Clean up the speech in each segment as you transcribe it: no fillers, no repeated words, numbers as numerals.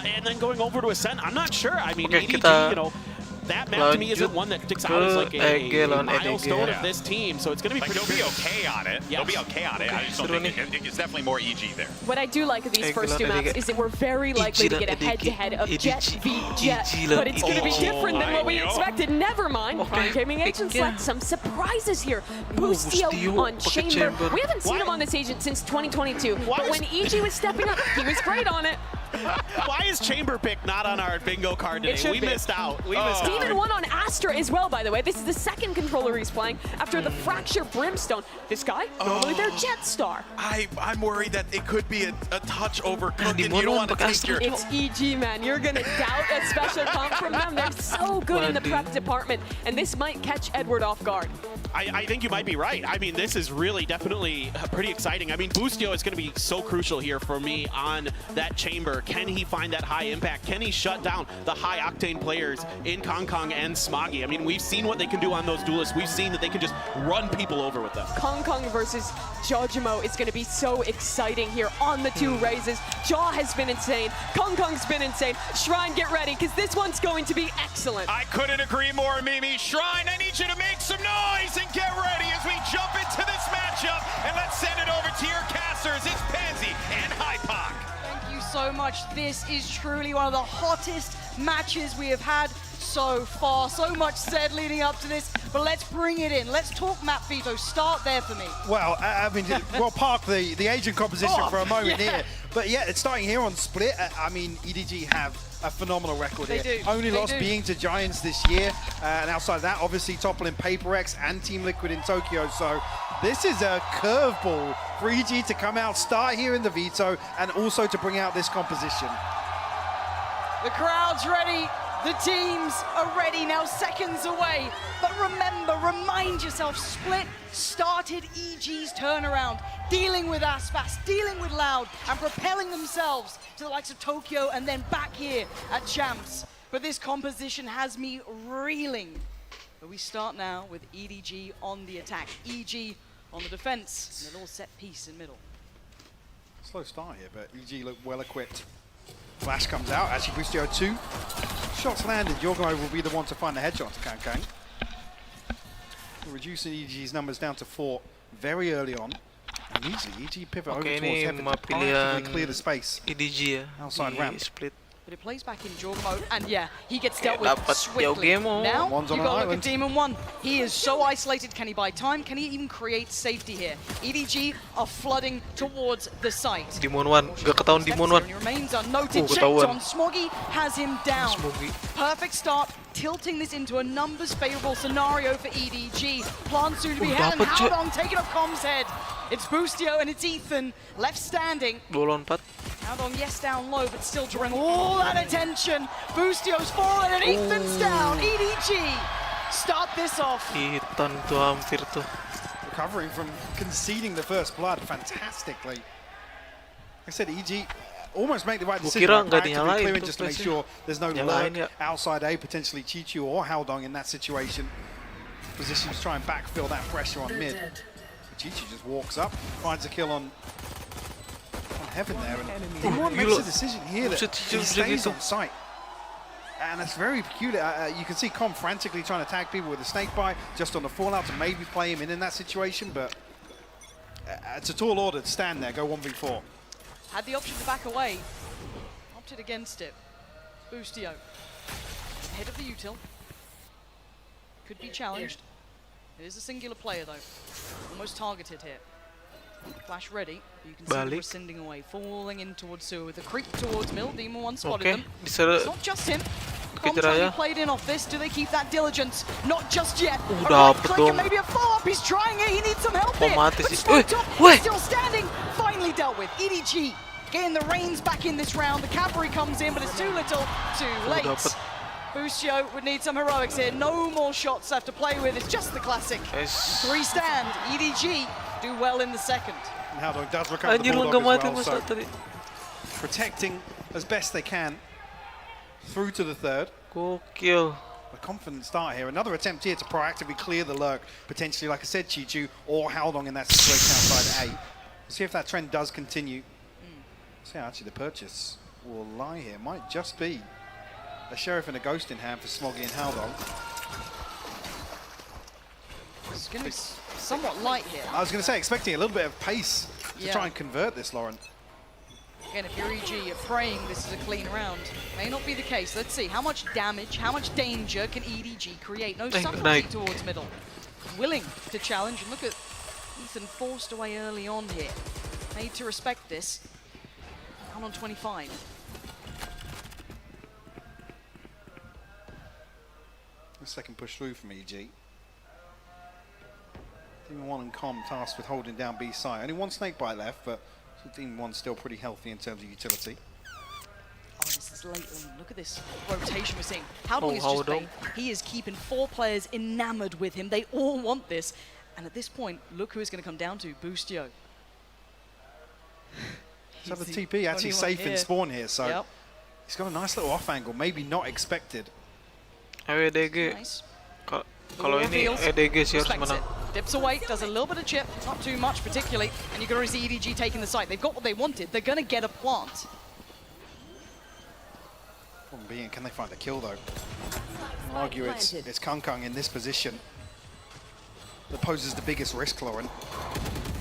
and then going over to Ascent. I'm not sure. I mean, EDG, you know, that map to me isn't one that sticks out as like a milestone of this team, so it's going to be like pretty they'll be okay on it. Yeah. They'll be okay on it. I just don't think it's definitely more EG there. What I do like of these first two maps is that we're very likely to get a head-to-head of Jet v Jet, but it's going to be different than what we expected. Never mind. Maen Gaming agent select some surprises here. Boostio on Chamber. We haven't seen him on this agent since 2022, but when EG was stepping up, he was great on it. Why is Chamber pick not on our bingo card today? We missed out. We missed out. Even one on Astra as well, by the way. This is the second controller he's playing after the Fracture Brimstone. This guy, normally their Jet Star. I'm worried that it could be a touch overcooked and you don't want to take your... It's EG, man. You're going to doubt a special comp from them. They're so good in the prep department, and this might catch Edward off guard. I think you might be right. I mean, this is really definitely pretty exciting. I mean, Boostio is going to be so crucial here for me on that Chamber. Can he find that high impact? Can he shut down the high octane players in Kong and Smoggy? I mean, we've seen what they can do on those duelists. We've seen that they can just run people over with them. Kong versus Jojimo is going to be so exciting here on the two raises. Jaw has been insane. Kong's been insane. Shrine, get ready, because this one's going to be excellent. I couldn't agree more, Mimi. Shrine, I need you to make some noise and get ready as we jump into this matchup. And let's send it over to your casters. It's Pansy and Hypoc. Thank you so much. This is truly one of the hottest matches we have had so far. So much said leading up to this, but let's bring it in. Let's talk map veto. Start there for me. Well, I mean, we'll park the agent composition for a moment here. But yeah, it's starting here on Split. I mean, EDG have a phenomenal record here. They do. Only They loss do. being to Giants this year. And outside of that, obviously toppling PaperX and Team Liquid in Tokyo. So this is a curveball for EG to come out, start here in the veto, and also to bring out this composition. The crowd's ready. The teams are ready now, seconds away. But remember, remind yourself, Split started EG's turnaround, dealing with Aspas, dealing with Loud, and propelling themselves to the likes of Tokyo and then back here at Champs. But this composition has me reeling. But we start now with EDG on the attack, EG on the defense, and a little set piece in middle. Slow start here, but EG look well equipped. Flash comes out, actually Boostio 2. Shots landed, Yorgo will be the one to find the headshot to Kang. Reducing EG's numbers down to 4 very early on. And easily, EG pivot over towards Heaven to proactively clear the space. EDG outside ramp. Split. But it plays back in Jorg mode, and yeah, he gets dealt with swiftly. Game now, One's you on gotta an look at island. Demon 1. He is so isolated. Can he buy time? Can he even create safety here? EDG are flooding towards the site. Demon 1, gak ketahuan Demon 1. He remains unnoted. Checked ketahuan. on. Smoggy has him down. Smoggy. Perfect start, tilting this into a numbers favorable scenario for EDG. Plan soon to be had, and dapat, Cek. Howdong taking off Com's head. It's Boostio and it's Ethan left standing. 2 lawan 4. Howdong, yes, down low, but still drawing all that attention. Boostio's fallen and Ethan's down. EDG start this off. Ethan tuh hampir tuh. Recovering from conceding the first blood fantastically. Like I said, EG almost make the right decision kira by nggak proactively dinyalain clearing tuh just to make flashnya. sure there's no Nyalain, lurk ya. outside A, potentially Chichu or Howdong in that situation. Positions try and backfill that pressure on mid. Chichu just walks up, finds a kill on Heaven there, and Demon makes a decision here that he stays on site. And that's very peculiar. You can see Com frantically trying to tag people with a snake bite just on the fallout to maybe play him in that situation, but it's a tall order to stand there, go 1v4. Had the option to back away, opted against it. Boostio, ahead of the util. Could be challenged. It is a singular player though, almost targeted here. Flash ready, you can see them rescinding away, falling in towards Seru with a creep towards Mill. Demon 1 spotted them. It's not just him. Com trying to be played in off this. Do they keep that diligence? Not just yet. A right click and maybe a follow-up. He's trying it. He needs some help here. But smoked up, he's still standing. Finally dealt with. EDG getting the reins back in this round. The cavalry comes in, but it's too little, too late. Boostio would need some heroics here. No more shots left to play with. It's just the classic 3 stand. EDG do well in the second. And Howdong does recover the Bulldog as well, so tadi. protecting as best they can through to the third. Gokil. A confident start here. Another attempt here to proactively clear the lurk. Potentially, like I said, Chichu or Howdong in that situation outside A. We'll see if that trend does continue. See how actually the purchase will lie here. Might just be a Sheriff and a Ghost in hand for Smoggy and Haldon. It's going to be somewhat light here. I was going to say, expecting a little bit of pace to Yeah. try and convert this, Lauren. Again, if you're EG, you're praying this is a clean round. May not be the case. Let's see. How much damage, how much danger can EDG create? No subtlety towards middle. Willing to challenge. And look at Ethan forced away early on here. Made to respect this. Down on 25. The second push through from EG. Demon 1 and Com tasked with holding down B side. Only one Snakebite left, but Demon 1's still pretty healthy in terms of utility. Oh, this is late lane. Look at this rotation we're seeing. How long is just playing? He is keeping 4 players enamored with him. They all want this. And at this point, look who it's going to come down to. Boostio. So the TP actually safe in spawn here, so Yep. he's got a nice little off angle, maybe not expected. Ayo EDG. Nice. Kalau ini Reveals, EDG sih harus respects menang. it. Dips away, does a little bit of chip, not too much particularly, and you can already see EDG taking the site. They've got what they wanted. They're going to get a plant. Problem being, can they find the kill though? I'll argue it's Kung Kung in this position that poses the biggest risk, Lauren.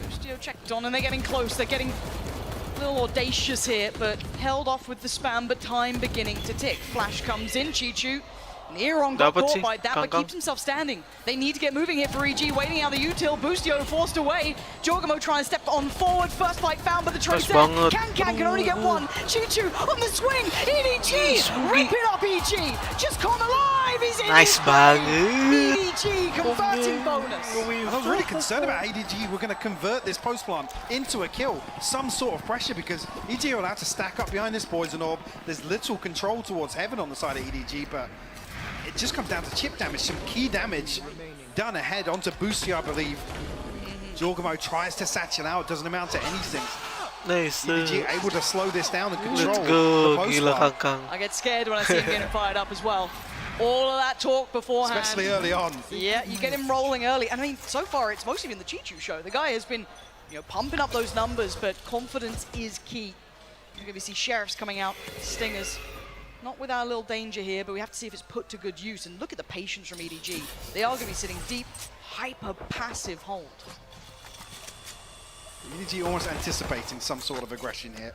Boostio checked on, and they're getting close. They're getting a little audacious here, but held off with the spam, but time beginning to tick. Flash comes in, Chichu. Nearon got Dapat caught sih, by that, but Kang keeps himself standing. They need to get moving here for EG, waiting out the util. Boostio forced away. Jorgamo trying to step on forward. First fight found, but the trace there. banget. Can can only get one. Chichu on the swing. EDG, rip it up EG. Just come alive, he's in Nice his banget. EDG converting bonus. And I was really concerned about ADG were going to convert this post plant into a kill. Some sort of pressure because EG are allowed to stack up behind this poison orb. There's little control towards heaven on the side of EDG, but it just comes down to chip damage, some key damage done ahead onto Boostio, I believe. Jorgamo tries to satchel out, doesn't amount to anything. Nice. EDG able to slow this down and control Let's go. the post Gila plant, Kang Kang. I get scared when I see him getting fired up as well. All of that talk beforehand. especially early on. Yeah, you get him rolling early. And I mean, so far it's mostly been the Chichu show. The guy has been, pumping up those numbers, but confidence is key. You're going to see Sheriffs coming out, Stingers. Not without a little danger here, but we have to see if it's put to good use. And look at the patience from EDG. They are going to be sitting deep, hyper-passive hold. EDG almost anticipating some sort of aggression here.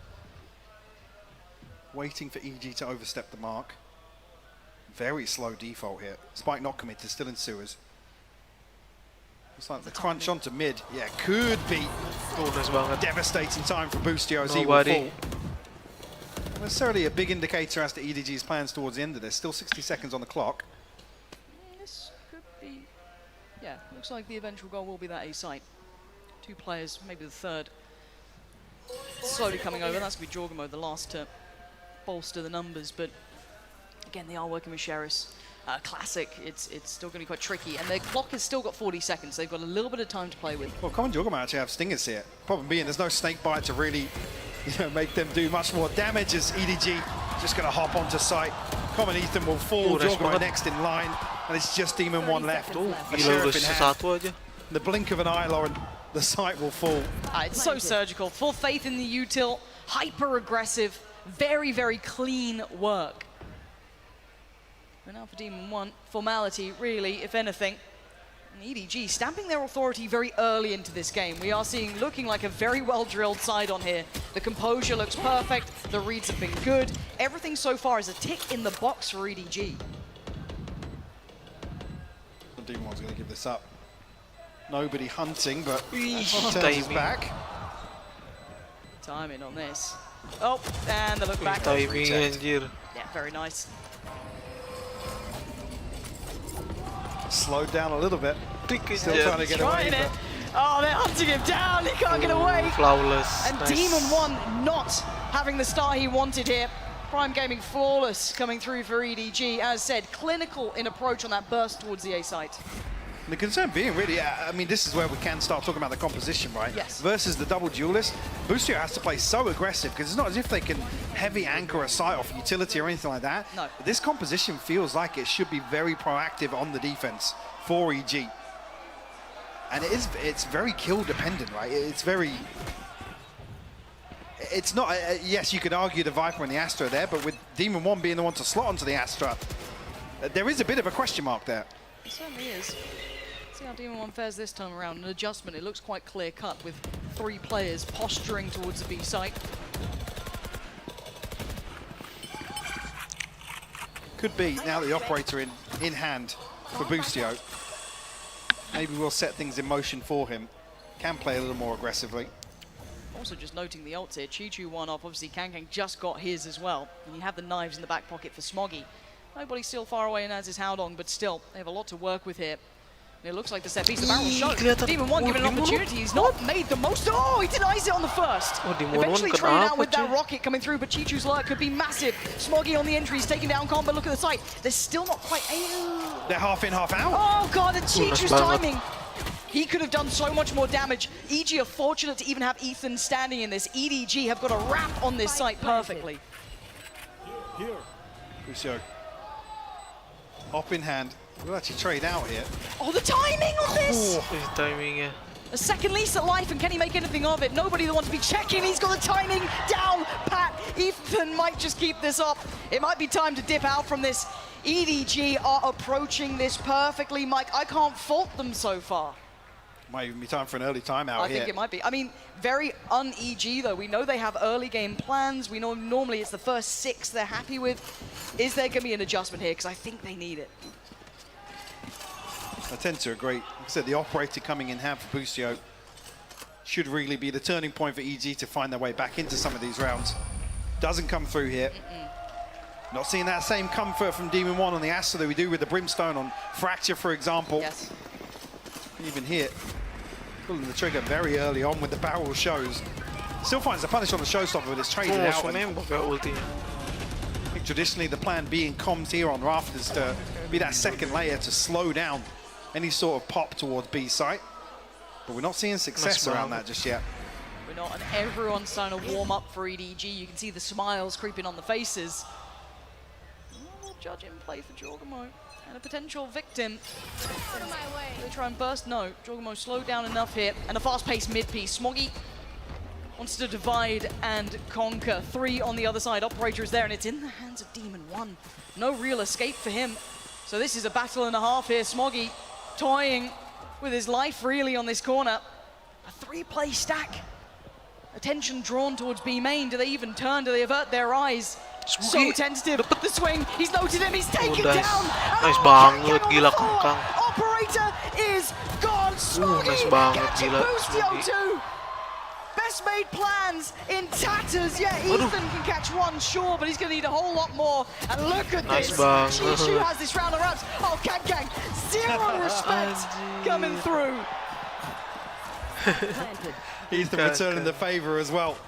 Waiting for EG to overstep the mark. Very slow default here. Spike not committed, still in sewers. Looks like the crunch onto mid. Yeah, could be Oh, nice banget. devastating time for Boostio as he will Nobody. fall. Not necessarily a big indicator as to EDG's plans towards the end of this. Still 60 seconds on the clock. This could be, yeah, looks like the eventual goal will be that A site. 2 players, maybe the third. Slowly coming over. That's going to be Jorgamo, the last to bolster the numbers, but again, they are working with Sheriffs. Classic, it's still going to be quite tricky, and their clock has still got 40 seconds. They've got a little bit of time to play with. Well, Common Jorgamo actually have stingers here. Problem being, there's no snake bite to really make them do much more damage as EDG just going to hop onto site. Common Ethan will fall, Oh, nice Jorgamo banget. next in line, and it's just Demon 1 left. A Gila udah Sheriff in hand. satu aja. In the blink of an eye, Lauren, the site will fall. It's so surgical. Full faith in the util, hyper-aggressive, very, very clean work. But now for Demon 1, formality, really, if anything. And EDG stamping their authority very early into this game. We are seeing looking like a very well-drilled side on here. The composure looks perfect, the reads have been good. Everything so far is a tick in the box for EDG. The Demon 1's going to give this up. Nobody hunting, but Eesh, turns his timing. back. Timing on this. Oh, and the look back. Timing anjir. Yeah, very nice. Slowed down a little bit. Still Yeah. trying to get away. Trying it. Oh, they're hunting him down. He can't get away. Flawless. And Nice. Demon 1 not having the start he wanted here. Prime Gaming flawless coming through for EDG. As said, clinical in approach on that burst towards the A site. And the concern being really, I mean, this is where we can start talking about the composition, right? Yes. Versus the double duelist, Boostio has to play so aggressive because it's not as if they can heavy anchor a site off utility or anything like that. No. This composition feels like it should be very proactive on the defense for EG. And it's very kill dependent, right? it's not, yes, you could argue the Viper and the Astra there, but with Demon 1 being the one to slot onto the Astra, there is a bit of a question mark there. It certainly is. See how Demon 1 fares this time around. An adjustment, it looks quite clear-cut with 3 players posturing towards the B site. Could be, now that the operator in hand for Boostio, maybe we'll set things in motion for him. Can play a little more aggressively. Also just noting the ults here, Chi-Chu one up, obviously Kankang just got his as well. And you have the knives in the back pocket for Smoggy. Nobody's still far away, and as is Howdong, but still, they have a lot to work with here. And it looks like the set piece, the barrel show. Demon 1 given an opportunity, he's not made the most. Oh, he denies it on the first. Eventually traded out with that rocket coming through, but Chi-Chu's lurk could be massive. Smoggy on the entry, he's taking down Combo, look at the site. They're still not quite able. They're half in, half out. Oh god, and Chi-Chu's timing. He could have done so much more damage. EG are fortunate to even have Ethan standing in this. EDG have got a wrap on this site perfectly. Boostio. Hop in hand. We'll actually trade out here. Oh, the timing on this! His timing, yeah. A second lease at life, and can he make anything of it? Nobody that wants to be checking. He's got the timing down pat. Ethan might just keep this up. It might be time to dip out from this. EDG are approaching this perfectly, Mike. I can't fault them so far. Might even be time for an early timeout here. I think it might be. I mean, very un-EG though. We know they have early game plans. We know normally it's the first 6 they're happy with. Is there going to be an adjustment here? Because I think they need it. I tend to agree. Like I said, the operator coming in hand for Boostio should really be the turning point for EG to find their way back into some of these rounds. Doesn't come through here. Not seeing that same comfort from Demon 1 on the Astra that we do with the Brimstone on Fracture, for example. Yes. Even here, pulling the trigger very early on with the barrel shows. Still finds the punish on the showstopper, but it's traded out. I think traditionally the plan being comms here on Rafters to be that second layer to slow down any sort of pop towards B site. But we're not seeing success around that just yet. We're not, and everyone's starting to warm up for EDG. You can see the smiles creeping on the faces. We'll judge him play for Jorgamo. And a potential victim. They try and burst. No, Jorgamo slowed down enough here. And a fast-paced mid-piece. Smoggy wants to divide and conquer. 3 on the other side. Operator is there, and it's in the hands of Demon 1. No real escape for him. So this is a battle and a half here. Smoggy toying with his life, really, on this corner. A 3-play stack. Attention drawn towards B main. Do they even turn? Do they avert their eyes? So tentative. The swing. He's noted him. He's taken down. Nice banget. Gila Kankang. Operator is gone. Smoggy nice banget. catching Gila. Boostio too. Best made plans in tatters. Yeah, Ethan can catch one, sure, but he's going to need a whole lot more. And look at Nice this. bang. Chi-Chu has this round of wraps. Oh, Kankang. 0 respect coming through. Ethan returning the favor as well.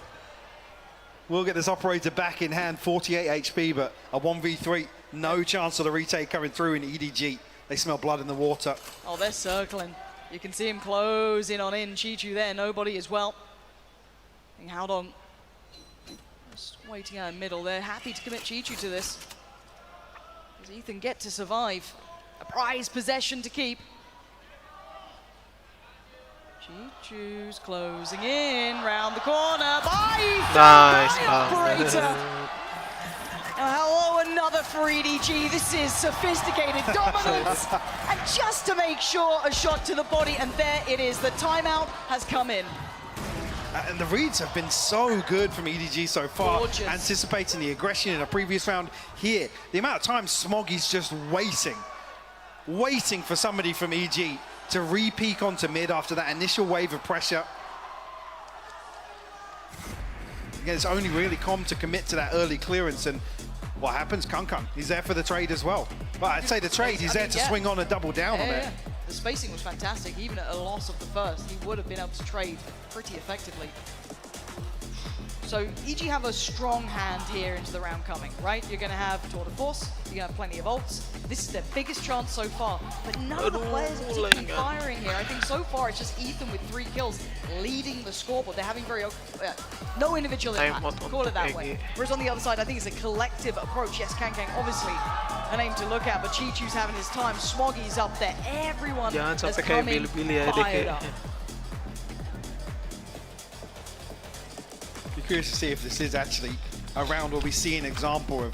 We'll get this operator back in hand, 48 HP, but a 1v3, no chance of the retake coming through in EDG. They smell blood in the water. Oh, they're circling. You can see him close in on in. Chi-Chu there, nobody as well. And Howdong just waiting out in middle. They're happy to commit Chi-Chu to this. Does Ethan get to survive? A prized possession to keep. Chi-Chu's closing in, round the corner. Nice. Operator. Oh, another for EDG. This is sophisticated dominance. And just to make sure, a shot to the body, and there it is. The timeout has come in. And the reads have been so good from EDG so far. Gorgeous. Anticipating the aggression in a previous round. Here, the amount of time Smoggy's just waiting for somebody from EG to re-peak onto mid after that initial wave of pressure. Again, it's only really Com to commit to that early clearance, and what happens? Kankang, he's there for the trade as well. But I'd say the trade, he's there to swing on and double down on it. The spacing was fantastic. Even at a loss of the first, he would have been able to trade pretty effectively. So EG have a strong hand here into the round coming, right? You're going to have Tour de Force, you're going to have plenty of ults. This is their biggest chance so far, but none of the players are particularly firing here. I think so far it's just Ethan with 3 kills leading the scoreboard. They're having no individual impact, call it that way. Whereas on the other side, I think it's a collective approach. Yes, Kankang obviously a name to look at, but Chi-Chu's having his time. Smoggy's up there. Everyone has come in fired up. You Curious to see if this is actually a round where we see an example of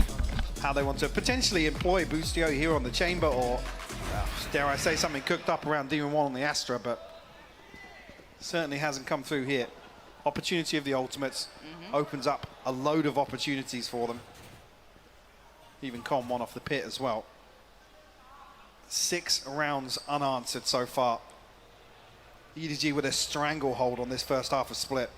how they want to potentially employ Boostio here on the chamber, or dare I say something cooked up around Demon 1 on the Astra, but certainly hasn't come through here. Opportunity of the ultimates opens up a load of opportunities for them. Even con one off the pit as well. 6 rounds unanswered so far. EDG with a stranglehold on this first half of split.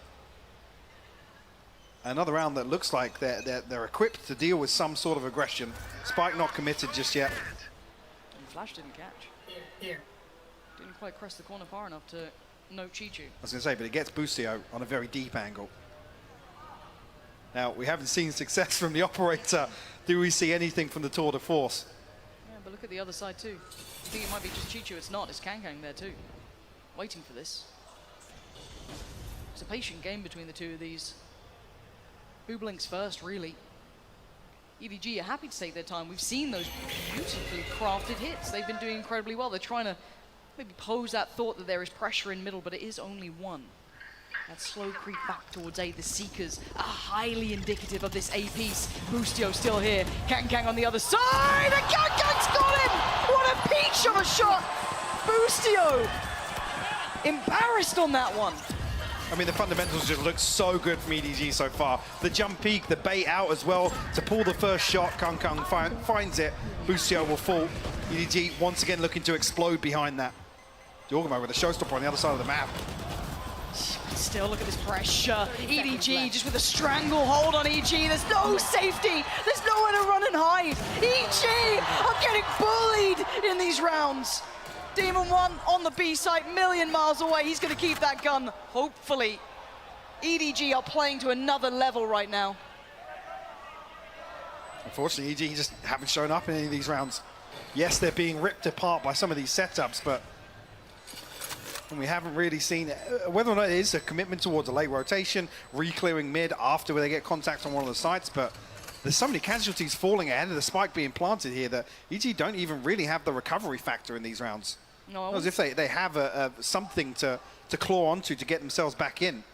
Another round that looks like they're equipped to deal with some sort of aggression. Spike not committed just yet. And Flash didn't catch. Didn't quite crest the corner far enough to note Chichu. I was going to say, but it gets Boostio on a very deep angle. Now, we haven't seen success from the operator. Do we see anything from the tour de force? Yeah, but look at the other side too. You think it might be just Chichu? It's not. It's Kankang there too. Waiting for this. It's a patient game between the two of these. Booblinks first, really. EDG are happy to take their time. We've seen those beautifully crafted hits. They've been doing incredibly well. They're trying to maybe pose that thought that there is pressure in middle, but it is only one. That slow creep back towards A. The Seekers are highly indicative of this A piece. Boostio still here. Kankang on the other side, and Kankang's got him! What a peach of a shot! Boostio embarrassed on that one. I mean, the fundamentals just look so good from EDG so far. The jump peek, the bait out as well to pull the first shot. Kankang finds it. Boostio will fall. EDG once again looking to explode behind that. Jorgamo with a showstopper on the other side of the map. Still, look at this pressure. EDG just with a stranglehold on EG. There's no safety. There's nowhere to run and hide. EG are getting bullied in these rounds. Demon 1 on the B site, million miles away. He's going to keep that gun, hopefully. EDG are playing to another level right now. Unfortunately, EDG just haven't shown up in any of these rounds. Yes, they're being ripped apart by some of these setups, but we haven't really seen whether or not it is a commitment towards a late rotation, re-clearing mid after they get contact on one of the sites, but there's so many casualties falling ahead of the spike being planted here that EG don't even really have the recovery factor in these rounds. No, as if they have something to claw onto to get themselves back in.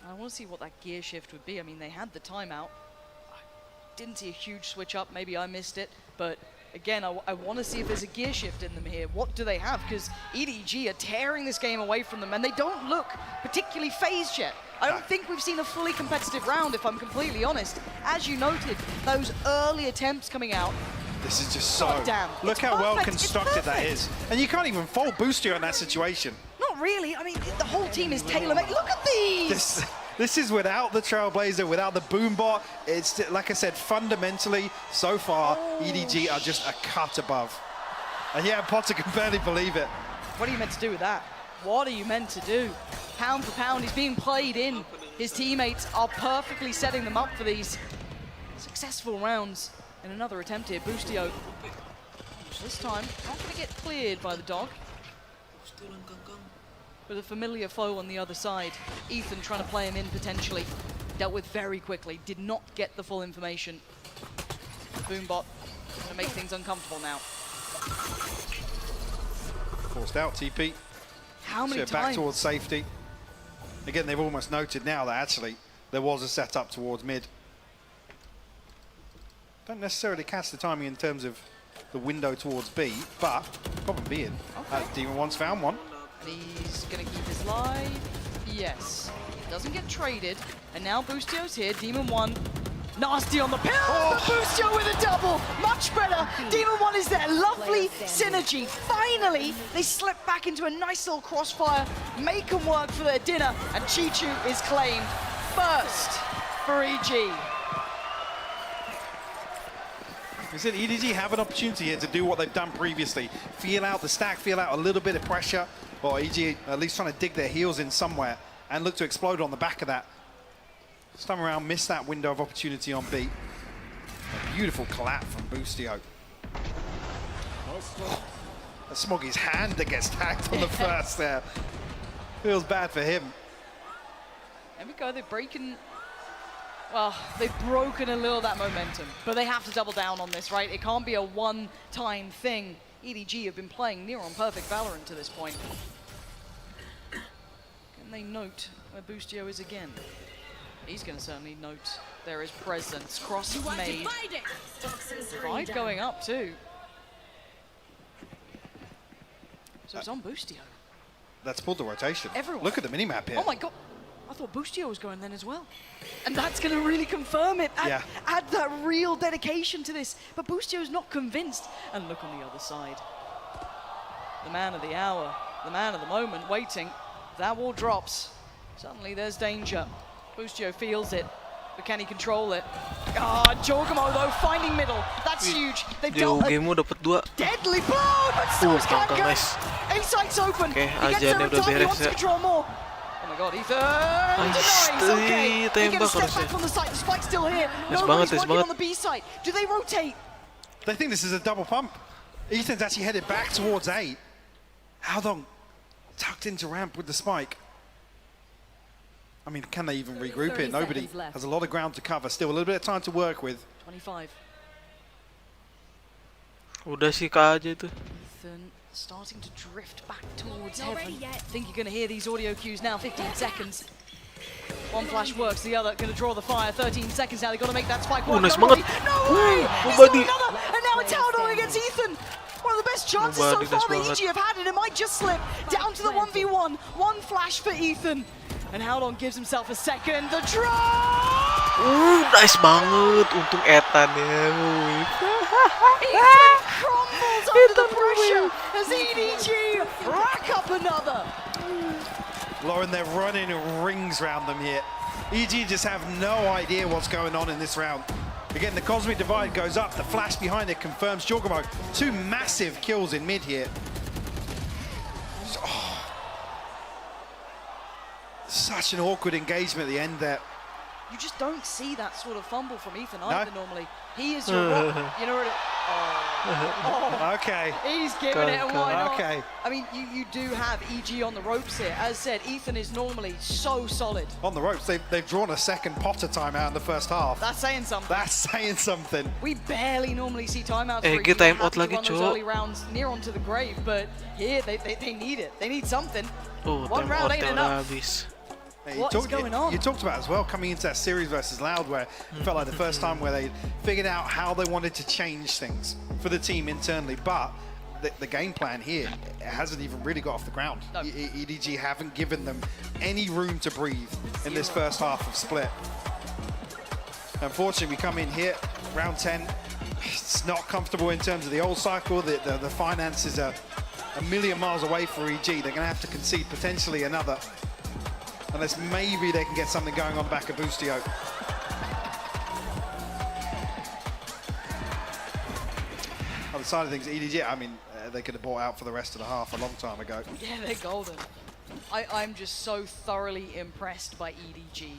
I want to see what that gear shift would be. I mean, they had the timeout. I didn't see a huge switch up. Maybe I missed it. But again, I want to see if there's a gear shift in them here. What do they have? Because EDG are tearing this game away from them, and they don't look particularly phased yet. I don't think we've seen a fully competitive round, if I'm completely honest. As you noted, those early attempts coming out. This is just so... Damn. Look how well constructed that is. And you can't even fault Boostio in that situation. Not really. I mean, the whole team is tailor-made. Look at these! This is without the Trailblazer, without the Boombot. It's, like I said, fundamentally, so far, EDG are just a cut above. And yeah, Potter can barely believe it. What are you meant to do with that? What are you meant to do? Pound for pound, he's being played in. His teammates are perfectly setting them up for these successful rounds. In another attempt here, Boostio. This time, not going to get cleared by the dog. With a familiar foe on the other side. Ethan trying to play him in potentially. Dealt with very quickly, did not get the full information. Boombot going to make things uncomfortable now. Forced out, TP. How many times? Back towards safety. Again, they've almost noted now that actually there was a setup towards mid. Don't necessarily catch the timing in terms of the window towards B, but problem being, Demon 1's found one. And he's going to keep his life. Yes. Doesn't get traded. And now Boostio's here. Demon 1 nasty on the pillar. Oh. Boostio with a double. Much better. Demon 1 is there. Lovely synergy. Finally, they slip back into a nice little crossfire. Make them work for their dinner. And Chichu is claimed first for EG. I said EDG have an opportunity here to do what they've done previously. Feel out the stack, feel out a little bit of pressure. Or EG at least trying to dig their heels in somewhere and look to explode on the back of that. This time around, missed that window of opportunity on B. A beautiful collapse from Boostio. That's Smoggy's hand that gets tagged on the first there. Feels bad for him. There we go, they're breaking... Well, they've broken a little of that momentum, but they have to double down on this, right? It can't be a one-time thing. EDG have been playing near on perfect Valorant to this point. Can they note where Boostio is again. He's going to certainly note there is presence. Cross made. Divide going up too. So it's on Boostio. That's pulled the rotation. Everyone. Look at the minimap here. Oh my god. I thought Boostio was going then as well. And that's going to really confirm it. Add that real dedication to this. But Boostio's not convinced. And look on the other side. The man of the hour, the man of the moment, waiting. That wall drops. Suddenly there's danger. Boostio feels it. But can he control it? JustGame though, finding middle. That's huge. They've dealt Game mo dapat 2. deadly blow, but Source can't go. Nice. A site's open. Okay, He gets Ajan there in udah time. He beres wants to ya. control more. Oh my god, Ethan denies. Okay, they get a step back from the site. The spike's still here. Nobody's working on the B site. Do they rotate? They think this is a double pump. Ethan's actually headed back towards A. Howdong tucked into ramp with the spike. I mean, can they even regroup it? Nobody has a lot of ground to cover. Still a little bit of time to work with. 25. Udah sih Kak aja itu. Ethan starting to drift back towards heaven. I think you're going to hear these audio cues now. 15 seconds. One flash works, the other going to draw the fire. 13 seconds now. They've got to make that spike work. Nice No way! Nobody. Another, and now it's Howdong against Ethan. One of the best chances so Nobody, far nice that EG have had, and it might just slip down to the 1v1. One flash for Ethan. And Howdong gives himself a second. The draw! Nice banget. Untung Ethan ya. Ethan crumbles under the pressure as EDG rack up another. Lauren, they're running rings around them here. EG just have no idea what's going on in this round. Again, the Cosmic Divide goes up. The flash behind it confirms JustGame. 2 massive kills in mid here. Such an awkward engagement at the end there. You just don't see that sort of fumble from Ethan either normally. He is your rock. You know what Okay. He's giving it, and why not? Okay. I mean, you do have EG on the ropes here. As said, Ethan is normally so solid. On the ropes, they've drawn a second Potter timeout in the first half. That's saying something. That's saying something. We barely normally see timeouts for get EG. time They're out happy to lagi, run those cok. early rounds near onto the grave, but here they need it. They need something. Oh, One round ain't enough. habis. What is going on? You talked about as well coming into that series versus Loud, where it felt like the first time where they figured out how they wanted to change things for the team internally, but the game plan here hasn't even really got off the ground. No. EDG haven't given them any room to breathe in this first half of Split. Unfortunately, we come in here, round 10. It's not comfortable in terms of the old cycle. The finances are a million miles away for EG. They're going to have to concede potentially another, unless maybe they can get something going on the back of Boostio. On the side of things, EDG, I mean, they could have bought out for the rest of the half a long time ago. Yeah, they're golden. I'm just so thoroughly impressed by EDG.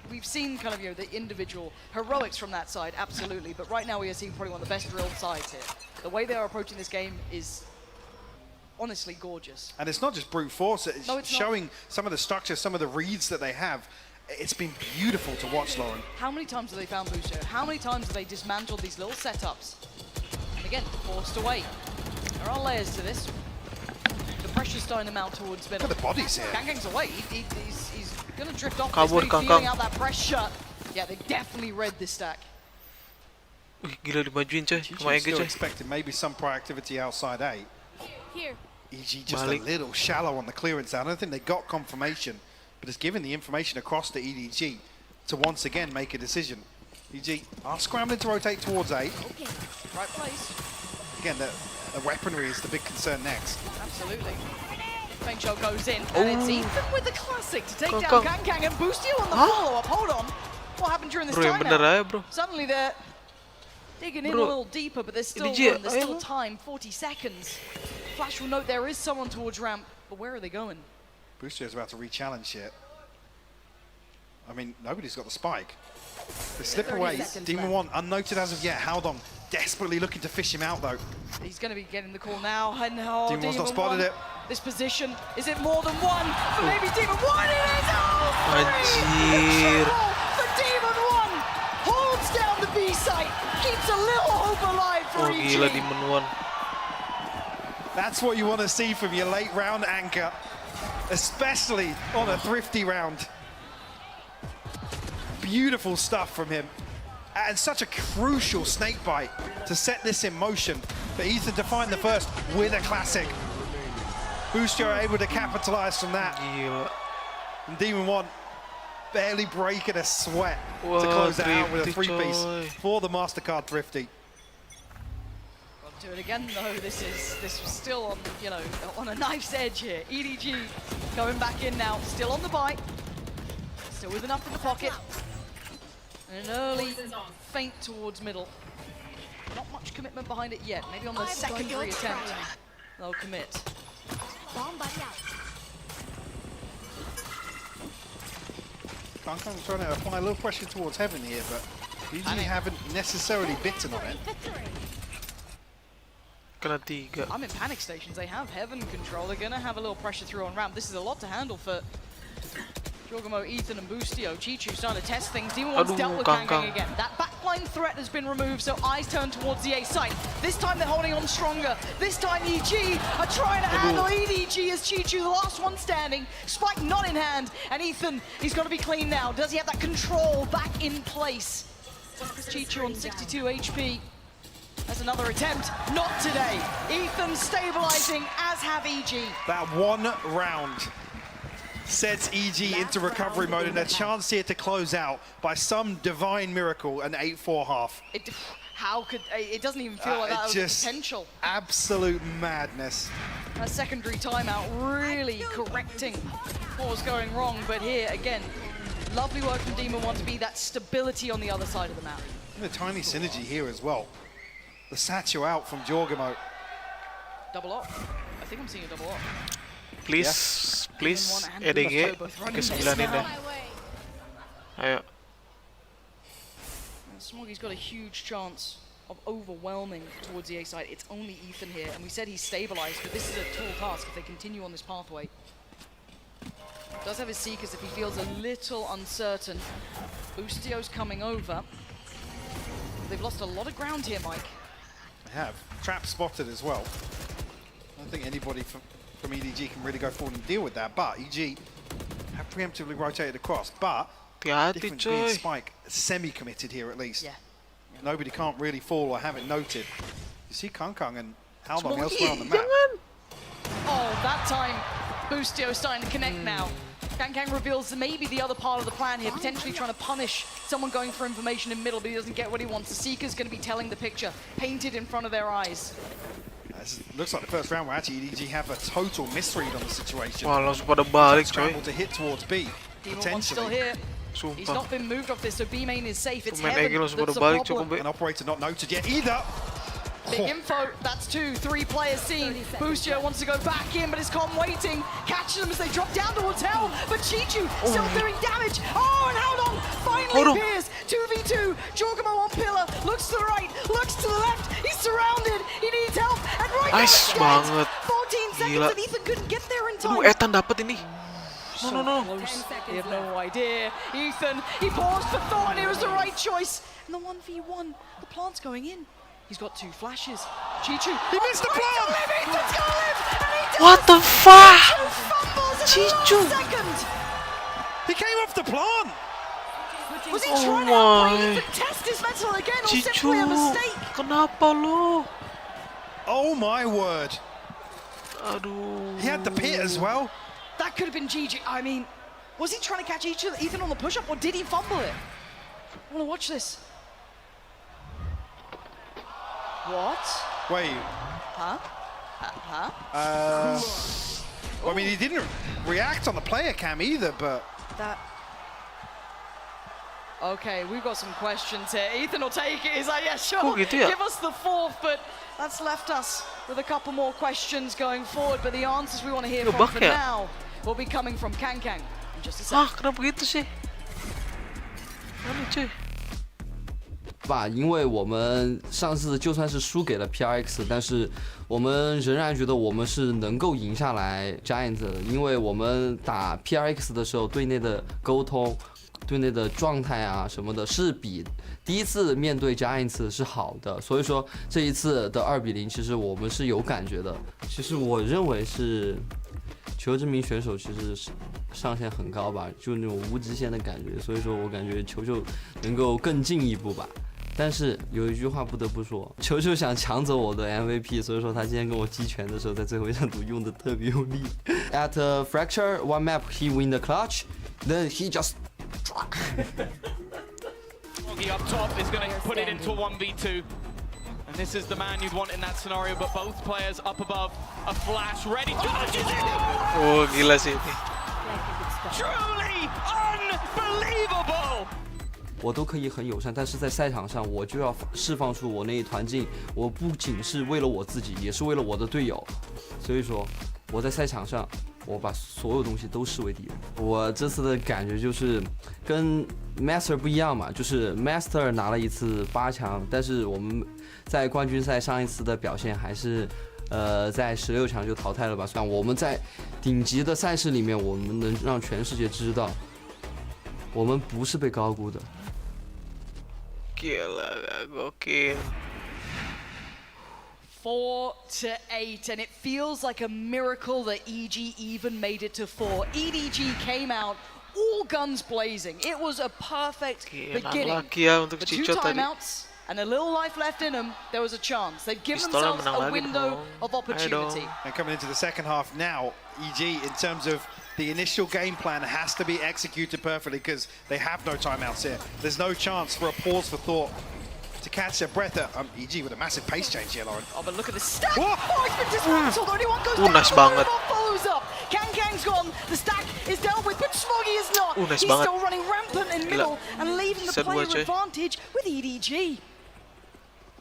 We've seen kind of, you know, the individual heroics from that side, absolutely, but right now we are seeing probably one of the best drilled sides here. The way they are approaching this game is honestly gorgeous. And it's not just brute force, it's No, it's showing some of the structure, some of the reads that they have. It's been beautiful to watch, Lauren. How many times have they found Boostio? How many times have they dismantled these little setups? And again, forced away. There are layers to this. The pressure's starting to mount towards middle. Look at the bodies here. Gang's away. He's going to drift off Kabur, this, but he's Kangkang. feeling out that pressure. Yeah, they definitely read this stack. Wih, gila dimajuin coy. Sama Ege Still coy. expecting maybe some proactivity outside A. Here. EG just Balik. a little shallow on the clearance. I don't think they got confirmation, but it's given the information across to EDG to once again make a decision. EG are scrambling to rotate towards A. Okay. Right place. Again, the weaponry is the big concern next. Absolutely. Feng Shou goes in, and it's Ethan with the classic to take down Kangkang. Kang and Boostio on the follow-up. Hold on. What happened during this Bro, yang bener timeout? aja bro. Suddenly they're digging in a Bro, little deeper, but there's still EDG, room, there's still ayo. time, 40 seconds. Flash will note there is someone towards ramp, but where are they going? Boostio's about to re-challenge here. I mean, nobody's got the spike. They slip 30 away. seconds Demon left. 1 unnoted as of yet. Howdong desperately looking to fish him out though. He's going to be getting the call now, and oh, Demon 1's not Demon spotted 1. it. This position, is it more than one? For maybe Demon 1 it is! Oh, Anjir. for Demon 1! Holds down the B site, keeps a little hope alive for Oh gila EG. Demon 1. That's what you want to see from your late round anchor. especially on a thrifty round. Beautiful stuff from him. And such a crucial snake bite to set this in motion. For Ethan to find the first with a classic. Boostio able to capitalize from that. Gila. And Demon 1 barely breaking a sweat to Wah, close it out with a thrifty, three-piece coy. for the MasterCard Thrifty. Do it again though. This was still on, you know, on a knife's edge here. EDG going back in now, still on the bite, still with enough in the pocket, and an early feint towards middle. Not much commitment behind it yet. Maybe on the secondary attempt they'll commit. Kankang's trying to apply a little pressure towards Heaven here, but EG haven't necessarily bitten on it. Kena 3. I'm in panic stations. They have Heaven control. They're gonna have a little pressure through on ramp. This is a lot to handle for JustGame, Ethan, and Boostio. Chichu starting to test things. Demon One's dealt with Kangkang again. That backline threat has been removed, so eyes turn towards the A site. This time they're holding on stronger. This time EG are trying to handle EDG as Chichu, the last one standing. Spike not in hand, and Ethan, he's got to be clean now. Does he have that control back in place? Chichu on 62 HP. That's another attempt. Not today. Ethan stabilizing, as have EG. That one round sets EG into recovery mode and a chance here to close out by some divine miracle, an 8-4 half. How could it doesn't even feel like that was just potential. Absolute madness. A secondary timeout really correcting what was going wrong, but here again, lovely work from Demon One to be that stability on the other side of the map. And a tiny synergy here as well. The satchel out from JustGame. Double up. I think I'm seeing a double up. Please, please, EDG ke 9 dah. Ayo. Smoggy's got a huge chance of overwhelming towards the A side. It's only Ethan here, and we said he's stabilized, but this is a tall task if they continue on this pathway. Does have his Seekers if he feels a little uncertain. Boostio's coming over. They've lost a lot of ground here, Mike. They have. Trap spotted as well. I don't think anybody from EDG can really go forward and deal with that, but EG have preemptively rotated across, but Hati-hati difference being coy. Spike semi-committed here at least. Yeah. Nobody can't really fall or have it noted. You see Kangkang and Haldong Smoggy, elsewhere on the map. jangan. Oh, that time Boostio starting to connect now. Kangkang reveals maybe the other part of the plan here, potentially trying to punish someone going for information in middle, but he doesn't get what he wants. The Seeker's going to be telling the picture, painted in front of their eyes. This looks like the first round where actually EDG have a total misread on the situation. Wah, langsung pada balik coy. Scramble to hit towards B, Demon One's still potentially. here. He's Sumpah. not been moved off this, so B main is safe. It's Maen Heaven Games langsung that's pada the balik problem. cukup. An operator not noted yet either. Big info, that's 2, 3 players seen. Boostio wants to go back in, but is Con waiting. Catches them as they drop down towards Hell, but Chichu still doing damage. Oh, and Haldong finally appears. 2v2, JustGame on pillar, looks to the right, looks to the left. He's surrounded, he needs help, and right Nice now, banget. 14 seconds, Gila. and Ethan couldn't get there in time. Aduh, Ethan dapat ini. No, no, no. Close. They have no idea. Ethan, he paused for thought, and it was the right choice. And the 1v1, the plant's going in. He's got 2 flashes. Chichu, He missed the plant! Ethan's gonna live, and he does. What the fuck? Fumbles in Chichu. the last second. He came off the plant! Was he Oh trying my. to test his metal again, or simply a Chichu, mistake? kenapa lo? Oh my word. Aduh. He had the pit as well. That could have been GG. I mean, was he trying to catch Ethan on the push-up, or did he fumble it? I want to watch this. What? Wait. Huh? Well, I mean, he didn't react on the player cam either, but That. Okay, we've got some questions here. Ethan will take it. He's like, yeah, sure. Oh, gitu ya? Give us the 4th, but that's left us with a couple more questions going forward. But the answers we want to hear from Ngebug for ya? now will be coming from Kangkang in just a Ah, second. kenapa gitu sih? Mana cuy? 吧，因为我们上次就算是输给了 PRX， 但是我们仍然觉得我们是能够赢下来 Giants 的，因为我们打 PRX 的时候，队内的沟通、队内的状态啊什么的，是比第一次面对 Giants 是好的，所以说这一次的2比0，其实我们是有感觉的。其实我认为是球这名选手其实是上限很高吧，就那种无极限的感觉，所以说我感觉球球能够更进一步吧。但是有一句话不得不说，球球想抢走我的 MVP， 所以说他今天跟我击拳的时候，在最后一场赌用的特别用力。At Fracture one map, he win the clutch, then he just. Smoggy up top is going to put it into 1v2. And this is the man you'd want in that scenario, but both players up above, a flash ready. Oh, gila sih ini. Truly unbelievable! 我都可以很友善，但是在赛场上我就要释放出我那一团劲。我不仅是为了我自己，也是为了我的队友。所以说，我在赛场上，我把所有东西都视为敌人。我这次的感觉就是跟 Master 不一样嘛，就是 Master 拿了一次8强，但是我们在冠军赛上一次的表现还是在16强就淘汰了吧。算我们在顶级的赛事里面，我们能让全世界知道，我们不是被高估的。Gila, gokil. 4-8, and it feels like a miracle that EG even made it to 4. EDG came out, all guns blazing. It was a perfect beginning. Lagi ya untuk The 2 Cico tadi. timeouts and a little life left in them, there was a chance. They've given Pistolnya themselves menang a lagi window dong. of Ayo opportunity. dong. And coming into the second half now, EG, in terms of the initial game plan, has to be executed perfectly because they have no timeouts here. There's no chance for a pause for thought to catch their breath. EG with a massive pace change here, Lauren. Oh, but look at the stack! Whoa. Oh, he's been dismantled! Only one goes down, nice the banget. Robot follows up! Kang's gone, the stack is dealt with, but Smoggy is not! Nice He's banget. still running rampant in middle and leaving the Seru player aja. advantage with EDG.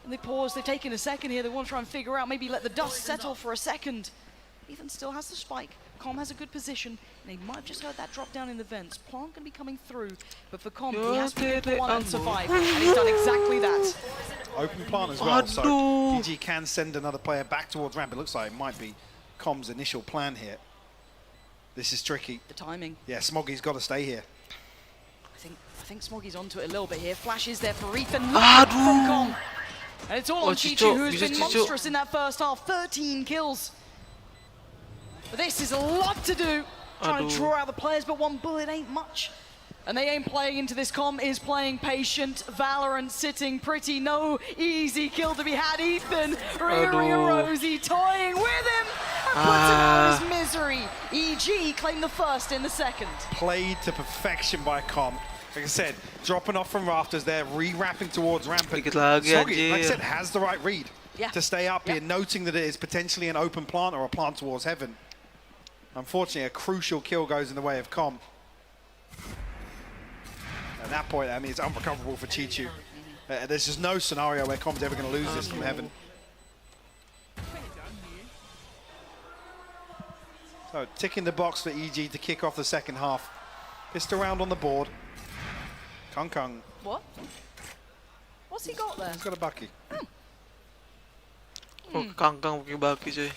And they pause, they've taken a second here, they want to try and figure out, maybe let the dust settle for a second. Ethan still has the spike, Com has a good position, and they might have just heard that drop down in the vents. Plant going to be coming through, but for Com, he has to get the one and survive, and he's done exactly that. Open plant as well, so Aduh. EG can send another player back towards ramp. It looks like it might be Com's initial plan here. This is tricky. The timing. Yeah, Smoggy's got to stay here. I think Smoggy's onto it a little bit here. Flash is there for Ethan. From Com. And it's all on Chichu, who's been monstrous in that first half. 13 kills. But this is a lot to do. Trying to draw out the players, but one bullet ain't much. And they ain't playing into this. Com is playing patient. Valorant sitting pretty. No easy kill to be had. Ethan rearing a Rosie, toying with him and puts him out of his misery. EG claimed the first in the second. Played to perfection by Com. Like I said, dropping off from rafters there, re-wrapping towards ramp. Dikit lagi, Smoggy, like I anjir. said, has the right read to stay up here, noting that it is potentially an open plant or a plant towards heaven. Unfortunately, a crucial kill goes in the way of Com. At that point, I mean, it's unrecoverable for Chichu. There's just no scenario where Com's ever going to lose this from heaven. So, ticking the box for EG to kick off the second half. Pissed around on the board. Kung. What? What's he got there? He's got a bucky. Oh, Kang pakai baki cuy.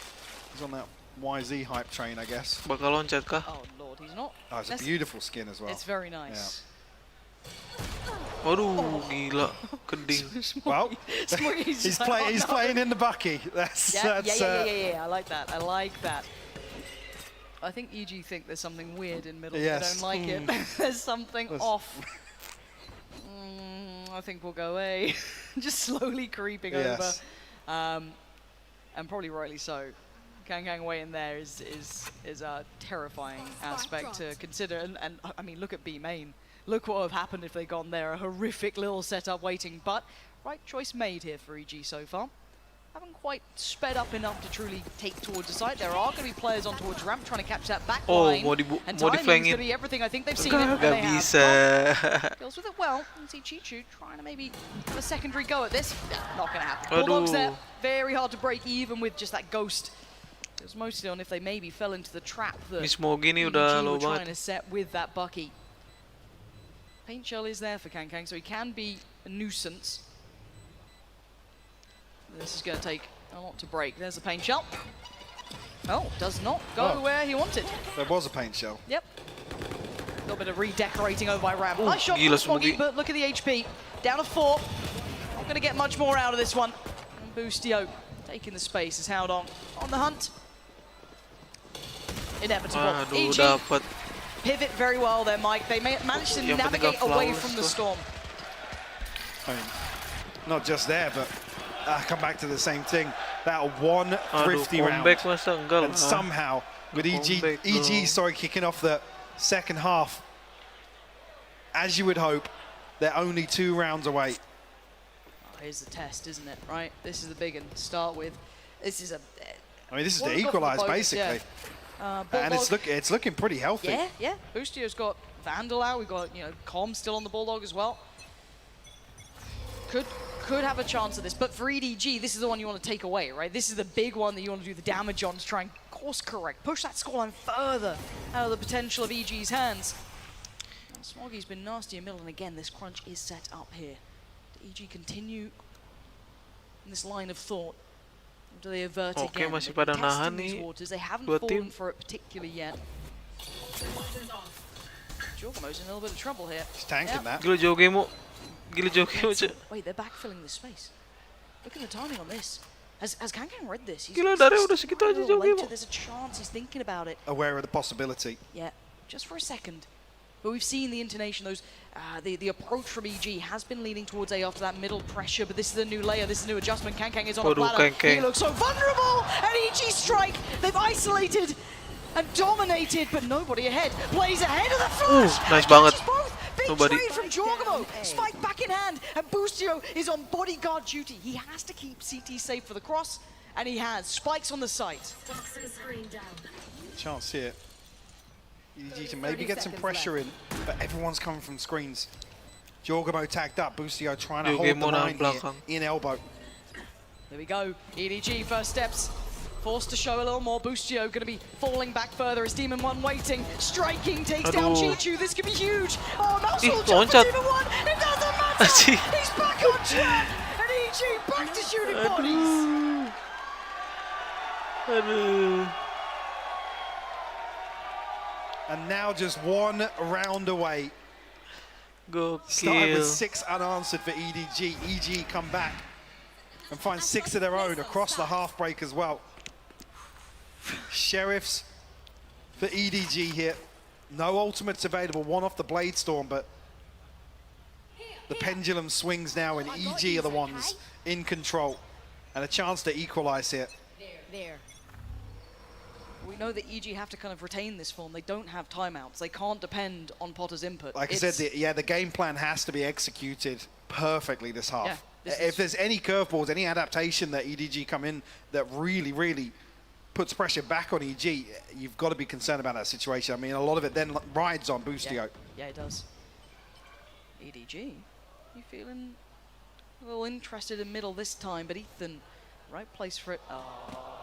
He's on that YZ hype train, I guess. Bakal loncat kah? Oh lord, he's not. Oh, it's a beautiful skin as well. It's very nice. Waduh, gila, keding. Well, Smoggy's he's like, playing. He's oh, no. playing in the bucky. That's Yeah. I like that. I like that. I think EG think there's something weird in middle. Yes. I don't like it. There's something off. I think we'll go away. Just slowly creeping over. And probably rightly so. Kang Wei in there is a terrifying aspect to consider. And I mean, look at B Main. Look what would have happened if they'd gone there. A horrific little setup waiting. But right choice made here for EG so far. Haven't quite sped up enough to truly take towards the site. There are going to be players on towards ramp trying to catch that back line. And timing's going to be everything. I think they've seen it. And they have. Deals with it well. You can see Chichu trying to maybe have a secondary go at this. Not going to happen. Bulldogs there. Very hard to break even with just that ghost. It was mostly on if they maybe fell into the trap that Smoggy ini EG udah were low trying banget. to set with that Bucky. Paint shell is there for Kang, so he can be a nuisance. This is going to take a lot to break. There's the paint shell. Oh, does not go where he wanted. There was a paint shell. Yep. A little bit of redecorating over by Ram. Nice shot from gila Smoggy, Smoggy. but look at the HP. Down to 4. Not going to get much more out of this one. And Boostio taking the space is Howdong on the hunt. inevitable. Aduh, EG dapat. pivot very well there, Mike. They managed to Yang penting navigate nggak away flawless from the tuh. storm. I mean, not just there, but I come back to the same thing. That one thrifty round. Comeback masa enggak And lah. somehow, with Comeback EG dong. kicking off the second half, as you would hope, they're only 2 rounds away. Oh, here's the test, isn't it? Right, this is the big one to start with. This is a. I mean, this is What to we've got for the equalise, Fokus, basically. yeah. And it's looking pretty healthy. Yeah, yeah. Boostio's got Vandal out. We've got Com still on the Bulldog as well. Could have a chance of this, but for EDG, this is the one you want to take away, right? This is the big one that you want to do the damage on to try and course correct, push that scoreline further out of the potential of EG's hands. Now, Smoggy's been nasty in middle, and again, this crunch is set up here. Do EG continue in this line of thought? Or do they avert Oke, again? masih They've pada been nahan testing these nih waters. They haven't dua fallen tim. for it particularly yet. Jorgomo's in a little bit of trouble here. He's tanking that. Gila JustGame. Gila JustGame aja. Wait, they're backfilling this space. Look at the timing on this. Has Kankan read this? He's Gila, dari udah segitu aja later. JustGame. There's a chance he's thinking about it. Aware of the possibility. Yeah, just for a second. But we've seen the intonation, those the approach from EG has been leaning towards A after that middle pressure, but this is a new layer, this is a new adjustment. Kankang is on a Waduh, platter. Kankang. He looks so vulnerable! And EG strike! They've isolated and dominated, but nobody ahead. Plays ahead of the flash! Nice And banget. catches both. Big Nobody. trade from Jorgomo. Spike back in hand, and Boostio is on bodyguard duty. He has to keep CT safe for the cross, and he has. Spikes on the site. Chance here. EDG to maybe get some pressure in, but everyone's coming from screens. Jorgomo tagged up, Boostio trying to hold the line here in elbow. There we go. EDG first steps. Forced to show a little more. Boostio going to be falling back further. As Demon 1 waiting. Striking. Takes down Aduh. Chichu. This could be huge. Oh, mouse Ih, will jump for loncat. Demon 1. It doesn't matter. Asyik. He's back on track. And EG back to shooting bodies. Aduh. And now just 1 round away. Started with Gokil. 6 unanswered for EDG. EG come back and find 6 of their own across the half break as well. Sheriffs for EDG here. No ultimates available, 1 off the Blade Storm, but the pendulum swings now and EG are the ones in control. And a chance to equalize here. There. We know that EG have to kind of retain this form. They don't have timeouts. They can't depend on Potter's input. Like I said, the game plan has to be executed perfectly this half. Yeah, this If is- there's any curveballs, any adaptation that EDG come in that really, really puts pressure back on EG, you've got to be concerned about that situation. I mean, a lot of it then rides on Boostio. Yeah, it does. EDG, you feeling a little interested in middle this time, but Ethan, right place for it. Oh.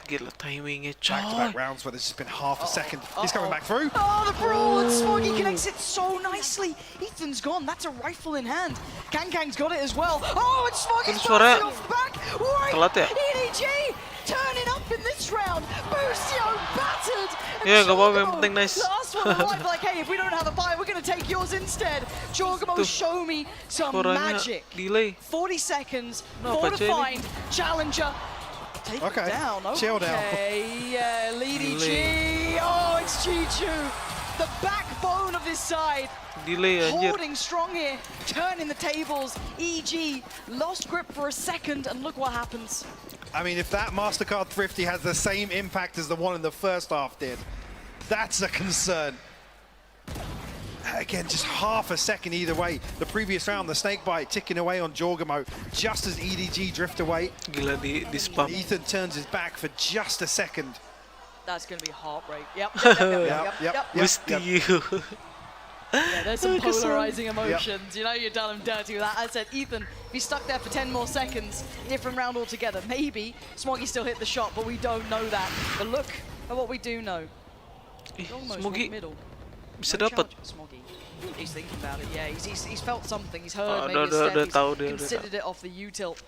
Gila timingnya Back-to-back coy. rounds where there's just been half a second. He's coming back through. Oh, the brawl, and Smoggy connects it so nicely. Ethan's gone, that's a rifle in hand. Kankang's got it as well. Oh, and Smoggy's suara bouncing off the back. Wait, telat ya? EDG turning up in this round. Boostio battered. And Ya, nggak apa-apa, yang Jorgomo, penting nice. Last one alive, like, hey, if we don't have a buy, we're going to take yours instead. Jorgomo, Tuh, show me some Suaranya magic. delay. 40 seconds, No, 4 apa to aja ini? find. Challenger. Take Okay, it down. chill down. Okay, yeah, Leedy G. Delay. Oh, it's Chichu. The backbone of this side. Delay anjir. Holding strong here, turning the tables. EG lost grip for a second, and look what happens. I mean, if that MasterCard Thrifty has the same impact as the one in the first half did, that's a concern. Again, just half a second either way. The previous round, the snake bite ticking away on Jorgomo just as EDG drift away. Gila di spam. Ethan turns his back for just a second. That's going to be heartbreak. Yep. Yep. Gusti. Yeah, there's some polarizing emotions. You know, you done him dirty with that. I said, Ethan, if he's stuck there for 10 more seconds, different round altogether. Maybe Smoggy still hit the shot, but we don't know that. But look at what we do know. Almost Smoggy middle. bisa No dapat. charge, Smoggy. He's thinking about it. Yeah, he's felt something. He's heard maybe udah a step. tahu He's dia, udah considered it off the U-tilt.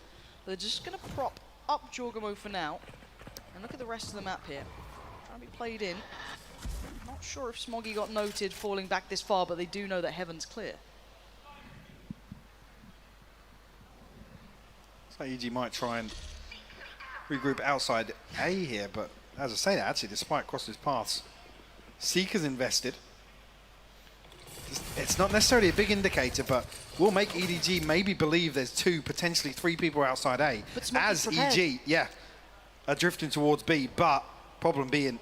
They're just going to prop up Jorgomo for now. And look at the rest of the map here. Trying to be played in. Not sure if Smoggy got noted falling back this far, but they do know that heaven's clear. So EG might try and regroup outside A here, but as I say that, actually, despite crossing his paths, Seeker's invested. It's not necessarily a big indicator, but will make EDG maybe believe there's 2, potentially 3 people outside A. But Smoggy's as prepared. EG, are drifting towards B, but problem being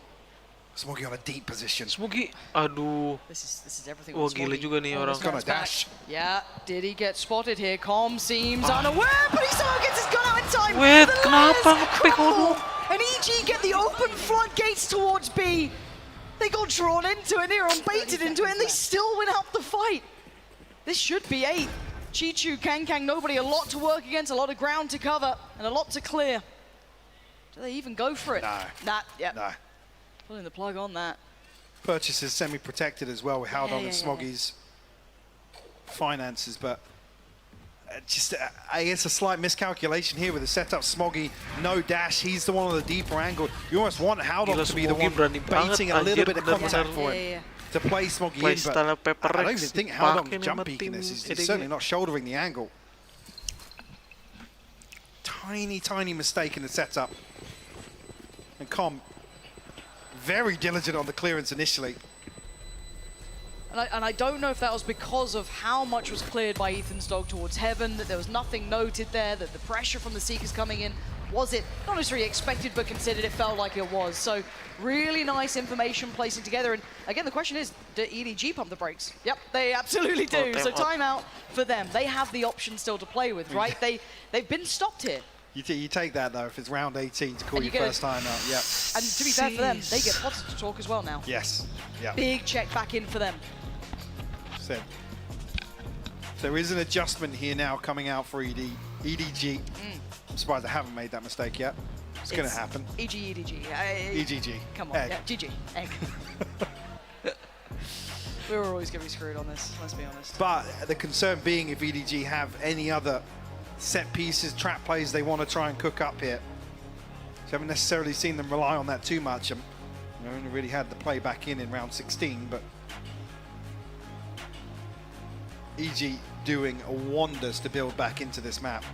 Smoggy on a deep position. Smoggy, aduh. This is everything. Oh, with gila Smoggy. juga nih orang. He's gonna dash. Yeah, did he get spotted here? Calm seems unaware, but he somehow gets his gun out in time. Wait, The kenapa layers nge-pick crumble, dulu? and EG get the open floodgates towards B. They got drawn into it, Neron baited into it, and they still win out the fight. This should be 8. Chichu, Kang, nobody, a lot to work against, a lot of ground to cover, and a lot to clear. Do they even go for it? No. Nah, yeah. No. Pulling the plug on that. Purchase is semi-protected as well with Haldon Yeah, and yeah, Smoggy's finances, but just, I guess, a slight miscalculation here with the setup. Smoggy, no dash. He's the one on the deeper angle. You almost want Haldon Gila, to be the Smoggy one berani baiting banget, a little anjir, bit of bener-bener. contact for Yeah. him to play Smoggy in, Playstyle but Pepper I don't Rex even think dipakai Haldon's jump sama peeking tim this. He's EDG. certainly not shouldering the angle. Tiny mistake in the setup. And Com, very diligent on the clearance initially. And I don't know if that was because of how much was cleared by Ethan's dog towards heaven, that there was nothing noted there, that the pressure from the Seekers coming in, was it not necessarily expected but considered? It felt like it was. So really nice information placing together. And again, the question is, do EDG pump the brakes? Yep, they absolutely do. So timeout for them. They have the option still to play with, right? They've been stopped here. You take that, though, if it's round 18 to call And your you get first time out. Yep. And to be fair for them, they get positive talk as well now. Yes. Yeah. Big check back in for them. So there is an adjustment here now coming out for EDG. I'm surprised I haven't made that mistake yet. It's going to happen. EDG. EGG. Come on, Egg. yeah, GG. Egg. We were always going to be screwed on this, let's be honest. But the concern being if EDG have any other set pieces, trap plays they want to try and cook up here. So I haven't necessarily seen them rely on that too much. I only really had the play back in round 16, but EG doing wonders to build back into this map.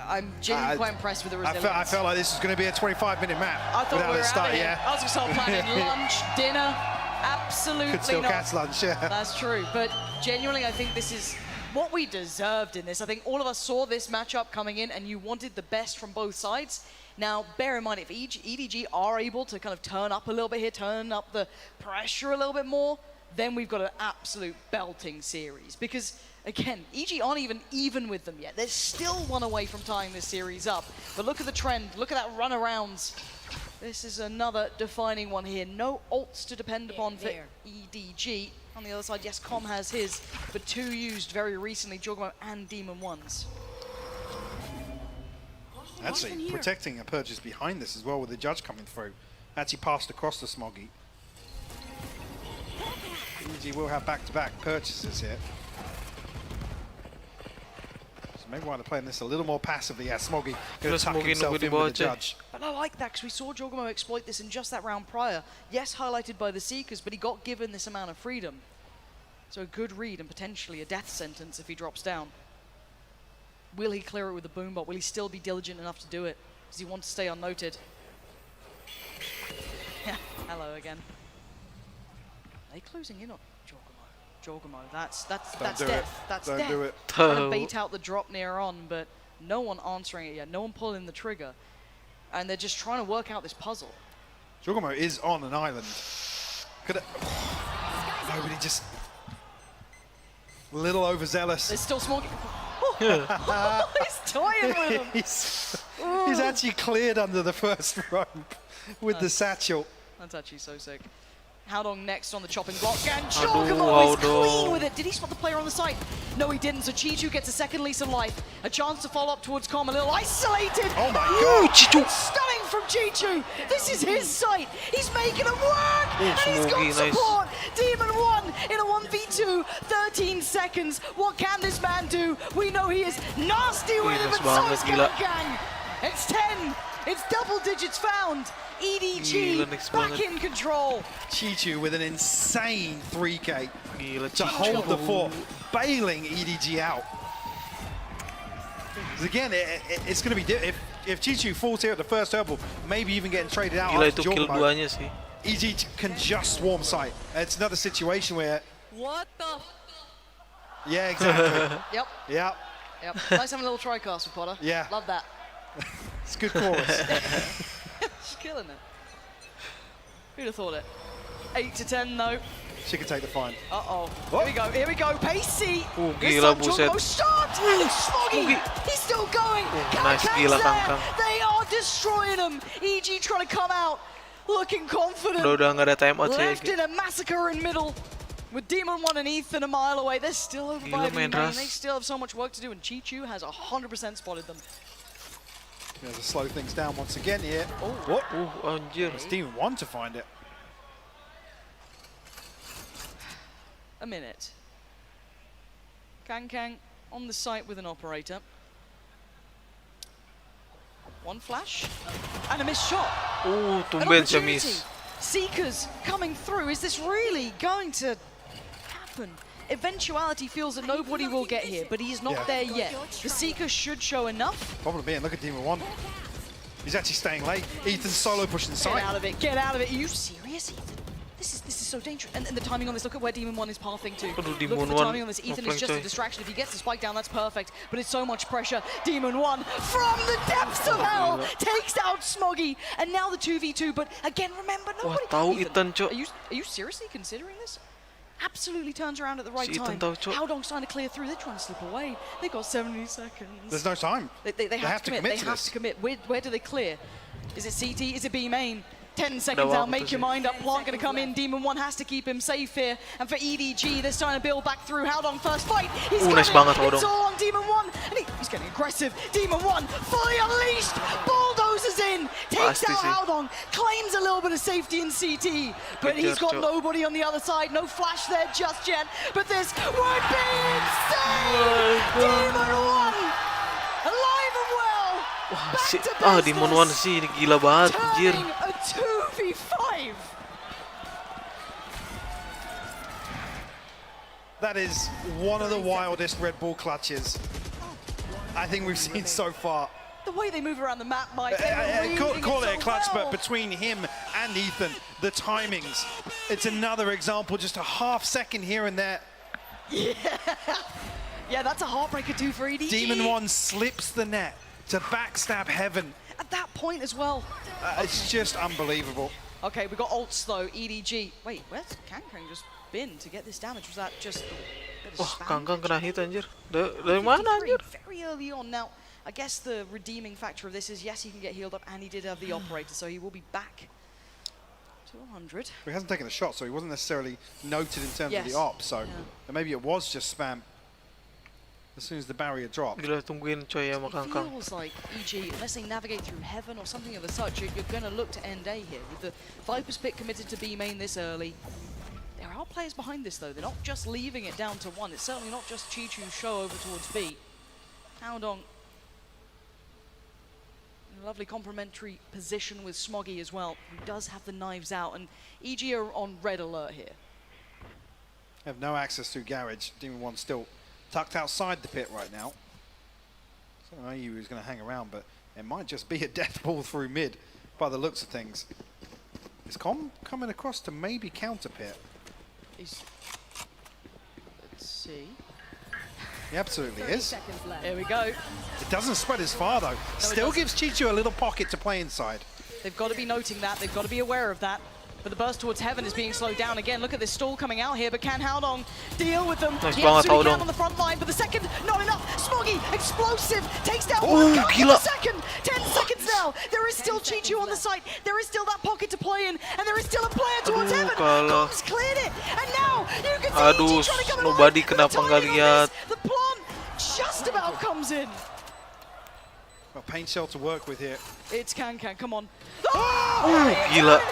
I'm genuinely quite impressed with the resilience. I felt like this was going to be a 25-minute map. I thought without we were a start, out of here. yeah. I was going to start planning lunch, dinner. Absolutely Could still not. catch lunch, yeah. That's true. But genuinely, I think this is what we deserved in this. I think all of us saw this matchup coming in, and you wanted the best from both sides. Now, bear in mind, if EDG are able to kind of turn up a little bit here, turn up the pressure a little bit more, then we've got an absolute belting series. Because, again, EG aren't even with them yet. They're still one away from tying this series up. But look at the trend. Look at that run-arounds. This is another defining one here. No ults to depend upon for EDG. On the other side, yes, Com has his, but 2 used very recently, JustGame and Demon Ones. Actually, protecting a purchase behind this as well with the judge coming through. Actually passed across the Smoggy. EG will have back-to-back purchases here. So maybe why they're playing this a little more passively. Yeah, Smoggy going to tuck Smoggy himself nunggu di in bawah with the aja. judge. But I like that because we saw JustGame exploit this in just that round prior. Yes, highlighted by the Seekers, but he got given this amount of freedom. So a good read and potentially a death sentence if he drops down. Will he clear it with a boombot? Will he still be diligent enough to do it? Does he want to stay unnoted? Yeah, hello again. Are they closing in on JustGame? That's do it. death. That's Don't death. do it. Trying to bait out the drop near on, but no one answering it yet. No one pulling the trigger. And they're just trying to work out this puzzle. JustGame is on an island. Nobody just a little overzealous. There's still small. He's toying with him. He's actually cleared under the first rope with the satchel. That's actually so sick. Haldon next on the chopping block, and Aduh, JustGame is clean Haldon. with it. Did he spot the player on the side? No, he didn't. So Chichu gets a second lease of life. A chance to follow up towards Com, a little isolated. Oh my Ooh, god! Chichu. Stunning from Chichu. This is his site. He's making it work. And he's got Smoggy, nice. support. Demon 1 in a 1v2. 13 seconds. What can this man do? We know he is nasty with it, Nice but so banget, is gila. Gang. It's 10. It's double digits found. EDG Gila, nice back banget. in control. Chichu with an insane 3K Gila, to Chichu. hold the fort, bailing EDG out. 'Cause again, it's going to be if if Chichu falls here at the first herbal, maybe even getting traded out. Gila after itu kill Jordan mode, duanya sih. EG can just swarm site. It's another situation where, What the? yeah, exactly. Yep. Yeah, Yep. Nice having a little tricast with Potter. Yeah. Love that. it's good chorus. She's killing it. Who'd have thought it? 8 to 10 though. She can take the fine. Uh-oh. Oh. Here we go, here we go. Pacey. Oh, This gila, time buset. Jordan start. Smoggy. He's still going. nice Kangkang's gila, there. Kangkang. They are destroying him. EG trying to come out. Looking confident. Udah nggak ada timeout sih. Left in a massacre in middle. With Demon 1 and Ethan a mile away. They're still over by Gila, Maen. main ras. They still have so much work to do, and Chichu has 100% spotted them. There's to slow things down once again here. Oh. What? Anjir. It's Demon 1 to find it. A minute. Kangkang on the site with an operator. One flash and a missed shot. Oh, An tumben siya opportunity. miss. Seekers coming through. Is this really going to happen? Eventuality feels that nobody will get here, but he is not Yeah. there yet. The Seekers should show enough. Problem being, look at Demon 1. He's actually staying late. Ethan's solo pushing Get side. out of it. Get out of it. Are you serious, Ethan? This is so dangerous. And the timing on this, look at where Demon 1 is pathing to. Aduh, Look Demon at the 1 timing on this. Ethan is ngeflank, just a coy. distraction. If he gets the spike down, that's perfect. But it's so much pressure. Demon 1 from the depths of hell takes out Smoggy. And now the 2v2. But again, remember, Wah, nobody... tahu Ethan, Cok. Are you seriously considering this? Absolutely turns around at the right Si Ethan time. tahu, Cok. Howdong's trying to clear through. They're trying to slip away. They've got 70 seconds. There's no time. They have to commit. They to have this. to commit. Where do they clear? Is it CT? Is it B main? 10 seconds Udah out, waktu make your sih. mind up. Plant gonna come in. Demon 1 has to keep him safe here. And for EDG, they're starting to build back through. Howdong first fight. He's Nice coming. banget, It's Howdong. all on Demon 1. And he's getting aggressive. Demon 1 fully unleashed. Bulldozers in. Takes Pasti out sih. Howdong. Claims a little bit of safety in CT. But he's got Cok. nobody on the other side. No flash there just yet. But this would be insane. Demon 1 alive and well. Wah, Back si, to Demon business. 1 sih ini gila banget, anjir. Turning a 2v5. That is one of the wildest Red Bull clutches I think we've seen so far. The way they move around the map, Mike, they were reading Call it a so clutch, well. but between him and Ethan, the timings, it's another example, just a half second here and there. Yeah, that's a heartbreaker too for EDG. Demon 1 slips the net to backstab Heaven. At that point as well. It's just unbelievable. Okay, we got ults though, EDG. Wait, where's Kangkang just been to get this damage? Was that just a bit of Wah, spam? Kangkang kena hit anjir. Dari mana anjir? Very early on. Now, I guess the redeeming factor of this is, yes, he can get healed up, and he did have the operator, so he will be back to 100. He hasn't taken a shot, so he wasn't necessarily noted in terms of Yes. the op, so Yeah. maybe it was just spam as soon as the barrier dropped. Gila, tungguin coy sama It Kangkang. feels like EG, unless they navigate through heaven or something of the such, you're going to look to end A here. With the Viper's Pit committed to B main this early, there are players behind this though. They're not just leaving it down to one. It's certainly not just Chichu's show over towards B. Howdong, in a lovely complementary position with Smoggy as well, who does have the knives out, and EG are on red alert here. Have no access through garage. Demon 1 still tucked outside the pit right now. So I know he was going to hang around, but it might just be a death ball through mid by the looks of things. Is Com coming across to maybe counter pit? Let's see. He absolutely is. Here we go. It doesn't spread as far though. Still gives Chichu a little pocket to play inside. They've got to be noting that. They've got to be aware of that. But the burst towards heaven is being slowed down again. Look at this stall coming out here, but can Howdong deal with them? Nice He banget, absolutely Howdong. can on the front line, but the second, not enough. Smoggy, explosive, takes down Oh, one. Can't get gila. the second. 10 seconds now. There is still Chichu on the site. There is still that pocket to play in, and there is still a player towards Aduh, heaven. kalah. Comms cleared it, and now you can see Aduh, EG trying to come nobody alive. The kenapa nggak timing on this, lihat. The plant just about comes in. Got paint shell to work with here. It's Kangkang, come on. gila.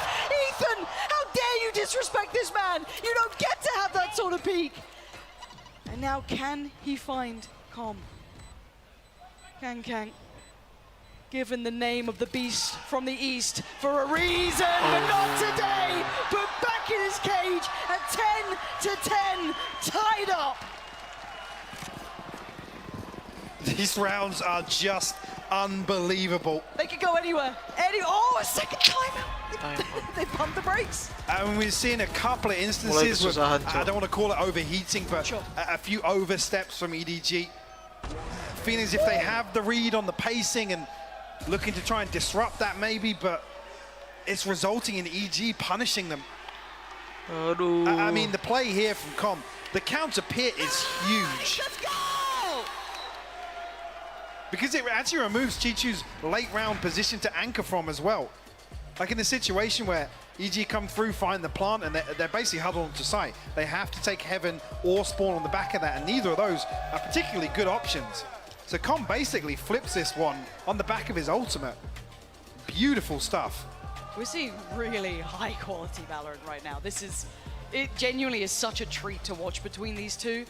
Ethan, how dare you disrespect this man? You don't get to have that sort of peak. And now can he find Com? Kangkang, given the name of the beast from the east for a reason, but not today. But back in his cage at 10 to 10, tied up. These rounds are just unbelievable. They could go anywhere. Oh, a second timeout. They pumped the brakes. And we're seeing a couple of instances with, I don't want to call it overheating, but Sure. a few oversteps from EDG. Feeling as if they have the read on the pacing and looking to try and disrupt that maybe, but it's resulting in EG punishing them. Aduh. I mean, the play here from Com, the counter pit is huge. Let's go! Because it actually removes Chichu's late round position to anchor from as well. Like in the situation where EG come through, find the plant, and they're basically huddled onto site. They have to take Heaven or Spawn on the back of that, and neither of those are particularly good options. So Com basically flips this one on the back of his ultimate. Beautiful stuff. We're seeing really high quality Valorant right now. It genuinely is such a treat to watch between these two.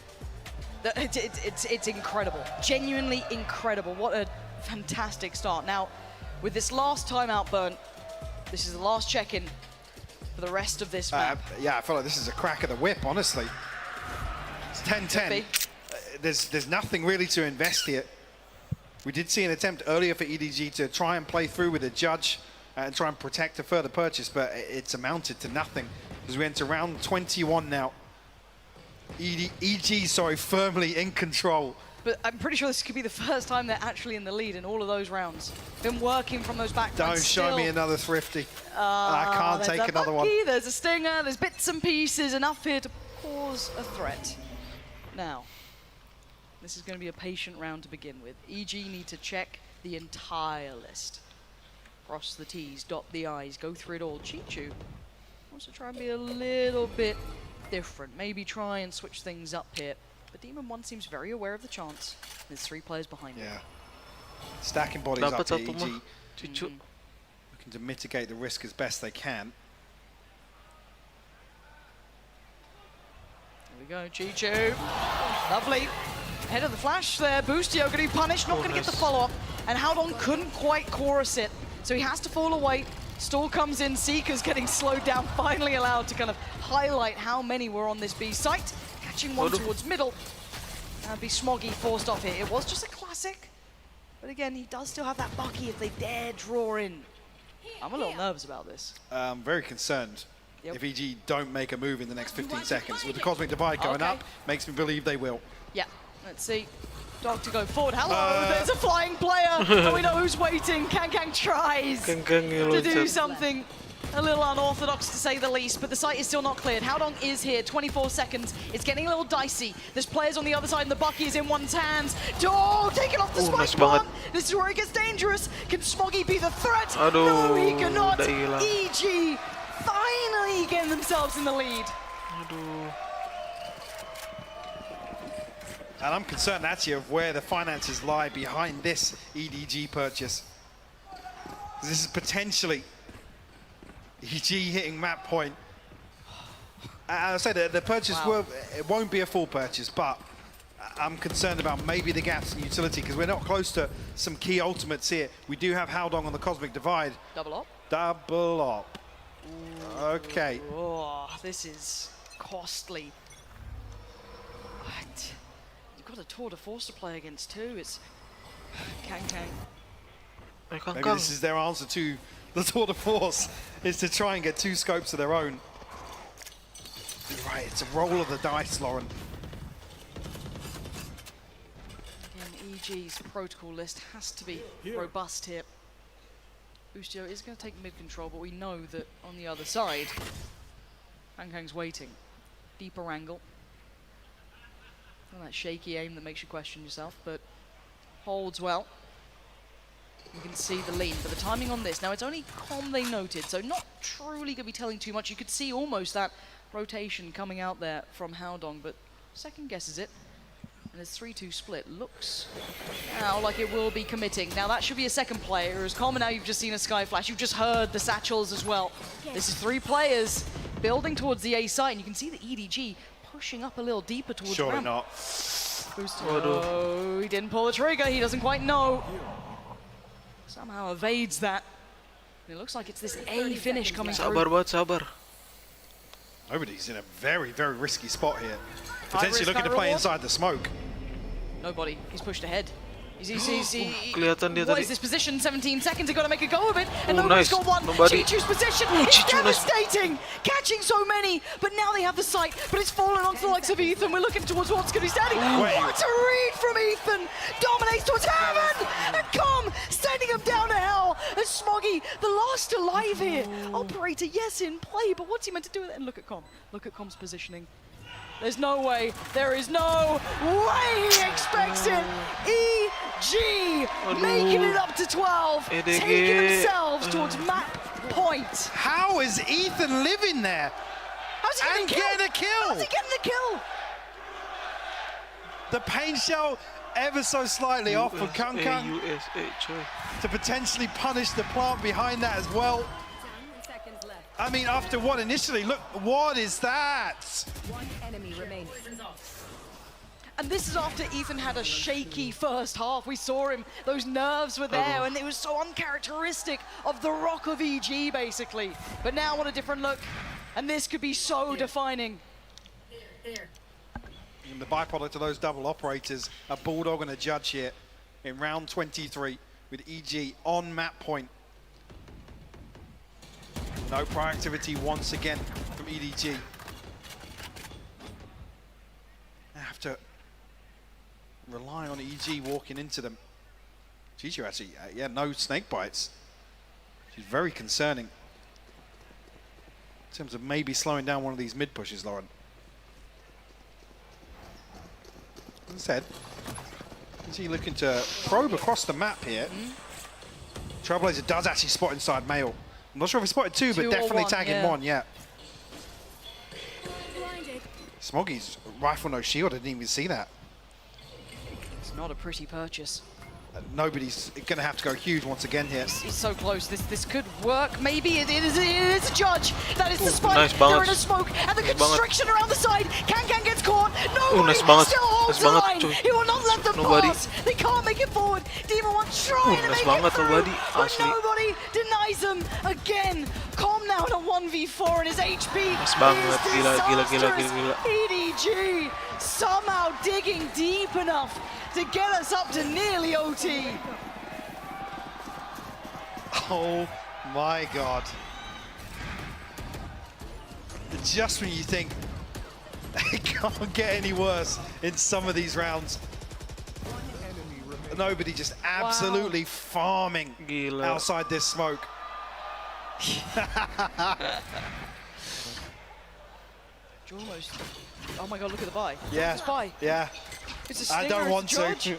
It's incredible, genuinely incredible. What a fantastic start. Now, with this last timeout burn, this is the last check-in for the rest of this map. Yeah, I feel like this is a crack of the whip, honestly. It's 10-10. There's nothing really to invest here. We did see an attempt earlier for EDG to try and play through with a judge and try and protect a further purchase, but it's amounted to nothing as we enter round 21 now. EG, firmly in control. But I'm pretty sure this could be the first time they're actually in the lead in all of those rounds. Been working from those back Don't fronts show still. me another Thrifty. I can't There's take a another one. Bucky, there's a Stinger, there's bits and pieces, enough here to cause a threat. Now, this is going to be a patient round to begin with. EG need to check the entire list. Cross the T's, dot the I's, go through it all. Chichu wants to try and be a little bit different. Maybe try and switch things up here. But Demon 1 seems very aware of the chance. There's 3 players behind him. Yeah. Stacking bodies Dapat up to satu EG. mah. Cicu. Looking to mitigate the risk as best they can. Here we go, Chichu. Lovely. Ahead of the flash there. Boostio going to be punished, not going to get the follow-up. And Howdong couldn't quite chorus it. So he has to fall away. Stall comes in, Seeker's getting slowed down, finally allowed to kind of highlight how many were on this B site. Catching one towards middle. And be Smoggy forced off here. It was just a classic. But again, he does still have that Bucky if they dare draw in. I'm a little nervous about this. I'm very concerned Yep. if EG don't make a move in the next 15 seconds. With the Cosmic Divide going up, makes me believe they will. Yeah, let's see. Dog to go forward. Hello, there's a flying player. And we know who's waiting. Kang tries Kang to do something a little unorthodox to say the least, but the site is still not cleared. Howdong is here, 24 seconds. It's getting a little dicey. There's players on the other side and the Bucky is in one's hands. Oh, taking off the spike nice plant. banget. This is where it gets dangerous. Can Smoggy be the threat? Aduh, No, he cannot. udah hilang. EG finally getting themselves in the lead. Aduh. And I'm concerned actually of where the finances lie behind this EDG purchase. This is potentially EG hitting map point. I say that the purchase it won't be a full purchase, but I'm concerned about maybe the gaps in utility because we're not close to some key ultimates here. We do have Howdong on the Cosmic Divide. Double up. Double up. Okay. Oh, this is costly. What? You've got a tour de force to play against too. It's Kang. Maybe this is their answer to the tour de force, is to try and get 2 scopes of their own. You're right, it's a roll of the dice, Lauren. Again, EG's protocol list has to be robust here. Boostio is going to take mid control, but we know that on the other side, Kang's waiting. Deeper angle. Not that shaky aim that makes you question yourself, but holds well. You can see the lean, but the timing on this, now it's only Com they noted, so not truly going to be telling too much. You could see almost that rotation coming out there from Howdong, but second guesses it. And this 3-2 split looks now like it will be committing. Now that should be a second player, as Com, now you've just seen a Sky Flash. You've just heard the satchels as well. This is 3 players building towards the A site, and you can see the EDG pushing up a little deeper towards Surely ramp. not. Oh, he didn't pull the trigger. He doesn't quite know. Somehow evades that. And it looks like it's this A finish coming through. Sabar banget, sabar. Nobody's in a very, very risky spot here. High Potentially risk, looking high to play reward. inside the smoke. Nobody. He's pushed ahead. Kelihatan dia What tadi. is this position? 17 seconds, they've got to make a go of it. And Oh, nobody's nice. got one. Nobody. Chichu's position is Chichu, nice. devastating. Catching so many, but now they have the sight. But it's fallen onto the likes of Ethan. We're looking towards what's going to be standing. What a read from Ethan. Dominates towards heaven. And Com sending him down to hell. And Smoggy, the last alive here. Operator, yes, in play, but what's he meant to do with it? And look at Com. Look at Com's positioning. There's no way. There is no way he expects it. EG making it up to 12. Taking themselves towards map point. How is Ethan living there? How's he And getting getting a kill? How's he getting the kill? The paint shell ever so slightly off for Kankan USA, to potentially punish the plant behind that as well. I mean, after what initially, look, what is that? One enemy remaining. And this is after Ethan had a shaky first half. We saw him, those nerves were there, and it was so uncharacteristic of the rock of EG, basically. But now, what a different look. And this could be so defining. And the byproduct of those double operators, a Bulldog and a Judge here in round 23 with EG on map point. No proactivity once again from EDG. They have to rely on EG walking into them. Chichu actually, yeah, no snake bites. She's very concerning in terms of maybe slowing down one of these mid pushes, Lauren. As I said, EG looking to probe across the map here. Trailblazer does actually spot inside Mail. I'm not sure if he spotted two, but definitely tagging one, yeah. Smoggy's rifle no shield, I didn't even see that. It's not a pretty purchase. Nobody's going to have to go huge once again here. He's so close. This could work. Maybe it is a Judge. That is the spike. Nice They're balance. in a smoke. And the Nice constriction around the side. Kankan gets caught. Nobody nice balance. still holds Nice the banget, line. cuy. He will not let them Nobody. pass. They can't make it forward. Demon One trying to nice make banget, it through. nobody. But Asli. nobody denies them. Again, Com now in a 1v4 and his HP Nice banget. is Gila. disastrous. EDG somehow digging deep enough to get us up to nearly OT. Oh my God. Just when you think it can't get any worse in some of these rounds. Nobody just absolutely farming Gila. outside this smoke. Almost. Oh my God, look at the buy. Yeah, It's buy. yeah. It's a I stinger, don't it's want a to. Judge.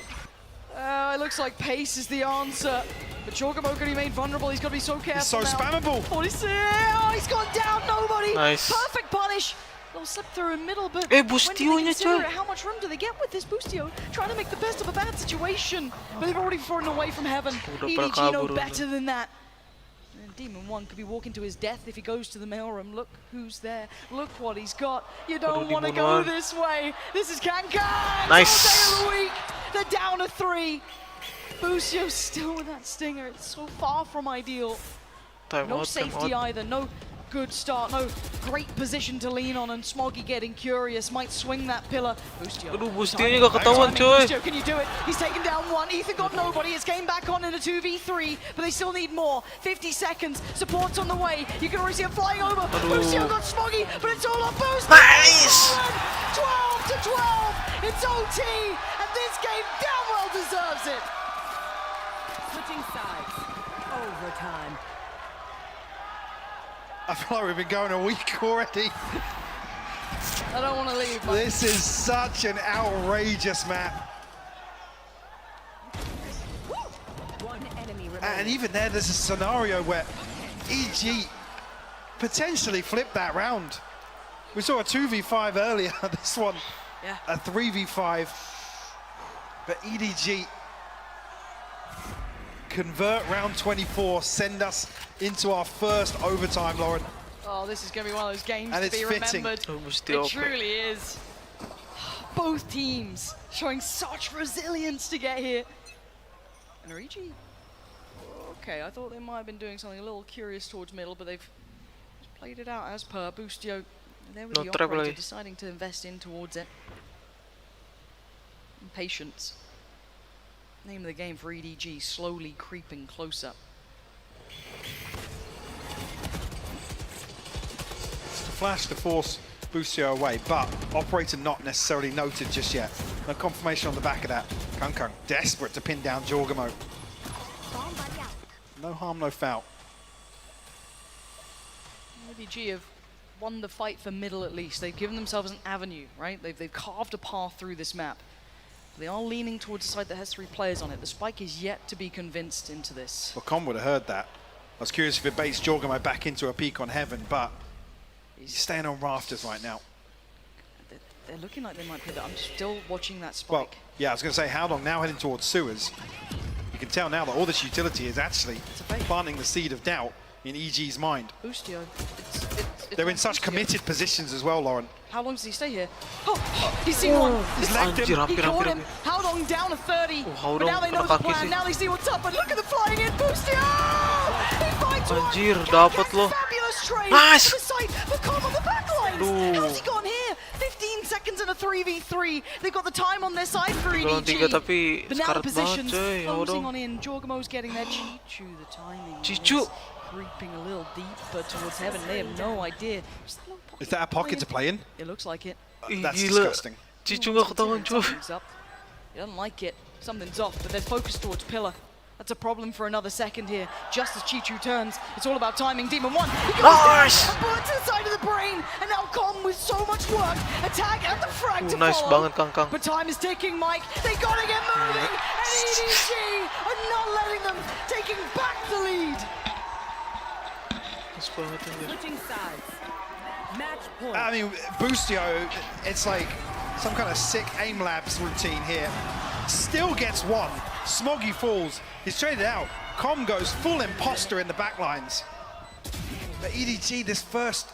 It looks like pace is the answer. But Chocobo going to be made vulnerable. He's got to be so careful. It's so now. spammable. 46. Oh, he's gone down. Nobody. Nice. Perfect punish. Little slip through in middle, but Eh, when do Boostio they nya, consider coy. it? How much room do they get with this Boostio? Trying to make the best of a bad situation. But they've already fallen away from heaven. Udah pada EDG know kabur better than that. And Demon One could be walking to his death if he goes to the mailroom. Look who's there. Look what he's got. You don't Aduh, want to Demon go One. this way. This is Kankan. Nice. All day of the week. They're down to 3. Boostio still with that stinger. It's so far from ideal. Time No out, time safety out. either. No good start. No great position to lean on. And Smoggy getting curious. Might swing that pillar. Boostio. Aduh, Boostio-nya gak ketahuan, Timing, coy. Boostio, can you do it? He's taken down one. Ethan got nobody. It's game back on in a 2v3, but they still need more. 50 seconds. Support's on the way. You can already see him flying over. Boostio got Smoggy, but it's all on Boostio. Nice! 12 to 12. It's OT, and this game damn well deserves it. Switching sides. Overtime. I feel like we've been going a week already. I don't want to leave. Mike. This is such an outrageous map. One enemy remaining. And even there's a scenario where EG potentially flipped that round. We saw a 2v5 earlier, this one Yeah. a 3v5. But EDG convert round 24, send us into our first overtime, Lauren. Oh, this is going to be one of those games And to it's be fitting. remembered. Oh, Boostio, It truly is. Both teams showing such resilience to get here. And Origi, okay, I thought they might have been doing something a little curious towards middle, but they've just played it out as per. Boostio, there with No the trouble, operator eh? deciding to invest in towards it. And patience. Name of the game for EDG, slowly creeping closer. Flash to force Bustio away, but operator not necessarily noted just yet. No confirmation on the back of that. Kung desperate to pin down Jorgamo. No harm, no foul. EDG have won the fight for middle at least. They've given themselves an avenue, right? They've carved a path through this map. They are leaning towards a side that has 3 players on it. The Spike is yet to be convinced into this. Well, Con would have heard that. I was curious if it baits Jorgamo back into a peak on Heaven, but he's staying on rafters right now. They're looking like they might hit it. I'm still watching that Spike. Well, yeah, I was going to say, Howdong now heading towards sewers. You can tell now that all this utility is actually planting the seed of doubt in EG's mind. Bustio. They're in such committed positions as well, Lauren. How long does he stay here? Oh, he's seen one. He's legged him. He caught him. Howdong down to 30. But now they know the plan. Now they see what's up. But look at the flying in. Bustio! He fights one. Anjir, dapat lo. Fabulous trade. Nice. To the side. The calm on the backlines. How's he gone here? 15 seconds and a 3v3. They've got the time on their side for EDG. But now the positions closing on in. Jorgamo's getting there. Chichu, the timing. Chichu. Creeping a little deeper towards Heaven. They have no idea. Is that a pocket to play in? It looks like it. That's disgusting. Chichu nga katawan, Joe. He doesn't like it. Something's off, but they're focused towards Pillar. That's a problem for another second here. Just as Chichu turns, it's all about timing. Demon 1. Nice! A bullet to the side of the brain, and now Con with so much work. Attack and the frag to Nice follow. banget, Kang. But time is ticking, Mike. They gotta get moving, and EDG are not letting them, taking back the lead. Switching sides. Match point. I mean, Bustio, it's like some kind of sick aim labs routine here. Still gets one. Smoggy falls. He's traded out. Com goes full imposter in the backlines. But EDG, this first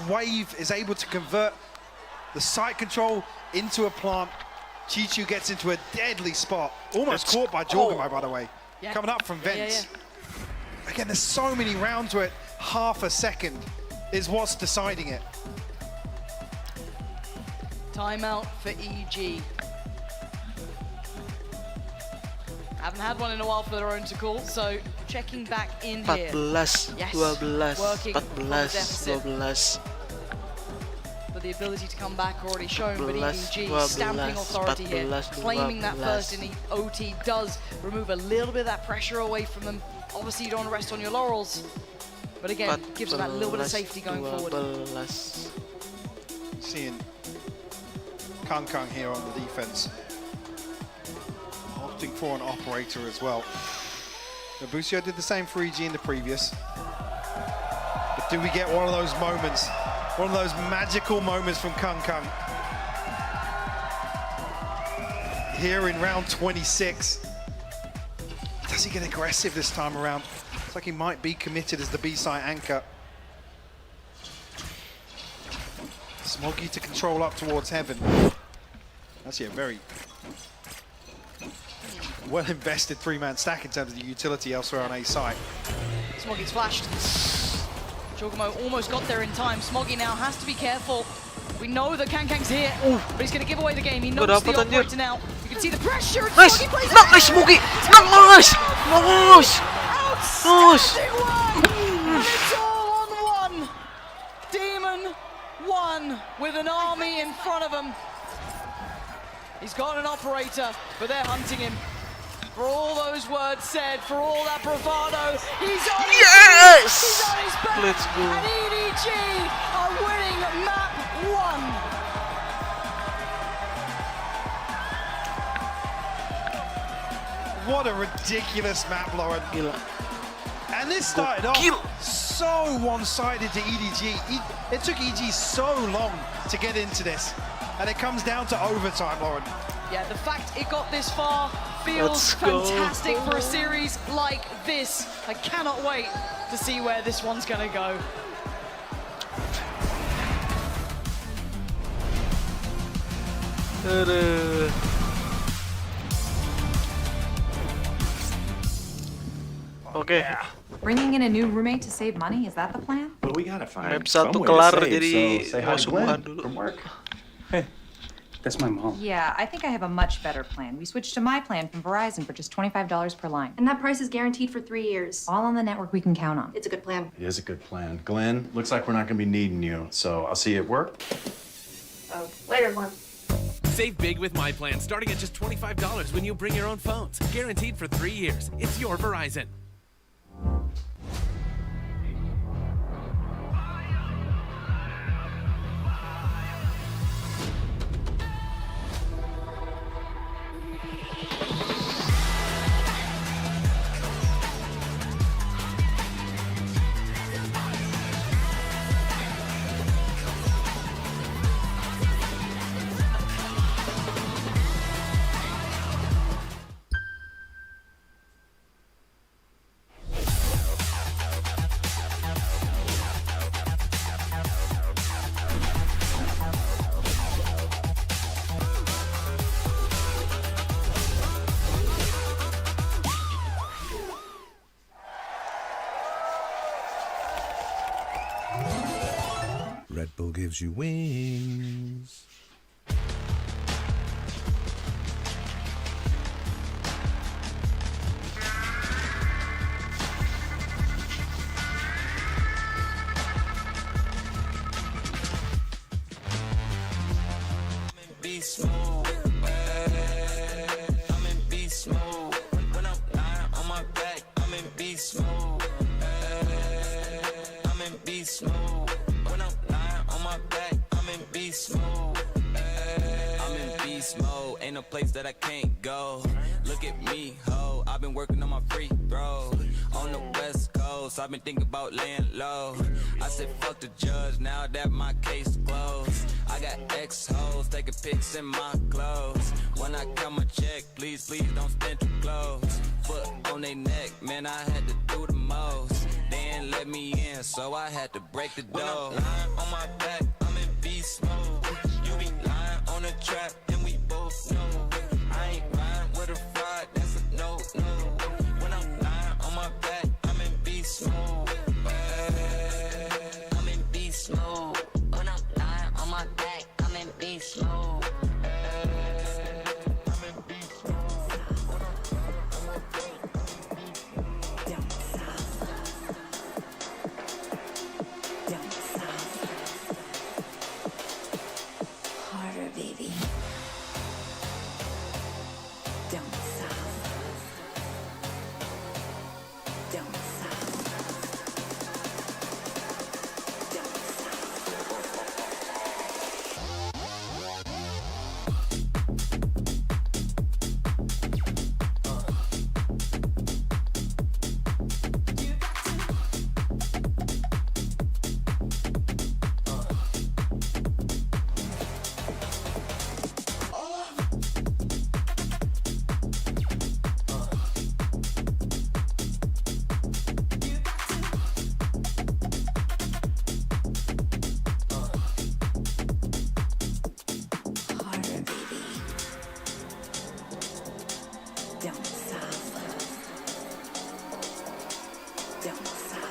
wave is able to convert the site control into a plant. Chichu gets into a deadly spot. Almost caught by Jorgamo, by the way. Yeah. Coming up from vents. Again, there's so many rounds where half a second is what's deciding it. Timeout for EG. Haven't had one in a while for their own to call, so checking back in here. 14, 12, working 14, on the deficit. 12. But the ability to come back already shown, but 14, EG stamping authority here, 14, claiming that 12. first in the OT does remove a little bit of that pressure away from them. Obviously you don't want to rest on your laurels, but again, gives them that little bit of safety going forward. 12. Seeing Kung here on the defense. Opting for an operator as well. Bustio did the same for EG in the previous. But do we get one of those moments? One of those magical moments from Kung. Here in round 26. Does he get aggressive this time around? Looks like he might be committed as the B-side anchor. Smoggy to control up towards Heaven. Actually a very well-invested 3-man stack in terms of the utility elsewhere on A side. Smoggy's flashed. Jorgamo almost got there in time. Smoggy now has to be careful. We know that Kang's here, but he's going to give away the game. He knows the operator now. You can see the pressure. Nice! Smoggy plays Nice, Smoggy! Nice! Nice! Outstanding one! And it's all on one. Demon 1 with an army in front of him. He's got an operator, but they're hunting him. For all those words said, for all that bravado, he's on his feet, he's on his back, Let's go. and EDG are winning map 1. What a ridiculous map, Lauren. Gila. And this started off so one-sided to EDG. It took EG so long to get into this. And it comes down to overtime, Lauren. Yeah, the fact it got this far feels fantastic for a series like this. I cannot wait to see where this one's going to go. Okay. Bringing in a new roommate to save money, is that the plan? But we gotta find Map 1 some way kelar to save, jadi so say hi mau to subuhan Glenn dulu. from work. Hey, That's my mom. Yeah, I think I have a much better plan. We switched to my plan from Verizon for just $25 per line. And that price is guaranteed for 3 years. All on the network we can count on. It's a good plan. It is a good plan. Glenn, looks like we're not gonna be needing you, so I'll see you at work. Oh, later, Glenn. Save big with my plan, starting at just $25 when you bring your own phones. Guaranteed for 3 years. It's your Verizon. Red Bull gives you wings. Beast mode, I'm in beast mode. When I'm lying on my back, I'm in beast mode. I'm in beast mode. When I'm lying on my back, I'm in beast mode. I'm in beast mode. Ain't no place that I can't go. Look at me, ho. I've been working on my free throw. On the West Coast, I've been thinking about laying low. I said fuck the judge, now that my case closed. I got ex-hoes taking pics in my clothes. When I count my check, please, please don't stand too close. Foot on they neck, man, I had to do the most. They ain't let me in, so I had to break the door. When I'm lying on my back, I'm in beast mode. You be lying on the trap, and we both know. I ain't riding with a fraud, that's a no-no. When I'm lying on my back, I'm in beast mode. I'm in beast mode. When I'm lying on my back, I'm in beast mode. Harder, baby. Don't stop. Don't stop. Don't stop. Harder, baby. Don't stop. Don't stop.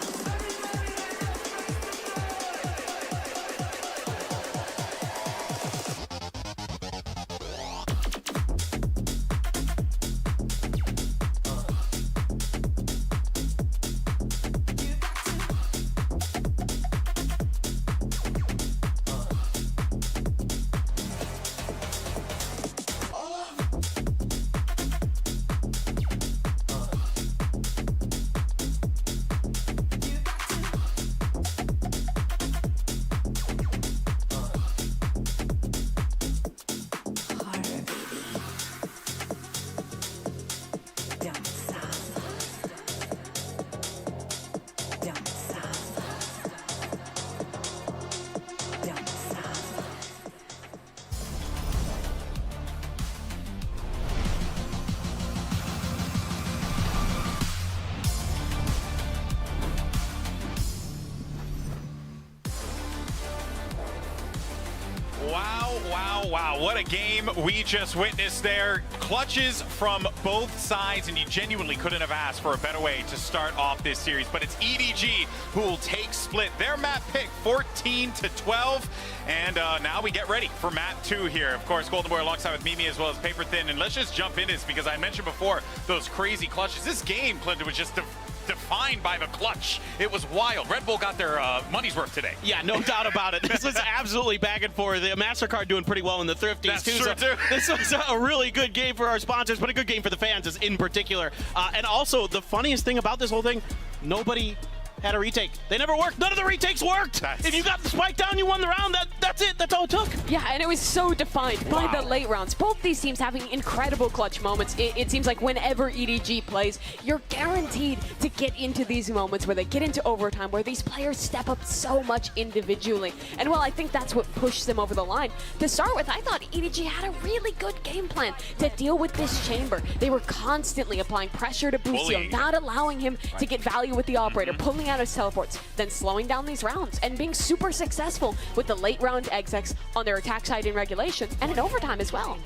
Wow, wow, what a game we just witnessed there. Clutches from both sides, and you genuinely couldn't have asked for a better way to start off this series. But it's EDG who will take Split. Their map pick 14-12, and now we get ready for map 2 here. Of course, Golden Boy alongside with Mimi as well as Paper Thin, and let's just jump into this because I mentioned before those crazy clutches. This game, Clinton, was just defined by the clutch. It was wild. Red Bull got their money's worth today. Yeah, no doubt about it. This was absolutely back and forth. The MasterCard doing pretty well in the Thrifties That's too. true, too. This was a really good game for our sponsors, but a good game for the fans in particular. And also, the funniest thing about this whole thing, nobody had a retake. They never worked. None of the retakes worked. If you got the spike down, you won the round. That's it. That's all it took. Yeah, and it was so defined by the late rounds. Both these teams having incredible clutch moments. It seems like whenever EDG plays, you're guaranteed to get into these moments where they get into overtime, where these players step up so much individually. And well, I think that's what pushed them over the line. To start with, I thought EDG had a really good game plan to deal with this chamber. They were constantly applying pressure to Busio, not allowing him to get value with the operator, pulling out his teleports, then slowing down these rounds and being super successful with the late round execs on their attack side in regulation and in overtime as well.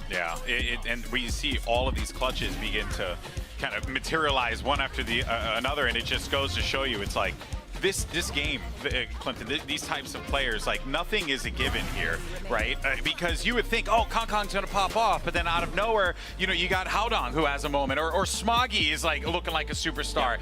Yeah, and we see all of these clutches begin to kind of materialize one after the another, and it just goes to show you, it's like, this game, Clinton, these types of players, like nothing is a given here, right? Because you would think, oh, Kong's gonna pop off, but then out of nowhere, you know, you got Haodong who has a moment, or Smoggy is like looking like a superstar.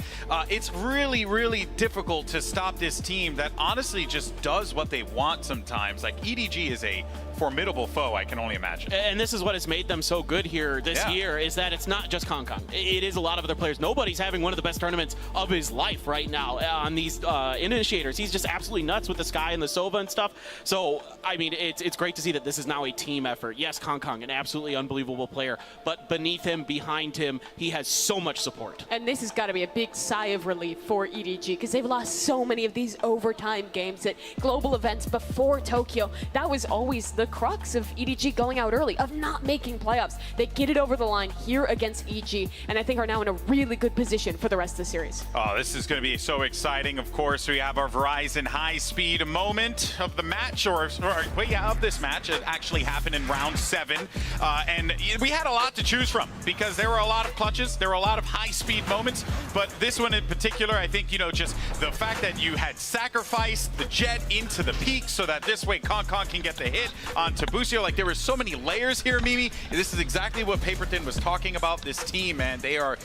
It's really, really difficult to stop this team that honestly just does what they want sometimes. Like EDG is a formidable foe, I can only imagine. And this is what has made them so good here this year, is that it's not just Kong. It is a lot of other players. Nobody's having one of the best tournaments of his life right now on these initiators. He's just absolutely nuts with the Sky and the Sova and stuff. So, I mean, it's great to see that this is now a team effort. Yes, Kong, an absolutely unbelievable player, but beneath him, behind him, he has so much support. And this has got to be a big sigh of relief for EDG because they've lost so many of these overtime games at global events before Tokyo. That was always the crux of EDG going out early, of not making playoffs. They get it over the line here against EG, and I think are now in a really good position for the rest of the series. Oh, this is going to be so exciting. Of course, we have our Verizon high-speed moment of the match, or of this match. It actually happened in round 7, and we had a lot to choose from because there were a lot of clutches, there were a lot of high-speed moments, but this one in particular, I think, you know, just the fact that you had sacrificed the Jet into the peak so that this way Kong can get the hit onto Busio. Like, there were so many layers here, Mimi. This is exactly what Paper Thin was talking about. This team, man, they are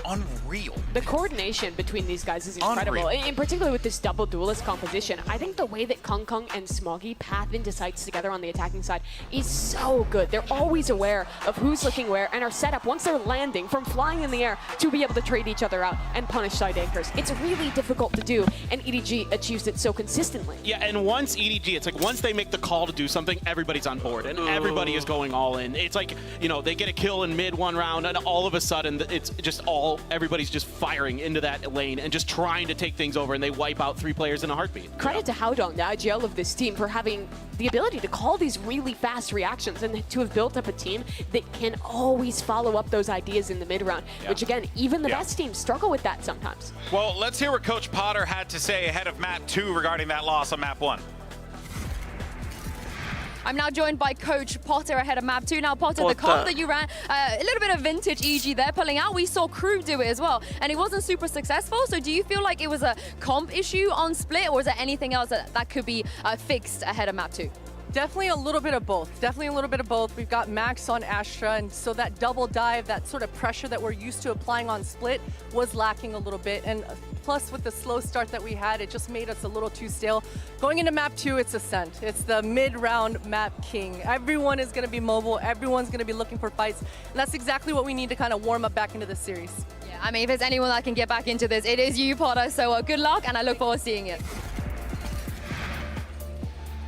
unreal. The coordination between these guys is incredible. In particular with this double duelist composition, I think the way that Kong and Smoggy path into sites together on the attacking side is so good. They're always aware of who's looking where and are set up once they're landing from flying in the air to be able to trade each other out and punish side anchors. It's really difficult to do, and EDG achieves it so consistently. Yeah, and once EDG, it's like once they make the call to do something, everybody's on board and everybody is going all in. It's like, you know, they get a kill in mid one round and all of a sudden it's just everybody's just firing into that lane and just trying to take things over, and they wipe out 3 players in a heartbeat. Credit to Haodong, the IGL of this team, for having the ability to call these really fast reactions and to have built up a team that can always follow up those ideas in the mid round, which again, even the best teams struggle with that sometimes. Well, let's hear what Coach Potter had to say ahead of map 2 regarding that loss on map 1. I'm now joined by Coach Potter ahead of map 2. Now, Potter, the comp that you ran, a little bit of vintage EG there pulling out. We saw Crew do it as well, and it wasn't super successful. So do you feel like it was a comp issue on Split, or is there anything else that could be fixed ahead of map 2? Definitely a little bit of both. Definitely a little bit of both. We've got Max on Astra, and so that double dive, that sort of pressure that we're used to applying on Split was lacking a little bit. And plus with the slow start that we had, it just made us a little too stale. Going into map 2, it's Ascent. It's the mid-round map king. Everyone is going to be mobile. Everyone's going to be looking for fights. And that's exactly what we need to kind of warm up back into the series. Yeah, I mean, if there's anyone that can get back into this, it is you, Potter. So good luck, and I look forward to seeing it.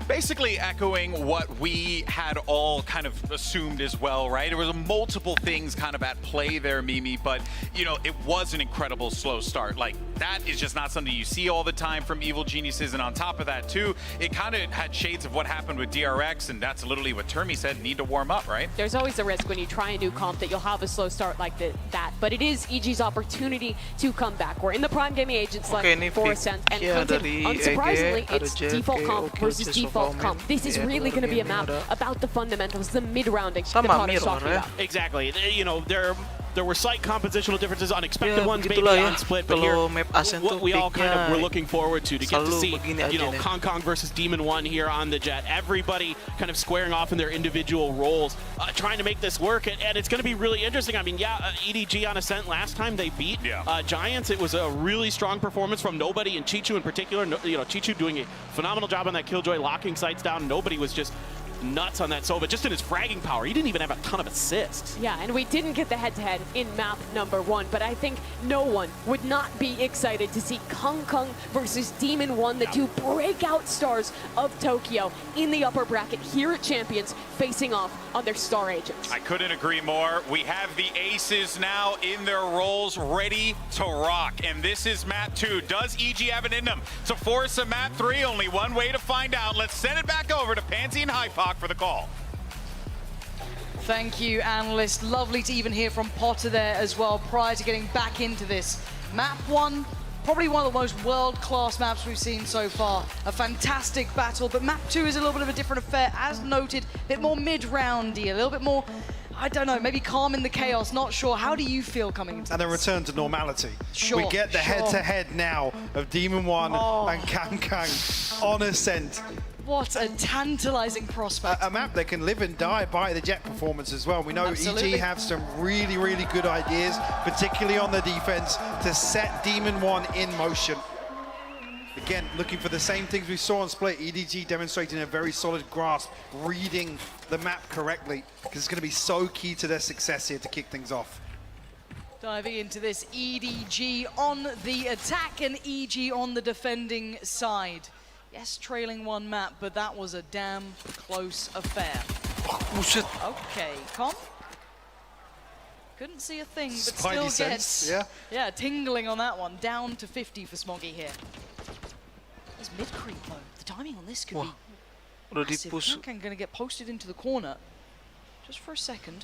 Basically echoing what we had all kind of assumed as well, right? There was multiple things kind of at play there, Mimi, but, you know, it was an incredible slow start. Like, that is just not something you see all the time from Evil Geniuses. And on top of that, too, it kind of had shades of what happened with DRX, and that's literally what Termi said, need to warm up, right? There's always a risk when you try a new comp that you'll have a slow start like that, but it is EG's opportunity to come back. We're in the Prime Gaming Agent select for Ascent, and unsurprisingly, it's default comp versus default comp. This is really going to be a map about the fundamentals, the mid-rounding that Potter's talking about. Exactly. You know, there were slight compositional differences, unexpected ones maybe on Split, but here, what we all kind of were looking forward to get to see, you know, Kong versus Demon 1 here on the Jet. Everybody kind of squaring off in their individual roles, trying to make this work, and it's going to be really interesting. I mean, yeah, EDG on Ascent last time they beat Giants. It was a really strong performance from nobody, and Chichu in particular. You know, Chichu doing a phenomenal job on that Killjoy, locking sights down. Nobody was just nuts on that Sova, just in his fragging power. He didn't even have a ton of assists. Yeah, and we didn't get the head-to-head in map number 1, but I think no one would not be excited to see Kong versus Demon 1, the two breakout stars of Tokyo, in the upper bracket here at Champions, facing off on their star agents. I couldn't agree more. We have the aces now in their roles, ready to rock. And this is map 2. Does EG have it in them to force a map 3? Only one way to find out. Let's send it back over to Pansy and Hypok for the call. Thank you, analyst. Lovely to even hear from Potter there as well prior to getting back into this. Map 1, probably one of the most world-class maps we've seen so far. A fantastic battle, but map 2 is a little bit of a different affair. As noted, a bit more mid-roundy, a little bit more, I don't know, maybe calm in the chaos, not sure. How do you feel coming into And then return to normality. Sure, we get the head-to-head now of Demon 1 and Kang on Ascent. What a tantalizing prospect. A map that can live and die by the Jet performance as well. We know Absolutely. EG have some really, really good ideas, particularly on the defense, to set Demon 1 in motion. Again, looking for the same things we saw on Split. EDG demonstrating a very solid grasp, reading the map correctly, because it's going to be so key to their success here to kick things off. Diving into this, EDG on the attack and EG on the defending side. Yes, trailing one map, but that was a damn close affair. Oh, shit. Okay, Com. Couldn't see a thing, but Spidey still gets... yeah, tingling on that one. Down to 50 for Smoggy here. There's mid-creep, though. The timing on this could be massive. Kang going to get posted into the corner. Just for a second.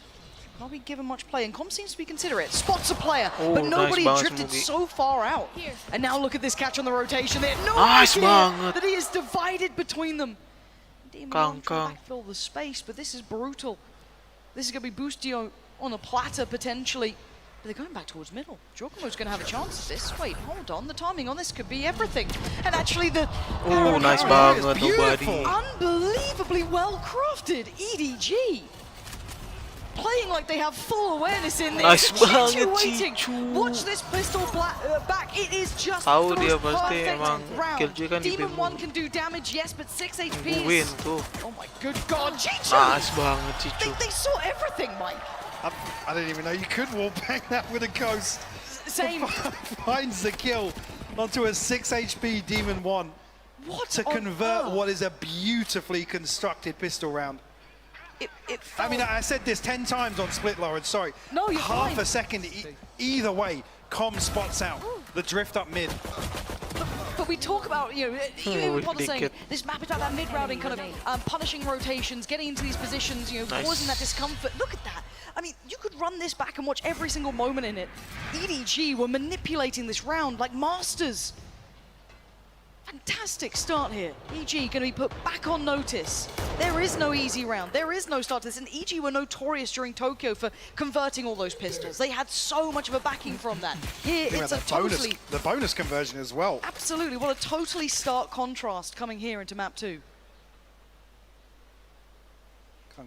Not be given much play, and Com seems to be considerate. Spots a player, but nobody drifted so far out. And now look at this catch on the rotation there. No idea that he is divided between them. Demon trying to backfill the space, but this is brutal. This is going to be Boostio on a platter potentially. But they're going back towards middle. Giacomo's going to have a chance at this. Wait, hold on. The timing on this could be everything. And actually the... Oh, nice banget, nobody. Unbelievably well crafted. EDG. Playing like they have full awareness in this. Chichu. Watch this pistol back. It is just the most perfect round. Demon 1 can do damage, yes, but 6 HP. Oh my good god, Chichu! They saw everything, Mike. I didn't even know you could wall bang that with a ghost. Same. Finds the kill onto a 6 HP Demon 1. What to convert what is a beautifully constructed pistol round. I mean, I said this 10 times on Split, Lauren, sorry. No, you're Half a second, either way, Com spots out the drift up mid. But we talk about, you know, even Potter saying this map is about that mid-rounding kind of punishing rotations, getting into these positions, you know, causing that discomfort. Look at that. I mean, you could run this back and watch every single moment in it. EDG were manipulating this round like masters. Fantastic start here. EG going to be put back on notice. There is no easy round. There is no start to this. And EG were notorious during Tokyo for converting all those pistols. They had so much of a backing from that. Here, it's a totally... The bonus conversion as well. Absolutely. What a totally stark contrast coming here into map 2.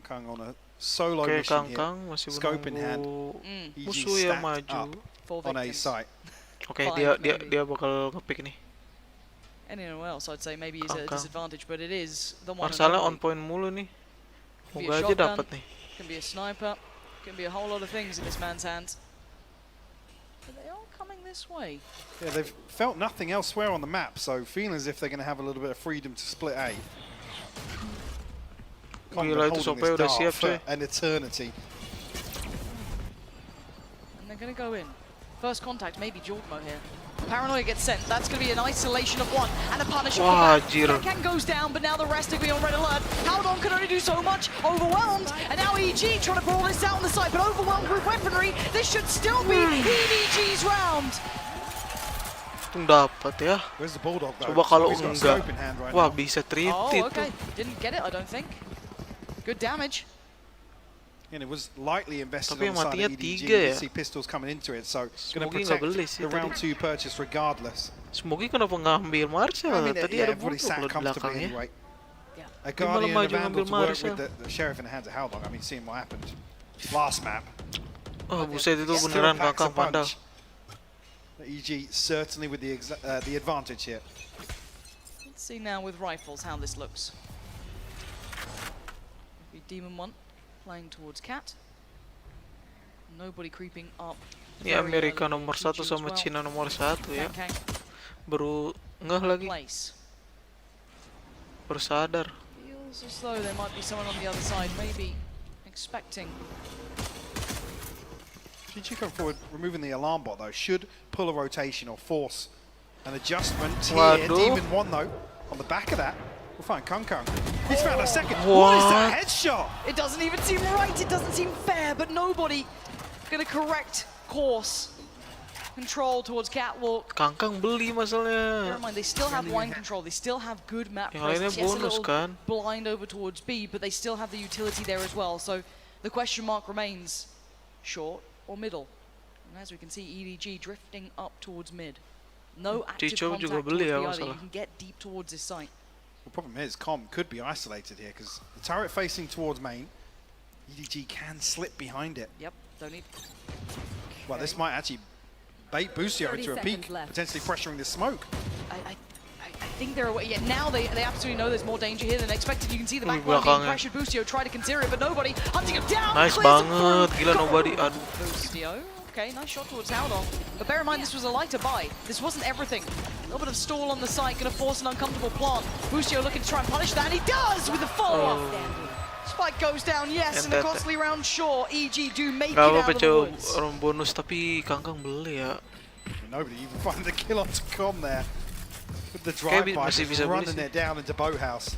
Kang on a solo mission here. Scope in hand. EG stacked up on A site. Okay, dia bakal nge-pick nih. Anyone else, I'd say maybe is a disadvantage, but it is the one. Marcelo on point mulu nih. Moga aja dapat nih. Can be a sniper, can be a whole lot of things in this man's hands. But they are coming this way. Yeah, they've felt nothing elsewhere on the map, so feeling as if they're going to have a little bit of freedom to split A. Gila itu Sope udah siap, coy. An eternity. And they're going to go in. First contact, maybe JustGame here. Paranoia gets sent. That's going to be an isolation of one and a punish Wah, off the back. Pengen goes down, but now the rest are going to be on red alert. Howdong can only do so much. Overwhelmed. And now EG trying to brawl this out on the side, but overwhelmed with weaponry. This should still be EDG's round. Dapat ya. Where's the Bulldog though? Coba kalau He's got a enggak. scope in hand right Wah, now. bisa treat Oh, itu. okay. Didn't get it, I don't think. Good damage. And it was lightly invested Tapi on the side matinya of EDG. tiga You ya. can see pistols coming into it, so going to Smoky protect nggak beli sih the tadi. round 2 purchase regardless. Smoky kenapa ngambil Marshall? I mean, Tadi yeah, ada everybody Bulldog sat loh di comfortably belakangnya. anyway. A Dia malah Guardian and a maju Vandal ngambil to work Marshall. with the Sheriff in the hands of Howdong. I mean, seeing what happened last map. Oh, buset itu Still beneran packs a kakak pandang. punch. EG certainly with the advantage here. Let's see now with rifles how this looks. Demon 1 playing towards Cat. Nobody creeping up. Ini Amerika nomor 1 sama Cina nomor 1 ya. Baru ngeh lagi. Baru sadar. Feels as though there might be someone on the other side, maybe expecting. GG come forward, removing the alarm bot though, should pull a rotation or force an adjustment here. Waduh. Demon 1 though, on the back of that, we'll find Kung Kung. He's found a second. What is that headshot? It doesn't even seem right, it doesn't seem fair, but nobody gonna correct course. Control towards Catwalk. Kangkang beli masalahnya. Never mind, they still have wine control, they still have good map Yang lainnya presence. Yes, a bonus little kan. blind over towards B, but they still have the utility there as well. So the question mark remains, short or middle? And as we can see, EDG drifting up towards mid. No active Cico contact juga towards beli B ya, either. masalah. You can get deep towards this site. The problem is, Com could be isolated here because the turret facing towards main, EDG can slip behind it. Yep, don't need. Well, this might actually bait Boostio 30 into a peak, seconds left. potentially pressuring the smoke. I think they're away. Yeah, now they absolutely know there's more danger here than expected. You can see the back line being belakangnya. pressured. Boostio tried to consider it, but nobody hunting him down. Nice clears him banget, through. gila Got nobody. rid. Aduh. Boostio, okay, nice shot towards Howdong. But bear in mind, this was a lighter buy. This wasn't everything. A little bit of stall on the side, going to force an uncomfortable plant. Boostio looking to try and punish that, and he does with the follow-up. Spike goes down, yes, and a costly round short. EG do make it Gak out apa-apa of the coba woods. orang bonus tapi Kangkang beli ya. Nobody even find the kill onto Com there. With the Kayak drive-by, masih bisa just beli running sih. it down into Boathouse.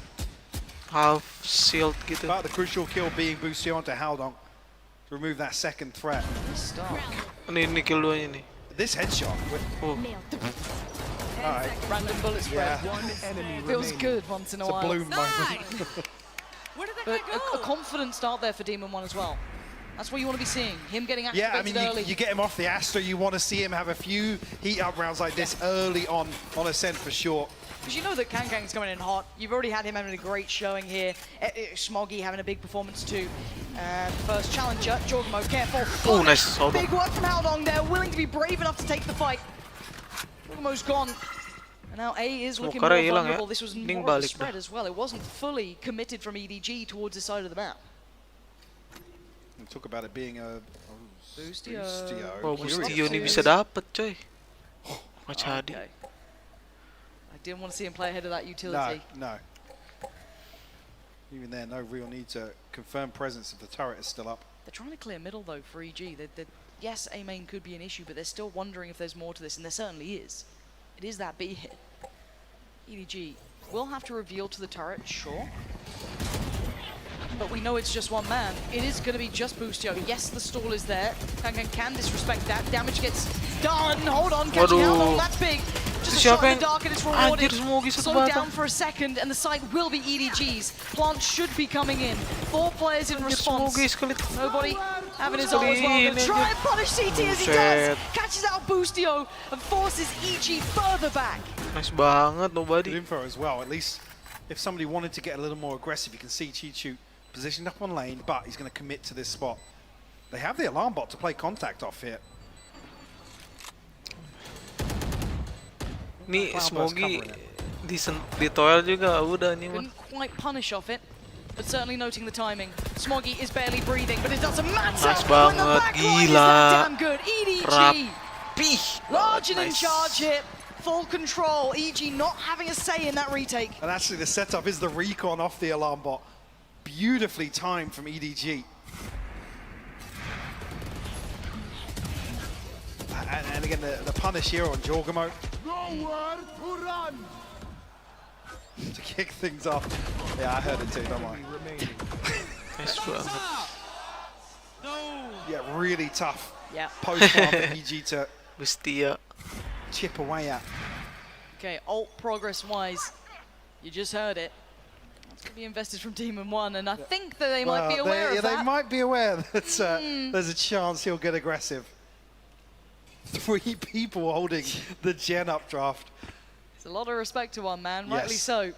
Half shield gitu. But the crucial kill being Boostio onto Howdong to remove that second threat. Ini kill duanya nih. This headshot. Alright. Random bullet spread. Yeah. Feels good once in a It's a while. bloom moment. But a confident start there for Demon 1 as well. That's what you want to be seeing. Him getting Yeah, activated I mean, early. you get him off the Astra, you want to see him have a few heat-up rounds like this early on Ascent for sure. Because you know that Kangkang's coming in hot. You've already had him having a great showing here. Smoggy having a big performance too. And first challenger, Jorgmo, careful. Oh, nice. Big work from Howdong there, willing to be brave enough to take the fight. Jorgmo's gone. And now A is looking more Smokernya hilang ya. vulnerable. This was Mending more of a balik spread dah. as well. It wasn't fully committed from EDG towards the side of the map. We talk about it being a Boostio. Oh, Boostio nih bisa dapet coy. Nggak jadi. Okay. I didn't want to see him play ahead of that utility. No. Even there, no real need to confirm presence if the turret is still up. They're trying to clear middle though for EG. Yes, A main could be an issue, but they're still wondering if there's more to this, and there certainly is. It is that B hit. EDG will have to reveal to the turret, sure. But we know it's just one man. It is going to be just Boostio. Yes, the stall is there. Kankan can disrespect that. Damage gets done. Hold on, catching Howdong. That's big. Just a shot in the dark and it's rewarded. Slow down for a second and the site will be EDG's. Plant should be coming in. 4 players in response. Nobody having his eye as well. Gonna try and punish CT as he does. Catches out Boostio and forces EG further back. Nice banget, nobody. Good info as well. At least if somebody wanted to get a little more aggressive, you can see Chichu positioned up on lane, but he's going to commit to this spot. They have the alarm bot to play contact off here. Nih Smoky di tower juga udah nih man. Couldn't quite punish off it, but certainly noting the timing. Smoggy is barely breathing, but it doesn't matter. Nice When the banget, back line is gila. that damn good. EDG, Rapih. large and in Nice. charge here. Full control. EG not having a say in that retake. And actually the setup is the recon off the alarm bot. Beautifully timed from EDG. And again, the punish here on Jorgamo. Nowhere to run. To kick things off. Yeah, I heard it too, don't worry. Yeah, really tough. Yeah. Post-plant for EG to Bustia. chip away at. Okay, ult progress-wise, you just heard it. That's going to be invested from Demon 1, and I think that they might be aware of that. They might be aware that there's a chance he'll get aggressive. 3 people holding the gen updraft. It's a lot of respect to one man, rightly so.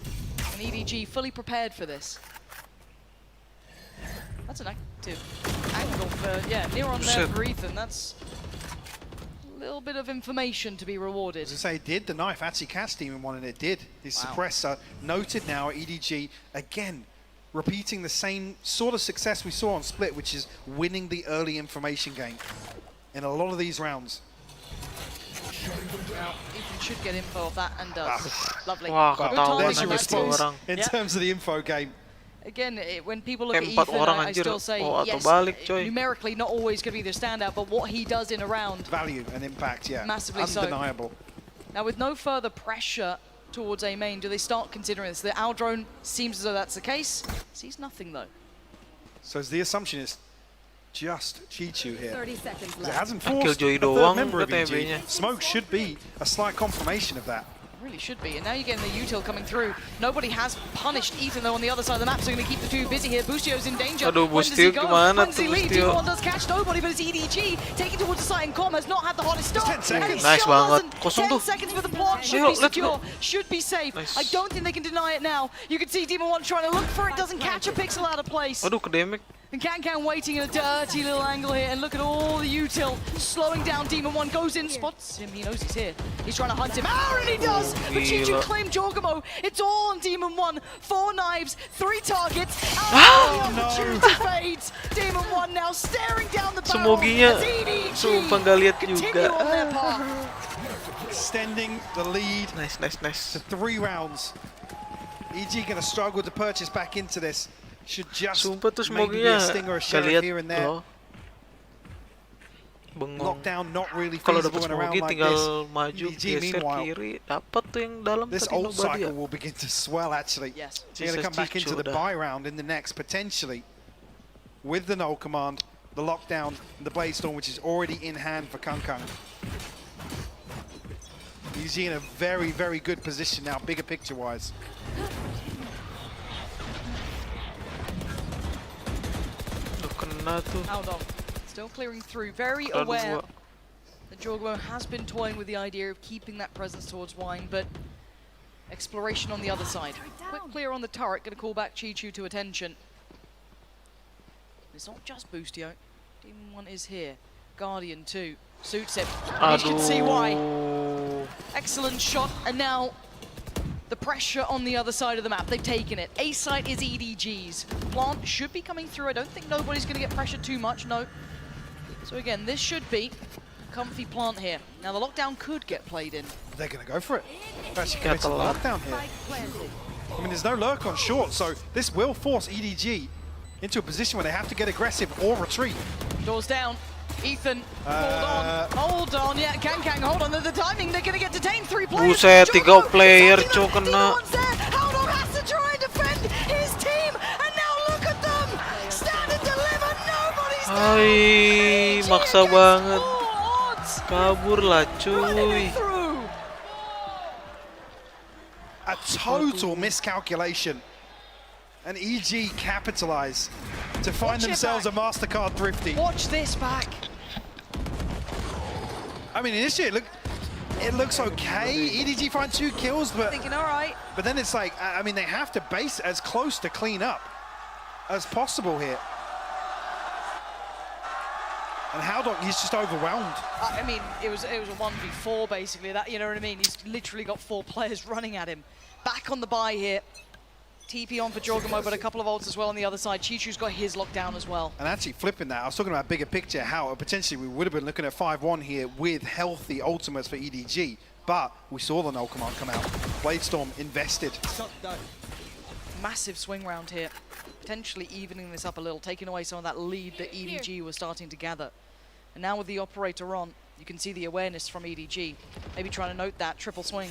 And EDG fully prepared for this. That's an active angle for, near on there for Ethan. That's a little bit of information to be rewarded. As I say, it did. The knife actually catch Demon 1, and it did. His suppressor noted now at EDG, again, repeating the same sort of success we saw on Split, which is winning the early information game in a lot of these rounds. Now, Ethan should get info of that and does. Lovely. Wow, good there's your timing response in terms of the info game. Again, when people look at Ethan, I still say, yes, numerically not always going to be the standout, but what he does in a round. Value and impact, massively undeniable. So. Now, with no further pressure towards A main, do they start considering this? The Aldrone seems as though that's the case. Sees nothing, though. So the assumption is just Chichu here. 30 seconds left. It hasn't forced a third member of EG. Smoke should be a slight confirmation of that. Really should be, and now you're getting the util coming through. Nobody has punished Ethan though on the other side of the map, so going to keep the two busy here. Bustio's in danger. Aduh, When does he Bustio go? gimana When does he tuh, leave? Bustio? Demon 1 does catch nobody, but it's EDG taking towards the site, and Com has not had the hottest start. 10 seconds. Nice Still banget. doesn't. Kosong 10 tuh. seconds with the plant should Ayo, be let's secure, go. should be safe. Nice. I don't think they can deny it now. You can see Demon 1 trying to look for it, doesn't catch a pixel out of place. Aduh, kedemik. And Can waiting in a dirty little angle here, and look at all the util slowing down. Demon 1 goes in, spots him, he knows he's here. He's trying to hunt him out, and he does! But Chichu claimed Jorgamo. It's all on Demon 1. 4 knives, 3 targets. The opportunity fades. Demon 1 now staring down the barrel. Semoginya as EDG sumpah nggak lihat continue juga. on their path. Extending the lead Nice. to 3 rounds. EG going to struggle to purchase back into this. Should just Sumpah tuh maybe be a Semoginya sting or a nggak sheriff lihat here and there. loh. Bengong. Lockdown not really Kalau feasible dapat in a round Smogi like tinggal this. maju EDG, geser meanwhile, kiri, dapat tuh yang dalam this tadi ult nobody cycle ya. will begin to swell actually. Yes. They're going to come back into the buy round in the next, potentially, with the null command, the lockdown, and the blade storm, which is already in hand for Kangkang. He's in a very, very good position now, bigger picture-wise. Aldon still clearing through, very aware that Jorgamo has been toying with the idea of keeping that presence towards Wine, but exploration on the other side. Quick clear on the turret, going to call back Chichu to attention. It's not just Bustio. Demon 1 is here. Guardian 2 suits him. You can see why. Excellent shot, and now the pressure on the other side of the map. They've taken it. A site is EDG's. Plant should be coming through. I don't think nobody's going to get pressured too much, no. So again, this should be a comfy plant here. Now the lockdown could get played in. They're going to go for it. They're actually committed to the lockdown here. I mean, there's no lurk on short, so this will force EDG into a position where they have to get aggressive or retreat. Doors down. Ethan, hold on, yeah, Kang, hold on, the timing, they're going to get detained, 3 players. Buset, 3 player, cok kena. Aldon has to try and defend his team, and now look at them, stand and deliver, nobody's Hai, maksa banget. Kabur lah, cuy. A total miscalculation. And EG capitalize to find themselves a MasterCard thrifty. Watch this back. I mean, initially it looks okay. EDG find 2 kills, but thinking all right. But then it's like, I mean, they have to base as close to clean up as possible here. And Haldok, he's just overwhelmed. I mean, it was a 1v4 basically. That, you know what I mean? He's literally got 4 players running at him. Back on the buy here. TP on for Jorgamo, but a couple of ults as well on the other side. Chichu's got his lockdown as well. And actually flipping that, I was talking about bigger picture, how potentially we would have been looking at 5-1 here with healthy ultimates for EDG, but we saw the null command come out. Blade Storm invested. Massive swing round here, potentially evening this up a little, taking away some of that lead that EDG was starting to gather. And now with the operator on, you can see the awareness from EDG. Maybe trying to note that triple swing.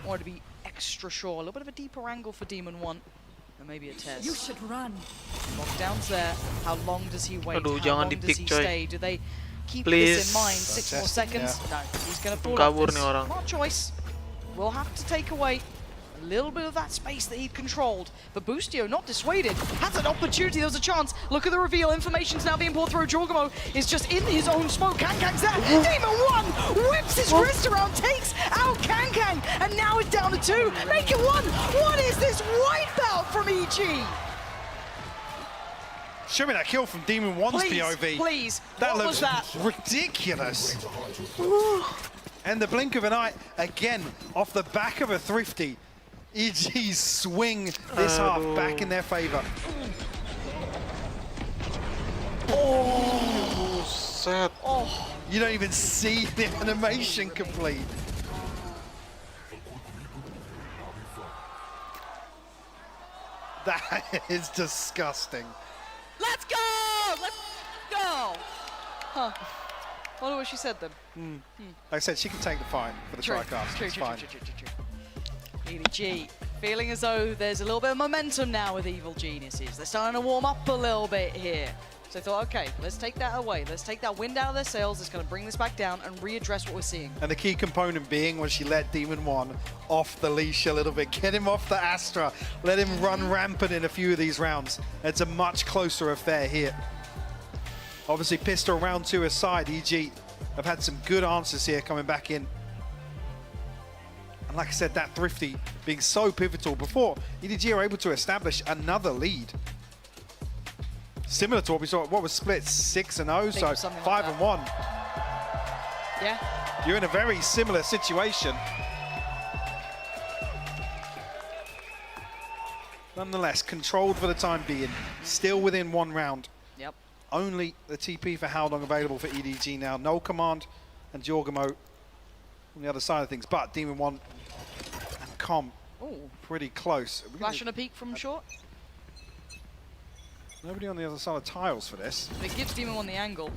Wanted to be extra sure. A little bit of a deeper angle for Demon 1. And maybe a test. You should run. Lockdown's there. How long does he wait? Aduh, How jangan long di does pick, he coy. stay? Do they keep Please. this in mind? 6 more seconds? No, he's going to pull Kabur up nih this orang. smart choice. We'll have to take away a little bit of that space that he'd controlled. But Boostio, not dissuaded, has an opportunity. There's a chance. Look at the reveal. Information's now being poured through. JustGame is just in his own smoke. Kankang's there. Demon 1 whips his wrist around, takes out Kankang, and now it's down to 2. Make it 1. What is this wipeout from EG? Show me that kill from Demon 1's Please, POV. please. That What looks was that? ridiculous. And the blink of an eye, again, off the back of a Thrifty. EG's swing this half back in their favor. Oh, sad. Oh, you don't even see the animation complete. That is disgusting. Let's go! Let's go! Huh. Wonder what she said then. Like I said, she can take the fine for the tricast. True, It's true, fine. true. EDG feeling as though there's a little bit of momentum now with Evil Geniuses. They're starting to warm up a little bit here. So they thought, okay, let's take that away. Let's take that wind out of their sails. It's going to bring this back down and readdress what we're seeing. And the key component being when she let Demon 1 off the leash a little bit, get him off the Astra, let him run rampant in a few of these rounds. It's a much closer affair here. Obviously, Pistol round 2 aside, EG have had some good answers here coming back in. And like I said, that Thrifty being so pivotal before EDG are able to establish another lead. Similar to what we saw, what was split 6-0, so 5-1. Yeah. You're in a very similar situation. Nonetheless, controlled for the time being, still within 1 round. Yep. Only the TP for Haldong available for EDG now. No command and JustGame on the other side of things, but Demon 1 and Com pretty close. Flash and a peek from short. Nobody on the other side of tiles for this. It gives Demon 1 the angle.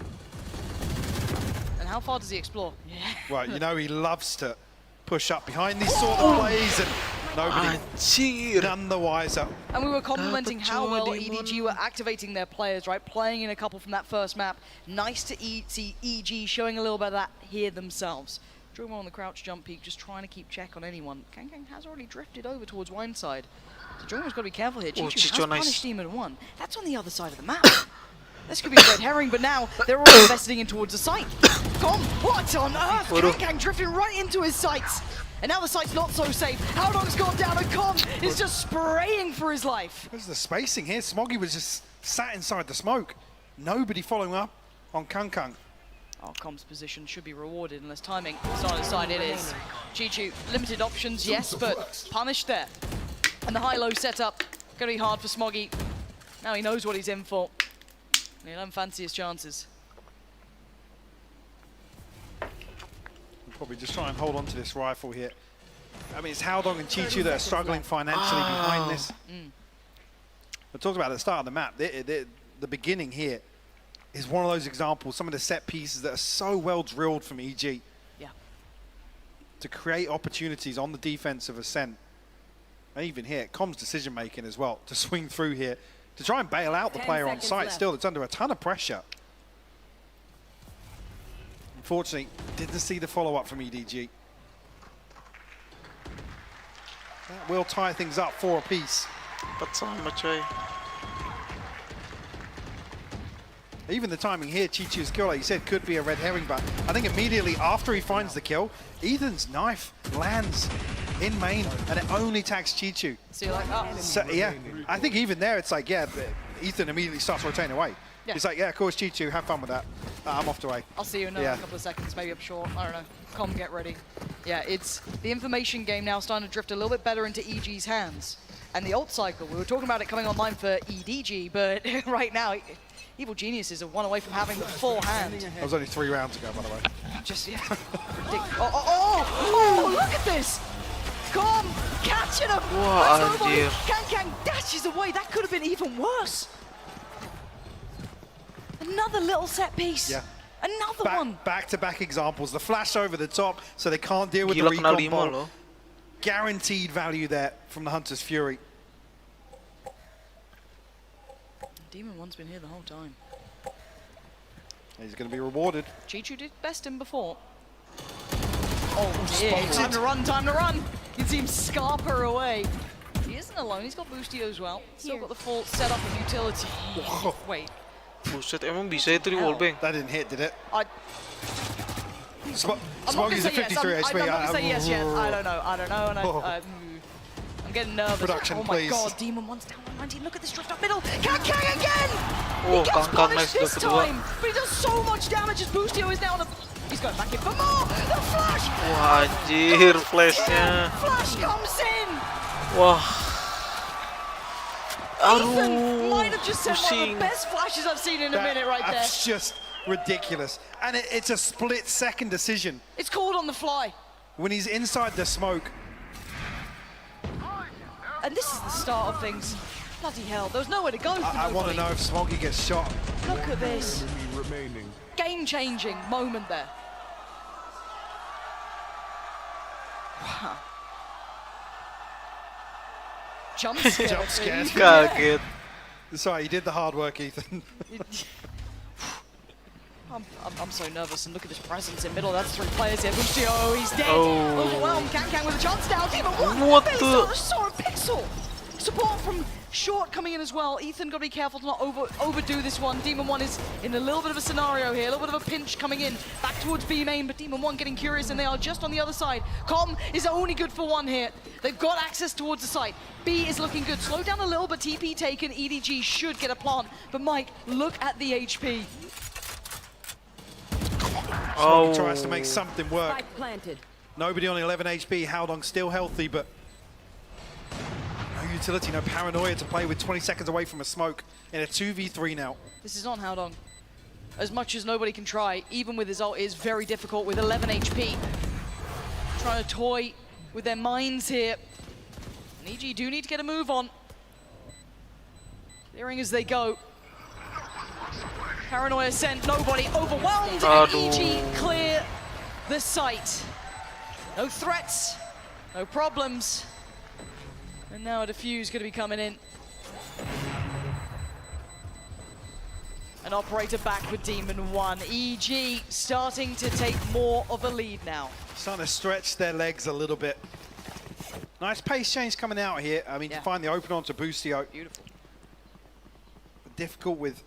And how far does he explore? Yeah. Well, you know he loves to push up behind these sort of plays, and nobody none the wiser. And we were complimenting how well EDG were activating their players, right? Playing in a couple from that first map. Nice to see EG showing a little bit of that here themselves. JustGame on the crouch jump peak, just trying to keep check on anyone. Kankang has already drifted over towards Wineside. So JustGame's got to be careful here. Chichu has punished Demon 1. That's on the other side of the map. This could be a red herring, but now they're all investing in towards the site. Com, what on earth? Kankang drifting right into his sights. And now the site's not so safe. Haldong's gone down and Com is just spraying for his life. There's the spacing here. Smoggy was just sat inside the smoke. Nobody following up on Kankang. Oh, Com's position should be rewarded unless timing is on his side. It is. Chichu, limited options, yes, but punished there. And the high-low setup, going to be hard for Smoggy. Now he knows what he's in for. And he'll fancy his chances. Probably just try and hold on to this rifle here. I mean, it's Haldong and Chichu that are struggling financially behind this. I talked about at the start of the map, the beginning here is one of those examples, some of the set pieces that are so well drilled from EG. Yeah. To create opportunities on the defense of Ascent. And even here, Com's decision making as well, to swing through here, to try and bail out the player on site still that's under a ton of pressure. Unfortunately, didn't see the follow-up from EDG. That will tie things up 4 apiece. Even the timing here, Chichu's kill, like you said, could be a red herring, but I think immediately after he finds the kill, Ethan's knife lands in main, and it only tags Chichu. So you're like, oh. So, yeah, I think even there, it's like, yeah, Ethan immediately starts rotating away. Yeah. He's like, yeah, of course, Chichu, have fun with that. I'm off to away. I'll see you in a couple of seconds, maybe up short. I don't know. Com, get ready. Yeah, it's the information game now starting to drift a little bit better into EG's hands. And the ult cycle, we were talking about it coming online for EDG, but right now, Evil Geniuses are 1 away from having the full hand. That was only 3 rounds ago, by the way. Just, yeah. Oh, look at this! Com catching him! Kankang dashes away. That could have been even worse. Another little set piece. Yeah. Another one. Back-to-back examples. The flash over the top, so they can't deal with Gila, the kena recon 5 ball. loh. Guaranteed value there from the Hunter's Fury. Demon One's been here the whole time. He's going to be rewarded. Chichu did best him before. Oh dear, time to run, time to run! You can see him scarper away. He isn't alone, he's got Boostio as well. Still got the full setup of utility. Wait. Buset, emang bisa itu di wallbang? That didn't hit, did it? I'm not going to say yes. I'm not going to say yes yet. I don't know, and I'm getting nervous. Production, oh my please. god, Demon One's down 119. Look at this drift up middle. Kang again! Oh, he gets Kang punished nice this time, but he does so much damage as Boostio is down. He's going back in for more. The flash! Wah, anjir, flashnya. Flash comes in! Wah. Ethan might have just said one of the best flashes I've seen in a minute right there. That's just ridiculous. And it's a split-second decision. It's called on the fly. When he's inside the smoke. And this is the start of things. Bloody hell, there was nowhere to go for I want to know if Smoggy gets shot. Look at this. Game-changing moment there. Wow. Jump scare. Jump scare. Kaget. Sorry, you did the hard work, Ethan. I'm so nervous, and look at his presence in middle. That's 3 players here. Boostio, he's dead. Oh. Overwhelmed. Kang with a chance down. Demon One. What Based the? on a Soar Pixel. Support from Short coming in as well. Ethan got to be careful to not overdo this one. Demon One is in a little bit of a scenario here, a little bit of a pinch coming in back towards B main, but Demon One getting curious, and they are just on the other side. Com is only good for 1 here. They've got access towards the site. B is looking good. Slow down a little, but TP taken. EDG should get a plant. But Mike, look at the HP. Oh. Tries to make something work. Spike planted. Nobody on 11 HP. Haldong still healthy, but no utility, no paranoia to play with 20 seconds away from a smoke in a 2v3 now. This is on Haldong. As much as nobody can try, even with his ult, it is very difficult with 11 HP. Trying to toy with their minds here. And EG do need to get a move on. Clearing as they go. Paranoia sent, nobody overwhelmed, and EG clear the site. No threats, no problems. And now a defuse going to be coming in. An operator back with Demon One. EG starting to take more of a lead now. Starting to stretch their legs a little bit. Nice pace change coming out here. I mean, to find the open onto Boostio. Beautiful. But difficult with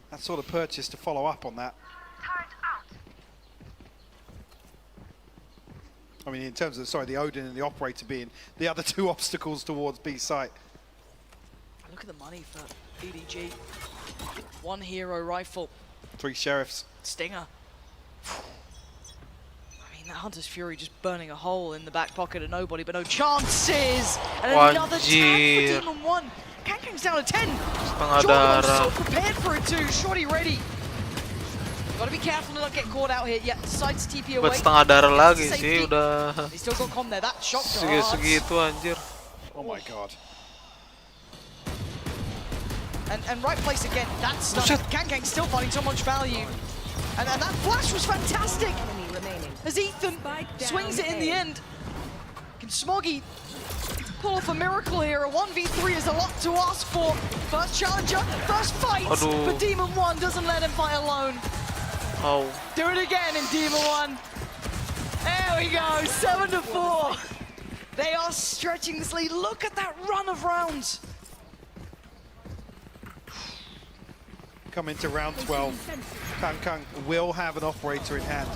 that sort of purchase to follow up on that. I mean, in terms of, sorry, the Odin and the operator being the other 2 obstacles towards B site. Look at the money for EDG. 1 hero rifle. 3 sheriffs. Stinger. I mean, that Hunter's Fury just burning a hole in the back pocket of nobody, but no chances! And another tap for Demon One. Kang's down to 10. Jordan so prepared for it too. Shorty ready. Gotta be careful to not get caught out here. Yeah, decides to TP away. Buat setengah darah lagi sih, udah He's still got Com there. That shot segitu anjir. Oh my god. And right place again. That's stunning. Kang still finding so much value. And that flash was fantastic. As Ethan swings it in the end. Can Smoggy pull off a miracle here? A 1v3 is a lot to ask for. First challenger, first fight. But Demon One doesn't let him fight alone. Oh. Do it again in Demon One. There we go, 7-4. They are stretching this lead. Look at that run of rounds. Come into round 12. Kang will have an operator in hand.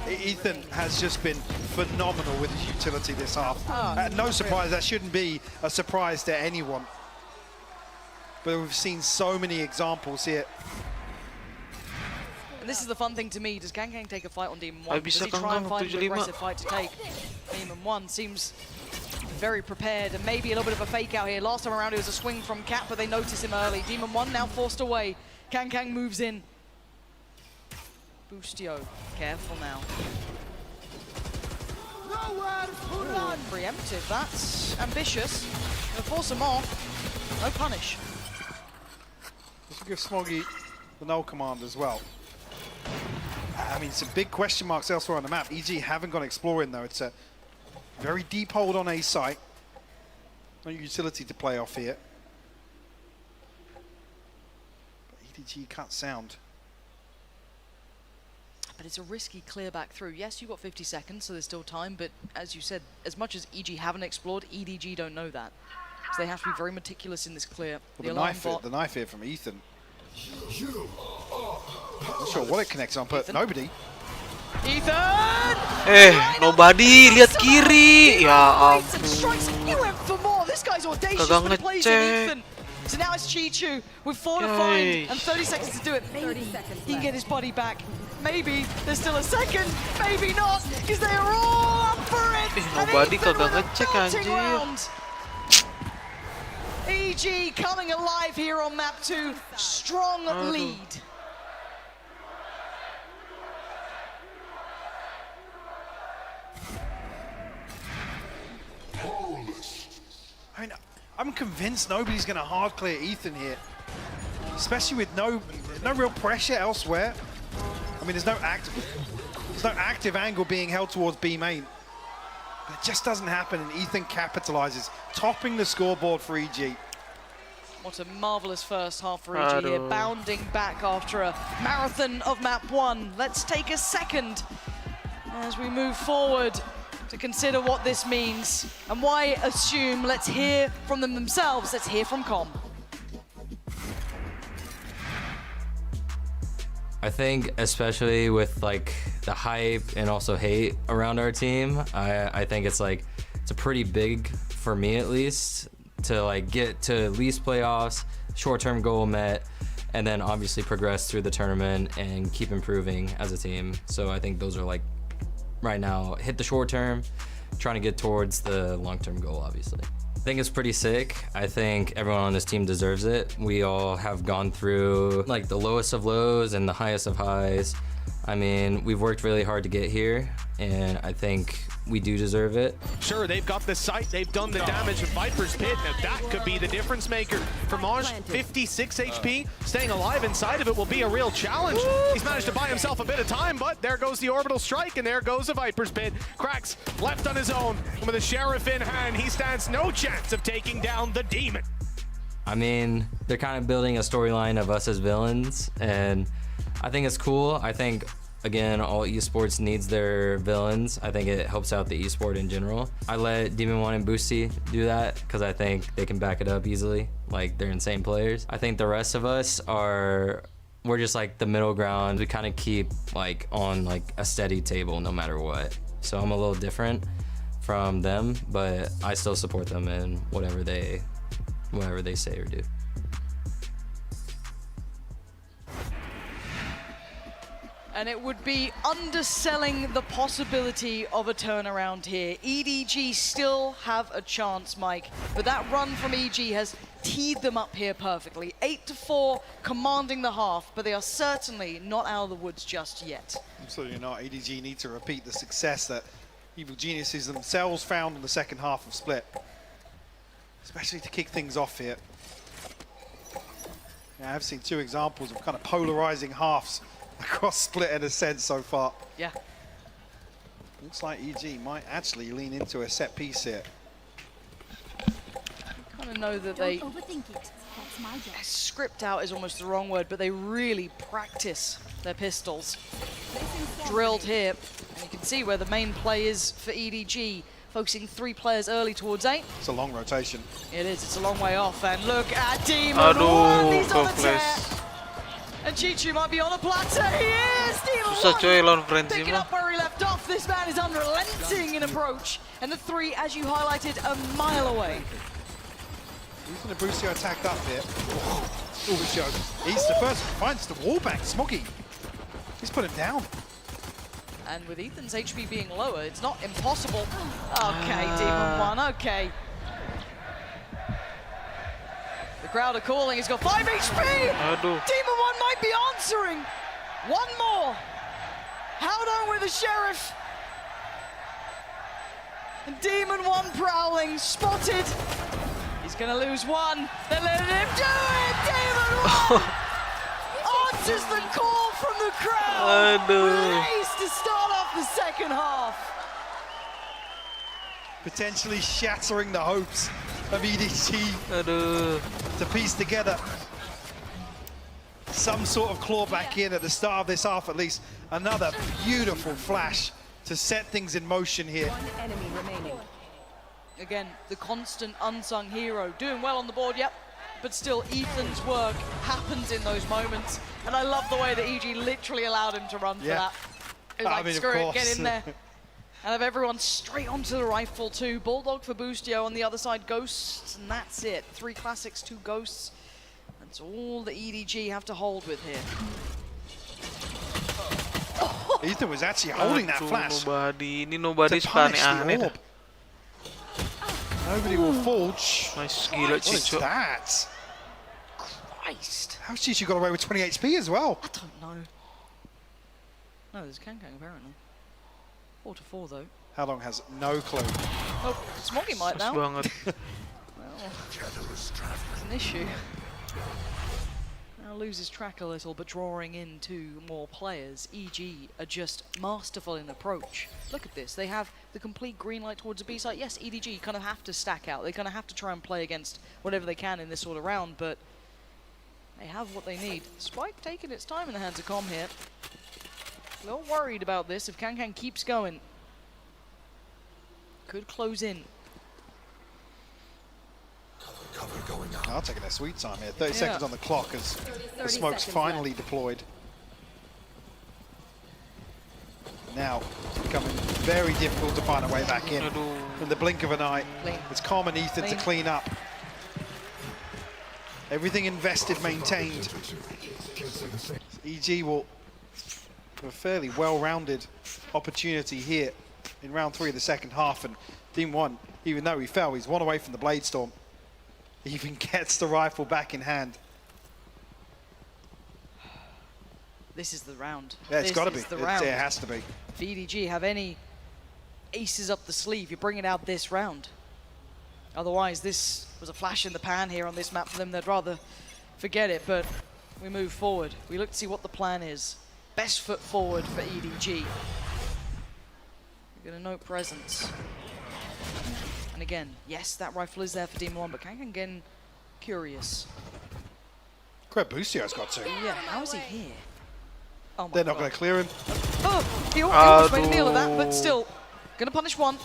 Ethan has just been phenomenal with his utility this half. No surprise, that shouldn't be a surprise to anyone. But we've seen so many examples here. And this is the fun thing to me. Does Kang take a fight on Demon One? Does he try and find an aggressive fight to take? Demon One seems very prepared and maybe a little bit of a fake out here. Last time around it was a swing from Cat, but they notice him early. Demon One now forced away. Kang moves in. Boostio, careful now. Preemptive, that's ambitious. Gonna force him off. No punish. This will give Smoggy the null command as well. I mean, some big question marks elsewhere on the map. EG haven't gone exploring, though. It's a very deep hold on A site. No utility to play off here. But EDG can't sound. But it's a risky clear back through. Yes, you've got 50 seconds, so there's still time, but as you said, as much as EG haven't explored, EDG don't know that. So they have to be very meticulous in this clear. Well, the knife here from Ethan. Not sure what it connects on, but Ethan. nobody. Ethan! Nobody, lihat kiri. Ya Strikes. He went for more. This guy's audacious, but he plays in Ethan. So now it's Chichu with 4 to find and 30 seconds to do it. Maybe he can get his body back. Maybe there's still a second. Maybe not, because they are all up for it. Nobody kagak ngecek anjir. EG coming alive here on map 2. Strong lead. I mean, I'm convinced nobody's going to hard clear Ethan here, especially with no real pressure elsewhere. I mean, there's no active angle being held towards B main. But it just doesn't happen, and Ethan capitalizes, topping the scoreboard for EG. What a marvelous first half for EG here, bounding back after a marathon of map 1. Let's take a second as we move forward to consider what this means and why assume. Let's hear from them themselves. Let's hear from Com. I think especially with like the hype and also hate around our team, I think it's a pretty big, for me at least, to like get to at least playoffs, short-term goal met, and then obviously progress through the tournament and keep improving as a team. So I think those are like, right now, hit the short term, trying to get towards the long-term goal, obviously. I think it's pretty sick. I think everyone on this team deserves it. We all have gone through like the lowest of lows and the highest of highs. I mean, we've worked really hard to get here, and I think we do deserve it. Sure, they've got the sight, they've done the damage with Viper's Pit. Now that could be the difference maker. For Maj, 56 HP, staying alive inside of it will be a real challenge. He's managed to buy himself a bit of time, but there goes the orbital strike, and there goes the Viper's Pit. Cracks left on his own, and with a Sheriff in hand, he stands no chance of taking down the Demon. I mean, they're kind of building a storyline of us as villains, and I think it's cool. I think, again, all esports needs their villains. I think it helps out the esport in general. I let Demon 1 and Boosty do that because I think they can back it up easily. Like, they're insane players. I think the rest of us we're just like the middle ground. We kind of keep like on like a steady table no matter what. So I'm a little different from them, but I still support them in whatever they say or do. And it would be underselling the possibility of a turnaround here. EDG still have a chance, Mike, but that run from EG has teed them up here perfectly. 8-4, commanding the half, but they are certainly not out of the woods just yet. Absolutely not. EDG need to repeat the success that Evil Geniuses themselves found in the second half of Split, especially to kick things off here. Yeah, I've seen 2 examples of kind of polarizing halves across Split and Ascent so far. Yeah. Looks like EG might actually lean into a set piece here. Kind of know that they script out is almost the wrong word, but they really practice their pistols. Drilled here, and you can see where the main play is for EDG, focusing 3 players early towards A. It's a long rotation. It is, it's a long way off, and look at Demon 1, he's on the tear. And Chichu might be on a platter. He is! Demon 1 picking up where he left off. This man is unrelenting in approach. And the 3, as you highlighted, a mile away. He's going to Boostio attacked up here. Boostio, he's the first, finds the wallbang. Smoggy, he's put him down. And with Ethan's HP being lower, it's not impossible. Okay, Demon 1, okay. The crowd are calling, he's got 5 HP! Demon 1 might be answering! 1 more! Held on with the Sheriff! And Demon 1 prowling, spotted! He's gonna lose 1, they're letting him do it! Demon 1! Answers the call from the the crowd Aduh. race to start off the second half. Potentially shattering the hopes of EDG to piece together some sort of claw back in at the start of this half at least. Another beautiful flash to set things in motion here. One enemy remaining. Again, the constant unsung hero, doing well on the board, yep. But still, Ethan's work happens in those moments. And I love the way that EG literally allowed him to run for that. It was like, screw it, get in there. And have everyone straight onto the rifle too. Bulldog for Boostio on the other side, Ghosts, and that's it. 3 classics, 2 Ghosts. That's all the EDG have to hold with here. Ethan was actually holding that flash. Nobody's to punish the aneh-aneh. orb. Nobody will fall. Nice, What is that? Christ. How's Chichu got away with 20 HP as well? I don't know. No, there's Kankang apparently. 4 to 4 though. How long has no clue? Oh, Smoggy might now. Well, it's an issue. Now loses track a little, but drawing in 2 more players. EG are just masterful in approach. Look at this. They have the complete green light towards the B side. Yes, EDG kind of have to stack out. They're going to have to try and play against whatever they can in this sort of round, but they have what they need. Spike taking its time in the hands of Com here. A little worried about this. If Kankang keeps going, could close in. I'll take their sweet time here. 30 seconds on the clock as the smoke's finally deployed. Now it's becoming very difficult to find a way back in. In the blink of an eye, it's Com and Ethan to clean up. Everything invested, maintained. EG will have a fairly well-rounded opportunity here in round 3 of the second half, and Team 1, even though he fell, he's 1 away from the Blade Storm. He even gets the rifle back in hand. This is the round. Yeah, it's got to be. It has to be. If EDG have any aces up the sleeve, you bring it out this round. Otherwise, this was a flash in the pan here on this map for them. They'd rather forget it, but we move forward. We look to see what the plan is. Best foot forward for EDG. We're going to note presence. And again, yes, that rifle is there for Demon 1, but Kankang again curious. Great Boostio's got to. Yeah, how is he here? Oh my They're not going to clear him. Oh, he almost made a meal of that, but still, going to punish 1.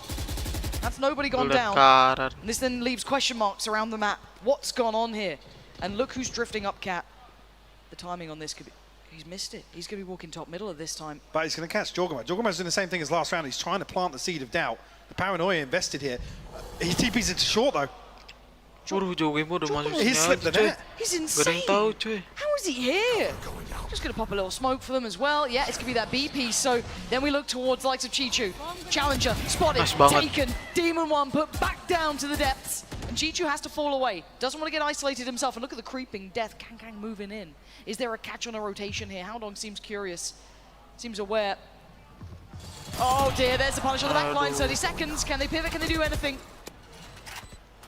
That's nobody gone down. And this then leaves question marks around the map. What's gone on here? And look who's drifting up, Cat. The timing on this could be... He's missed it. He's going to be walking top middle at this time. But he's going to catch Jorgamo. Jorgamo's doing the same thing as last round. He's trying to plant the seed of doubt. The paranoia invested here. He TP's into short though. He's slipped the net. He's insane. How is he here? Just going to pop a little smoke for them as well. Yeah, it's going to be that B piece. So then we look towards the likes of Chichu. Challenger, spotted, taken. Demon 1 put back down to the depths. And Chichu has to fall away. Doesn't want to get isolated himself. And look at the creeping death. Kankang moving in. Is there a catch on a rotation here? Howdong seems curious. Seems aware. Oh dear, there's the punish on the back line. 30 seconds. Can they pivot? Can they do anything?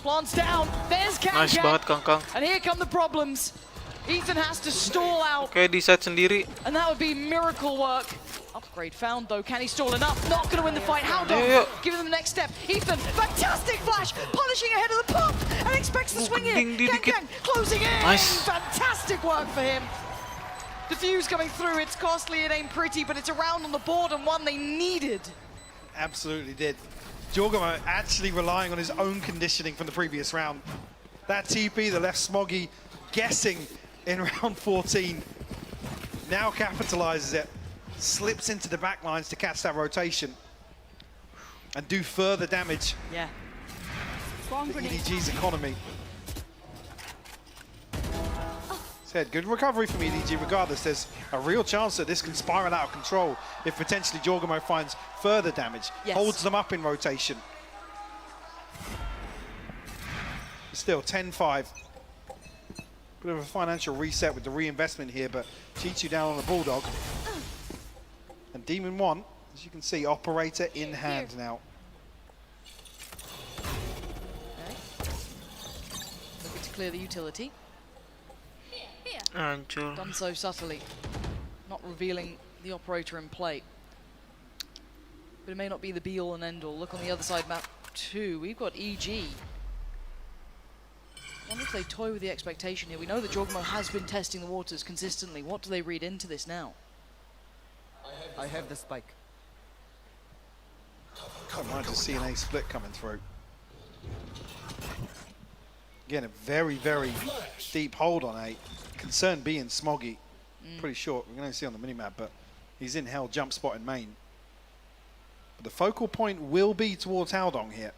Plants down. There's Kankang. Nice banget Kankang. And here come the problems. Ethan has to stall out. Oke, di set sendiri. And that would be miracle work. Upgrade found though. Can he stall enough? Not going to win the fight. Howdong giving them the next step. Ethan, fantastic flash. Punishing ahead of the pump. And expects the swing in. Kankang closing in. Nice. Fantastic work for him. The fuse coming through. It's costly. It ain't pretty. But it's a round on the board and one they needed. Absolutely did. Jorgamo actually relying on his own conditioning from the previous round. That TP, the left Smoggy guessing in round 14. Now capitalizes it. Slips into the back lines to catch that rotation and do further damage. Yeah. To EDG's economy. Said good recovery from EDG regardless. There's a real chance that this can spiral out of control if potentially Jorgamo finds further damage. Yes. Holds them up in rotation. Still 10-5. Bit of a financial reset with the reinvestment here, but Chichu down on the Bulldog. And Demon 1, as you can see, operator in hand now. Okay. Looking to clear the utility. Hancur. Done so subtly. Not not revealing the operator in play. But it may not be the be-all and end-all. Look on the other side, map 2. We've got EG. I wonder if they toy with the expectation here. We know that JustGame has been testing the waters consistently. What do they read into this now? I have the spike. Can't mind to see an A split coming through. Again, a very, very deep hold on A. Concern being Smoggy. Pretty short. We're going to see on the minimap, but he's in hell jump spot in main. But the focal point will be towards Haldong here.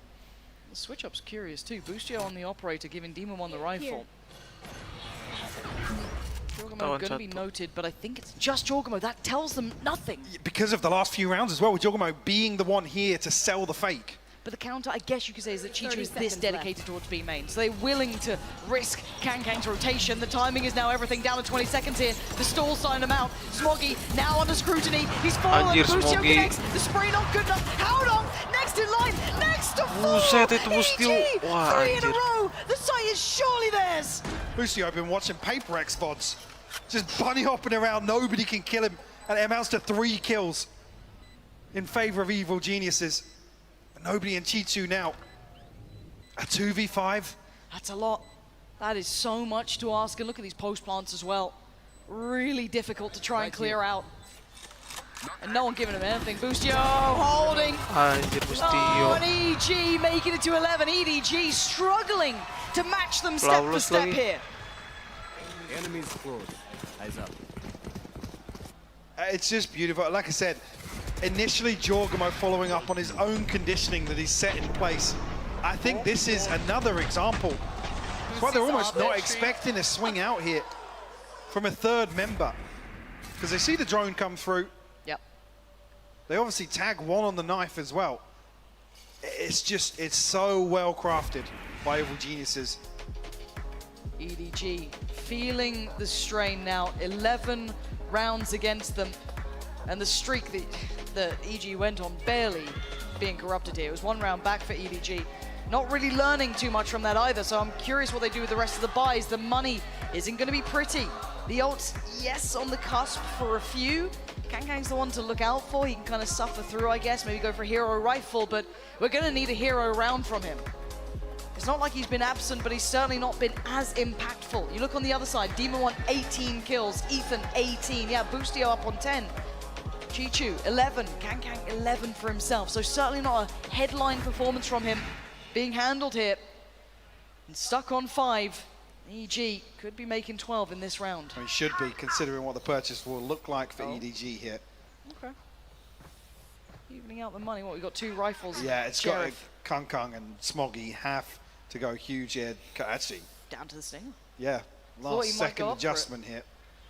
The switch up's curious too. Boostio on the operator, giving Demon 1 the rifle. JustGame going to be noted, but I think it's just JustGame. That tells them nothing. Because of the last few rounds as well, with JustGame being the one here to sell the fake. But the counter, I guess you could say, is that Chichu is this dedicated towards B main. So they're willing to risk Kang's rotation. The timing is now everything down to 20 seconds here. The stall sign him out. Smoggy now under scrutiny. He's fallen. Boostio connects. The spray not good enough. Haldong next in line. Next to fall. EG, 3 in a row. The site is surely theirs. Boostio, I've been watching Paper X VODs. Just bunny hopping around. Nobody can kill him. And it amounts to 3 kills in favor of Evil Geniuses. Nobody in Chichu now. A 2v5. That's a lot. That is so much to ask. And look at these post plants as well. Really difficult to try and clear out. And no one giving him anything. Boostio holding. Oh, and EG making it to 11. EDG struggling to match them step for step here. Enemies close. Eyes up. It's just beautiful. Like I said, initially JustGame following up on his own conditioning that he's set in place. I think this is another example. That's why they're almost not expecting a swing out here from a third member. Because they see the drone come through. Yep. They obviously tag one on the knife as well. It's so well crafted by Evil Geniuses. EDG feeling the strain now. 11 rounds against them. And the streak that EG went on barely being corrupted here. It was 1 round back for EDG. Not really learning too much from that either, so I'm curious what they do with the rest of the buys. The money isn't going to be pretty. The ults, yes, on the cusp for a few. Kang's the one to look out for. He can kind of suffer through, I guess, maybe go for a hero rifle, but we're going to need a hero round from him. It's not like he's been absent, but he's certainly not been as impactful. You look on the other side, Demon 1, 18 kills, Ethan, 18. Yeah, Boostio up on 10. Chichu, 11. Kang 11 for himself. So certainly not a headline performance from him being handled here. And stuck on 5. EG could be making 12 in this round. He should be, considering what the purchase will look like for EDG here. Okay. Evening out the money. What, we got 2 rifles. Yeah, it's got Kang and Smoggy have to go huge here. Actually, down to the stinger. Yeah, last second adjustment here.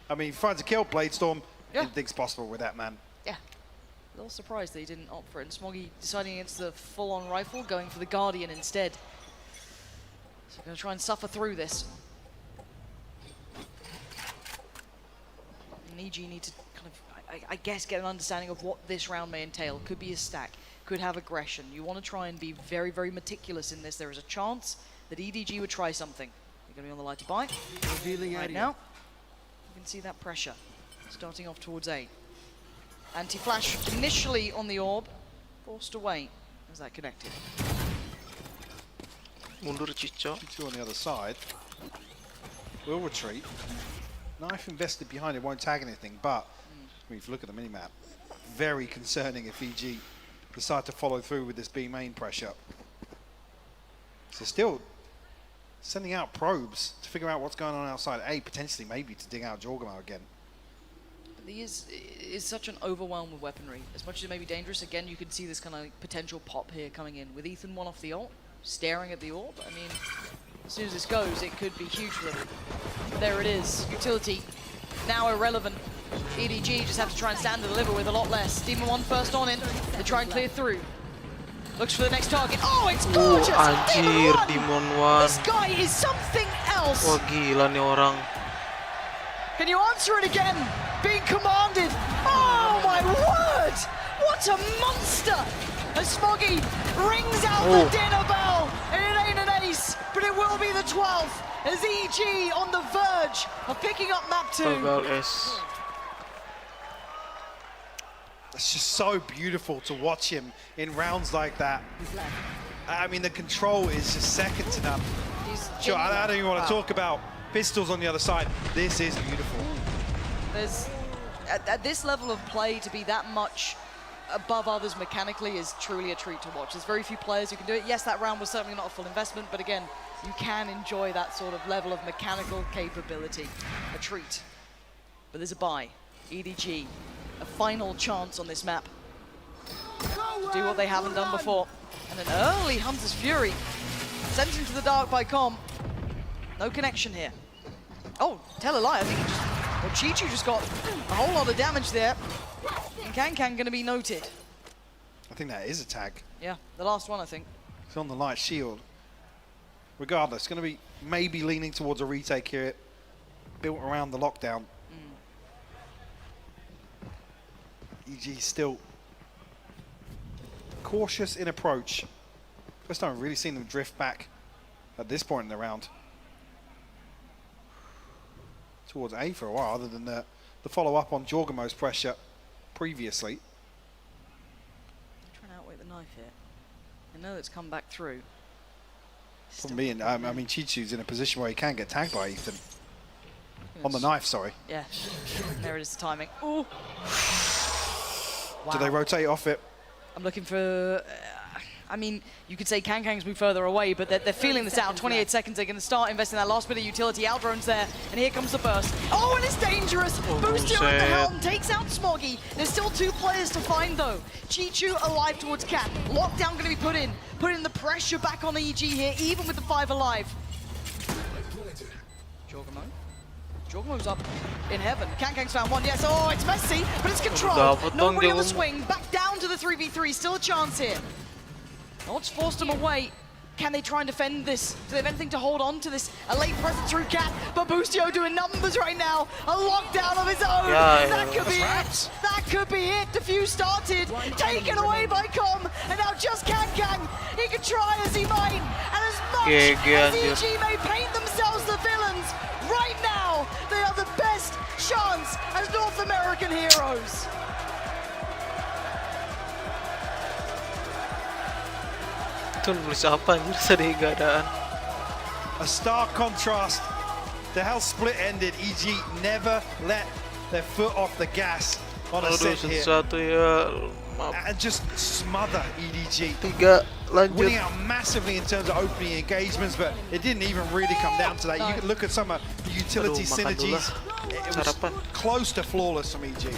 I mean, he finds a kill, Bladestorm. Yeah. Anything's possible with that man. Yeah. A little surprised that he didn't opt for it. And Smoggy deciding against the full-on rifle, going for the Guardian instead. So going to try and suffer through this. And EG need to kind of, I guess, get an understanding of what this round may entail. Could be a stack, could have aggression. You want to try and be very, very meticulous in this. There is a chance that EDG would try something. You're going to be on the light to buy. Revealing right area. now. You can see that pressure starting off towards A. Anti-flash initially on the orb, forced away as that connected. Mundur Chicho. Chicho on the other side. Will retreat. Knife invested behind it won't tag anything, but I mean, if you look at the minimap, very concerning if EG decide to follow through with this B main pressure. So still sending out probes to figure out what's going on outside A, potentially maybe to dig out JustGame again. But he is such an overwhelm with weaponry. As much as it may be dangerous, again, you can see this kind of potential pop here coming in. With Ethan 1 off the ult, staring at the orb. I mean, as soon as this goes, it could be huge for them. There it is. Utility now irrelevant. EDG just have to try and stand and deliver with a lot less. Demon 1 first on in. They try and clear through. Looks for the next target. Oh, it's gorgeous! Anjir, Demon 1. This guy is something else! Wah, gila nih orang. Can you answer it again? Being commanded. Oh my word! What a monster! As Smoggy rings out the dinner bell, and it ain't an ace, but it will be the 12th. As EG on the verge of picking up map 2. It's just so beautiful to watch him in rounds like that. I mean, the control is just second to none. Sure, I don't even want to talk about pistols on the other side. This is beautiful. There's, at this level of play, to be that much above others mechanically is truly a treat to watch. There's very few players who can do it. Yes, that round was certainly not a full investment, but again, you can enjoy that sort of level of mechanical capability. A treat. But there's a buy. EDG, a final chance on this map to do what they haven't done before. And an early Hunter's Fury sent into the dark by Com. No connection here. Oh, tell a lie, I think he just, well, Chichu just got a whole lot of damage there. And Kankan gonna be noted. I think that is a tag. Yeah, the last one, I think. It's on the light shield. Regardless, going to be maybe leaning towards a retake here, built around the lockdown. EG still cautious in approach. First time I've really seen them drift back at this point in the round. Towards A for a while, other than the follow-up on Jorgamo's pressure previously. I'm trying to outweigh the knife here. I know it's come back through. From being, I mean, Chichu's in a position where he can get tagged by Ethan. On the knife, sorry. Yeah, there it is, timing. Ooh. Wow. Do they rotate off it? I'm looking for, I mean, you could say Kankang's moved further away, but they're feeling this out. 28 seconds, they're going to start investing that last bit of utility. Outdrones there, and here comes the burst. Oh, and it's dangerous! Boostio at the helm takes out Smoggy. There's still 2 players to find, though. Chichu alive towards Cat. Lockdown going to be put in. Putting the pressure back on EG here, even with the 5 alive. Jorgamo. Jorgamo's up in heaven. Kankang's found one, yes. Oh, it's messy, but it's controlled. Nobody on the swing. Back down to the 3v3. Still a chance here. Notch forced him away. Can they try and defend this? Do they have anything to hold on to this? A late presence through Cat, but Boostio doing numbers right now. A lockdown of his own. That could be it. That could be it. Diffuse started, taken away by Com, and now just Kankang. He can try as he might, and as much as EG may paint themselves the villains, right now they are the best chance as North American heroes. Itu nulis apa anjir sedih gadaan. A stark contrast to how split ended. EG never let their foot off the gas on a set here. And just smother EDG. Winning out massively in terms of opening engagements, but it didn't even really come down to that. You can look at some of the utility synergies. It was close to flawless from EG.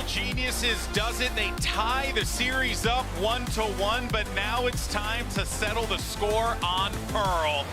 Geniuses does it. They tie the series up 1-1, but now it's time to settle the score on Pearl.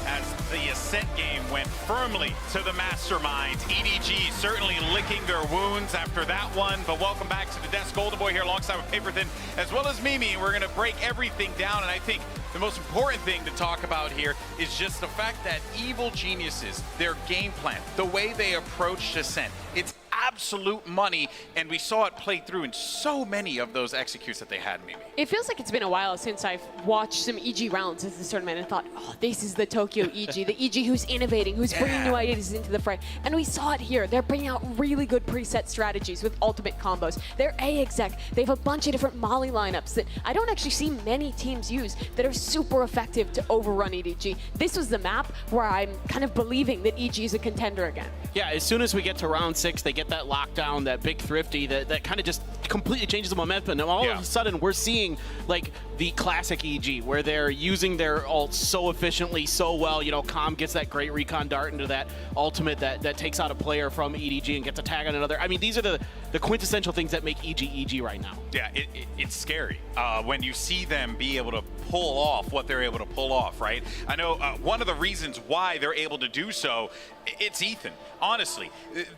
As the Ascent game went firmly to the masterminds. EDG certainly licking their wounds after that one, but welcome back to the desk. Golden Boy here alongside with Paperthin, as well as Mimi, and we're gonna break everything down, and I think the most important thing to talk about here is just the fact that Evil Geniuses, their game plan, the way they approach Ascent, it's absolute money, and we saw it play through in so many of those executes that they had, Mimi. It feels like it's been a while since I've watched some EG rounds of this tournament and thought, oh, this is the Tokyo EG, the EG who's innovating, who's bringing new ideas into the fray. And we saw it here. They're bringing out really good preset strategies with ultimate combos. They're A-exec. They have a bunch of different Molly lineups that I don't actually see many teams use that are super effective to overrun EDG. This was the map where I'm kind of believing that EG is a contender again. Yeah, as soon as we get to round 6, they get that lockdown, that big thrifty, that kind of just completely changes the momentum. And all of a sudden, we're seeing like the classic EG, where they're using their ults so efficiently, so well. You know, Calm gets that great recon dart into that ultimate that takes out a player from EDG and gets a tag on another. I mean, these are the quintessential things that make EG right now. Yeah, it's scary when you see them be able to pull off what they're able to pull off, right? I know one of the reasons why they're able to do so, it's Ethan. Honestly,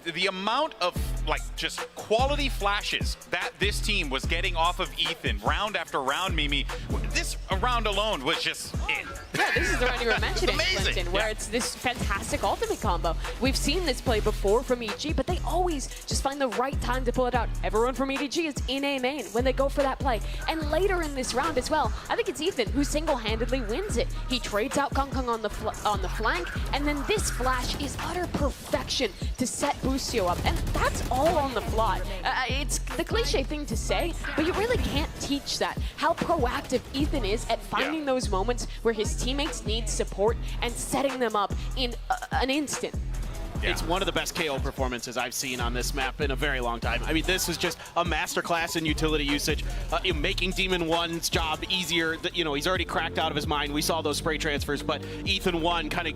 the amount of like just quality flashes that this team was getting off of Ethan round after round, Mimi, this round alone was just it. Yeah, this is the round you were mentioning, Clinton, where it's this fantastic ultimate combo. We've seen this play before from EG, but they always just find the right time to pull it out. Everyone from EDG is in A main when they go for that play. And later in this round as well, I think it's Ethan who single-handedly wins it. He trades out Kong on the flank, and then this flash is utter perfection to set Boostio up, and that's all on the fly. It's the cliche thing to say, but you really can't teach that. How proactive Ethan is at finding those moments where his teammates need support and setting them up in an instant. Yeah. It's one of the best KO performances I've seen on this map in a very long time. I mean, this is just a masterclass in utility usage, making Demon 1's job easier. You know, he's already cracked out of his mind. We saw those spray transfers, but Ethan 1 kind of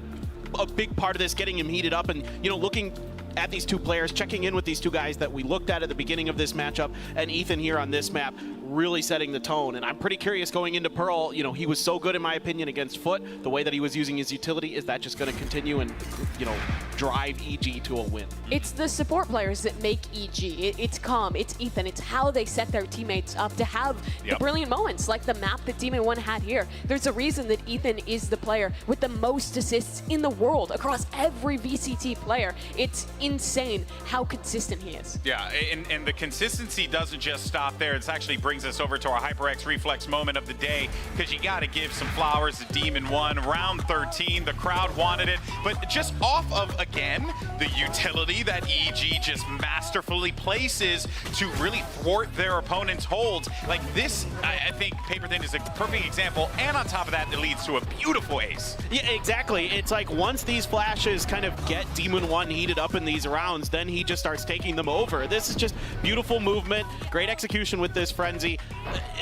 a big part of this, getting him heated up and, you know, looking at these two players, checking in with these two guys that we looked at the beginning of this matchup, and Ethan here on this map really setting the tone. And I'm pretty curious going into Pearl, you know, he was so good in my opinion against Foot. The way that he was using his utility, is that just going to continue and, you know, drive EG to a win? It's the support players that make EG. It's Calm, it's Ethan, it's how they set their teammates up to have the brilliant moments like the map that Demon 1 had here. There's a reason that Ethan is the player with the most assists in the world across every VCT player. It's insane how consistent he is. Yeah, and the consistency doesn't just stop there. It actually brings us over to our HyperX Reflex moment of the day, because you got to give some flowers to Demon 1. Round 13, the crowd wanted it, but just off of, again, the utility that EG just masterfully places to really thwart their opponent's holds. Like this, I think Paperthin is a perfect example, and on top of that, it leads to a beautiful ace. Yeah, exactly. It's like once these flashes kind of get Demon 1 heated up in these rounds, then he just starts taking them over. This is just beautiful movement, great execution with this Frenzy.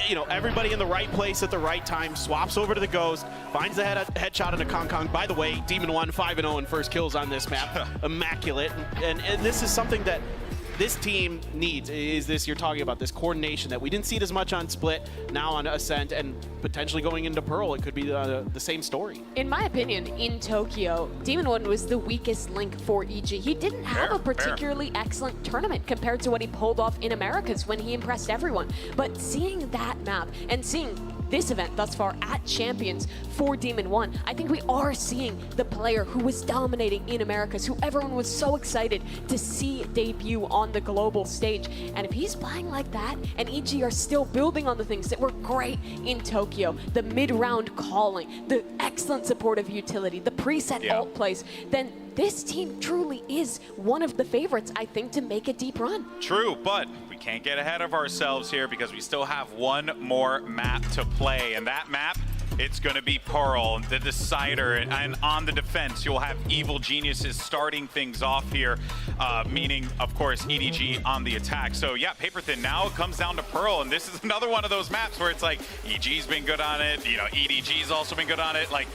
You know, everybody in the right place at the right time, swaps over to the Ghost, finds the headshot into Kong. By the way, Demon 1 5-0 in first kills on this map. Immaculate. And this is something that this team needs, is this, you're talking about this coordination that we didn't see it as much on Split, now on Ascent, and potentially going into Pearl, it could be the same story. In my opinion, in Tokyo, Demon 1 was the weakest link for EG. He didn't have a particularly excellent tournament compared to what he pulled off in Americas when he impressed everyone. But seeing that map and seeing this event thus far at Champions for Demon 1, I think we are seeing the player who was dominating in Americas, who everyone was so excited to see debut on the global stage. And if he's playing like that, and EG are still building on the things that were great in Tokyo, the mid-round calling, the excellent supportive utility, the preset ult plays, then this team truly is one of the favorites, I think, to make a deep run. True, but we can't get ahead of ourselves here because we still have one more map to play, and that map, it's going to be Pearl, the decider, and on the defense, you'll have Evil Geniuses starting things off here, meaning, of course, EDG on the attack. So yeah, Paperthin, now it comes down to Pearl, and this is another one of those maps where it's like, EG's been good on it, you know, EDG's also been good on it, like,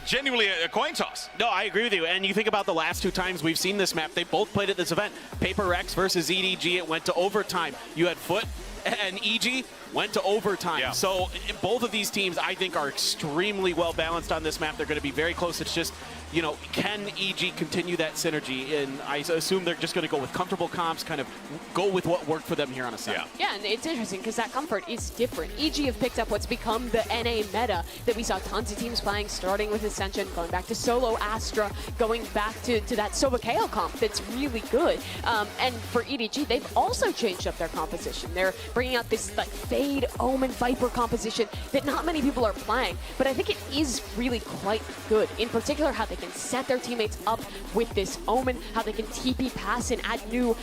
Genuinely a coin toss. No, I agree with you. And you think about the last 2 times we've seen this map, they both played at this event. Paper Rex versus EDG, it went to overtime. You had Foot and EG went to overtime. Yeah. So both of these teams, I think, are extremely well balanced on this map. They're going to be very close. It's just, you know, can EG continue that synergy? And I assume they're just going to go with comfortable comps, kind of go with what worked for them here on a set. Yeah, and it's interesting because that comfort is different. EG have picked up what's become the NA meta that we saw tons of teams playing, starting with Ascension, going back to solo Astra, going back to that Sova KO comp that's really good. And for EDG, they've also changed up their composition. They're bringing out this like Fade, Omen, Viper composition that not many people are playing, but I think it is really quite good. In particular, how they can set their teammates up with this Omen, how they can TP pass and add new